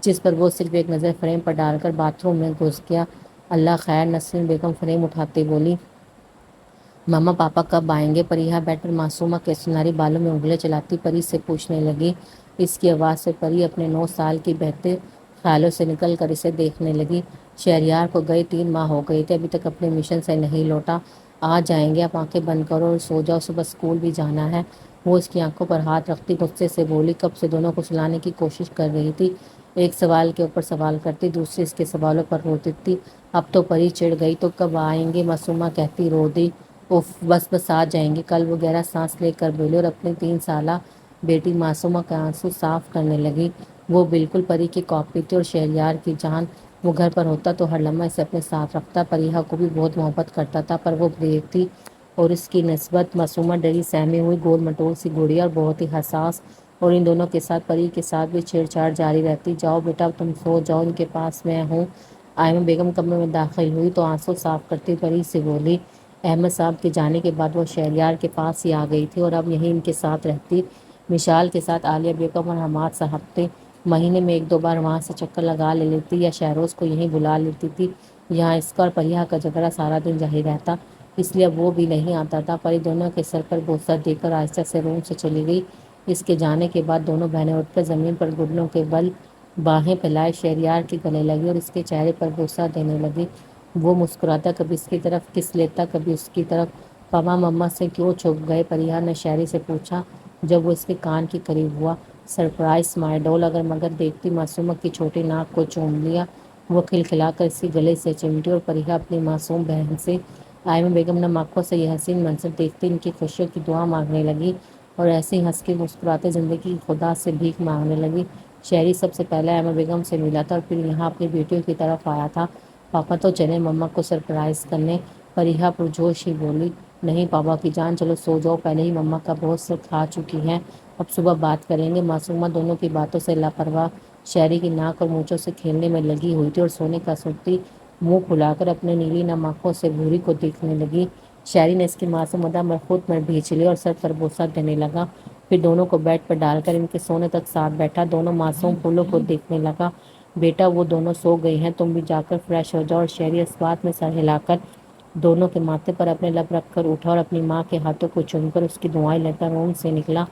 جس پر وہ صرف ایک نظر فریم پر ڈال کر باتھ روم میں گھس گیا۔ اللہ خیر، نسرین بیگم فریم اٹھاتے بولی۔ مما پاپا کب آئیں گے؟ پریحا بیڈ پر معصومہ کے سنہری بالوں میں انگلیاں چلاتی پری سے پوچھنے لگی۔ اس کی آواز سے پری اپنے 9 سال کی بہتے خیالوں سے نکل کر اسے دیکھنے لگی۔ شہریار کو گئے 3 ماہ ہو گئے تھے، ابھی تک اپنے مشن سے نہیں لوٹا۔ آ جائیں گے، آپ آنکھیں بند کرو اور سو جاؤ، صبح اسکول بھی جانا ہے۔ وہ اس کی آنکھوں پر ہاتھ رکھتی غصے سے بولی۔ کب سے دونوں کو سلانے کی کوشش کر رہی تھی، ایک سوال کے اوپر سوال کرتی، دوسری اس کے سوالوں پر روتی تھی۔ اب تو پری چڑ گئی۔ تو کب آئیں گے؟ معصومہ کہتی رو دی۔ اف، بس بس آ جائیں گے کل، وہ گہرا سانس لے کر بولی اور اپنی 3 سالہ بیٹی معصومہ کے آنسو صاف کرنے لگی۔ وہ بالکل پری کی کاپی تھی اور شہریار کی جان۔ وہ گھر پر ہوتا تو ہر لمحہ اسے اپنے ساتھ رکھتا۔ پریحا کو بھی بہت محبت کرتا تھا، پر وہ بریو تھی اور اس کی نسبت معصومہ ڈری سہمی ہوئی گول مٹول سی گڑیا اور بہت ہی حساس، اور ان دونوں کے ساتھ پری کے ساتھ بھی چھیڑ چھاڑ جاری رہتی۔ جاؤ بیٹا اب تم سو جاؤ، ان کے پاس میں ہوں۔ آئمہ بیگم کمرے میں داخل ہوئی تو آنسو صاف کرتی پری سے بولی۔ احمد صاحب کے جانے کے بعد وہ شہریار کے پاس ہی آ گئی تھی اور اب یہیں ان کے ساتھ رہتی۔ مشال کے ساتھ عالیہ بیگم اور حماد صاحب تھے۔ مہینے میں 1-2 بار وہاں سے چکر لگا لیتی یا شہروز کو یہیں بلا لیتی تھی۔ یہاں اس کا اور پریحا کا جھگڑا سارا دن جاری رہتا، اس لیے اب وہ بھی نہیں آتا تھا۔ پری دونوں کے سر پر بوسہ دے کر آہستہ سے روم سے چلی گئی۔ اس کے جانے کے بعد دونوں بہنیں اٹھ کر زمین پر گھٹنوں کے بل باہیں پھیلائے شہریار کے گلے لگی اور اس کے چہرے پر بوسہ دینے لگی۔ وہ مسکراتا، کبھی اس کی طرف کس لیتا، کبھی اس کی طرف۔ پاپا مما سے کیوں چھپ گئے؟ پریحا نے شہری سے پوچھا جب وہ اس کے کان کے قریب ہوا۔ سرپرائز مائی ڈول، اگر مگر دیکھتی معصومہ کی چھوٹی ناک کو چوم لیا۔ وہ کھلکھلا کر اس کے گلے سے چمٹی اور پریحا اپنی معصوم بہن سے۔ آئمہ بیگم نم آنکھوں سے یہ حسین منظر دیکھتی ان کی خوشیوں کی دعا مانگنے لگی اور ایسے ہی ہنس کے مسکراتے زندگی کی خدا سے بھیک مانگنے لگی۔ شہری سب سے پہلے آئمہ بیگم سے ملا تھا اور پھر یہاں اپنی بیٹیوں کی طرف آیا تھا۔ پاپا تو چلے مما کو سرپرائز کرنے، پریحا پرجوش ہی بولی۔ نہیں پاپا کی جان، چلو سو جاؤ، پہلے ہی مما کا بہت سر کھا چکی ہیں، اب صبح بات کریں گے۔ معصومہ دونوں کی باتوں سے لاپرواہ شہری کی ناک اور مونچھوں سے کھیلنے میں لگی ہوئی تھی اور سونے کا سوتی منہ کھلا کر اپنے نیلی نم آنکھوں سے بھوری کو دیکھنے لگی۔ شہری نے اس کی معصوم ادا میں خود میں بھینچ لی اور سر پر بوسہ دینے لگا، پھر دونوں کو بیڈ پر ڈال کر ان کے سونے تک ساتھ بیٹھا۔ دونوں معصوم پھولوں کو دیکھنے لگا۔ بیٹا وہ دونوں سو گئی ہیں، تم بھی جا کر فریش ہو جاؤ۔ اور شہری اس بات میں سر ہلا کر دونوں کے ماتھے پر اپنے لب رکھ کر اٹھا اور اپنی ماں کے ہاتھوں کو چوم کر اس کی دعائیں لیتا روم سے نکلا۔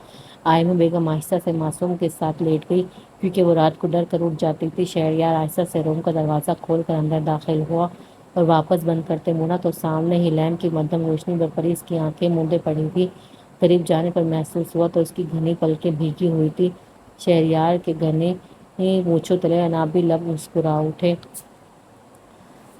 آئمہ بیگم آہستہ سے معصوم کے ساتھ لیٹ گئی کیونکہ وہ رات کو ڈر کر اٹھ جاتی تھی۔ شہریار آہستہ سے روم کا دروازہ کھول کر اندر داخل ہوا اور واپس بند کرتے مڑا تو سامنے ہی لیمپ کی مدھم روشنی میں پری اس کی آنکھیں مودے پڑی تھی۔ قریب جانے پر محسوس ہوا تو اس کی گھنی پلکیں بھیگی ہوئی تھی۔ شہریار کے گھنے مونچھوں تلے انابی لب مسکرا اٹھے۔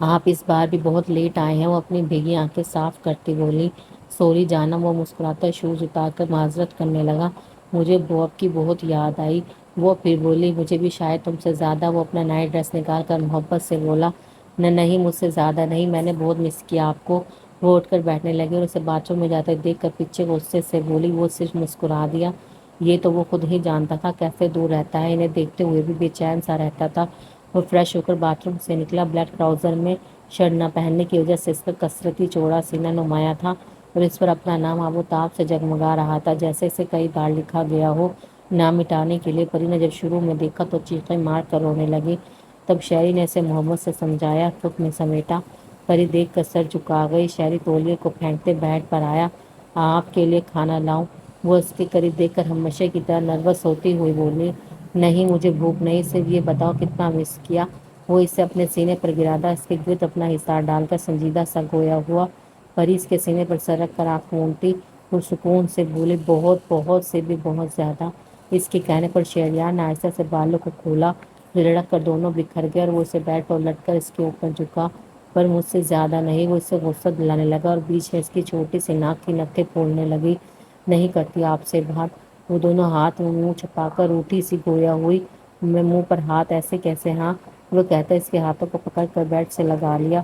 آپ اس بار بھی بہت لیٹ آئے ہیں، وہ اپنی بھیگی آنکھیں صاف کرتی بولی۔ سوری جانم، وہ مسکراتا شوز اتار کر معذرت کرنے لگا۔ مجھے بوب کی بہت یاد آئی۔ وہ پھر بولی، مجھے بھی شاید تم سے زیادہ۔ وہ اپنا نائٹ ڈریس نکال کر محبت سے بولا۔ نہیں مجھ سے زیادہ نہیں، میں نے بہت مس کیا آپ کو۔ وہ اٹھ کر بیٹھنے لگی اور اسے باتھ روم میں جاتے دیکھ کر پیچھے غصے سے بولی۔ وہ صرف مسکرا دیا۔ یہ تو وہ خود ہی جانتا تھا کیسے دور رہتا ہے، انہیں دیکھتے ہوئے بھی بے چین سا رہتا تھا۔ وہ فریش ہو کر باتھ روم سے نکلا۔ بلیک ٹراؤزر میں شرٹ نہ پہننے کی وجہ سے اس کا کثرتی چوڑا سینہ نمایاں تھا اور اس پر اپنا نام آب و تاب سے جگمگا رہا تھا، جیسے اسے کئی بار لکھا گیا ہو۔ نام مٹانے کے لیے پری نے جب شروع میں دیکھا تو چیخیں مار کر رونے لگی۔ تب شہری نے اسے محبت سے سمجھایا، خود میں سمیٹا۔ پری دیکھ کر سر جھکا گئی۔ شہری تولیے کو پھینکتے بیڈ پر آیا۔ آپ کے لیے کھانا لاؤں؟ وہ اس کے قریب دیکھ کر ہمیشہ کی طرح نروس ہوتی ہوئی بولی۔ نہیں مجھے بھوک نہیں، صرف یہ بتاؤ کتنا مس کیا۔ وہ اسے اپنے سینے پر گرا دا، اس کے گرد اپنا حصار ڈال کر سنجیدہ سا گویا ہوا۔ پری اس کے سینے پر سر رکھ کر آنکھ مونتی پرسکون سے بولی، بہت بہت سے بھی بہت زیادہ۔ اس کے کہنے پر شہریار نے آہستہ سے بالوں کو کھولا، لڑک کر دونوں بکھر گئے اور وہ اسے بیڈ پر الٹ کر اس کے اوپر جھکا پر مجھ سے زیادہ نہیں۔ وہ اس سے غصہ دلانے لگا اور بیچ میں اس کی چھوٹی سی ناک کی نتیں پھوڑنے لگی۔ نہیں کرتی آپ سے بات۔ وہ دونوں ہاتھ میں منہ چھپا کر روٹھی سی گویا ہوئی۔ میں منہ پر ہاتھ ایسے کیسے؟ ہاں، وہ کہتا اس کے ہاتھوں کو پکڑ کر بیڈ سے لگا لیا۔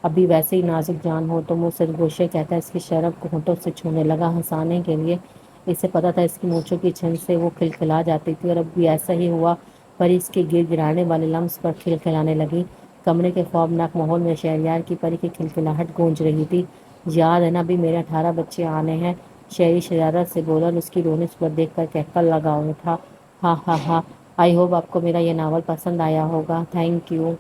ابھی ویسے ہی نازک جان ہو تم، وہ سرگوشے کہتا اس کی شرب کو ہونٹوں سے چھونے لگا ہنسانے کے لیے۔ اسے پتا تھا اس کی مونچھوں کی چھن سے وہ کھلکھلا جاتی تھی، اور اب بھی ایسا ہی ہوا۔ پری اس کے گر گرانے والے لمس پر کھلکھلانے لگی۔ کمرے کے خوابناک ماحول میں شہریار کی پری کی کھلکھلاہٹ گونج رہی تھی۔ یاد ہے نا، ابھی میرے 18 بچے آنے ہیں، شہری شرارت سے بولا اور اس کی رونی صورت دیکھ کر کہکا لگا اٹھا۔ ہاں ہاں ہاں۔ آئی ہوپ آپ کو میرا یہ ناول پسند آیا ہوگا۔ Thank you.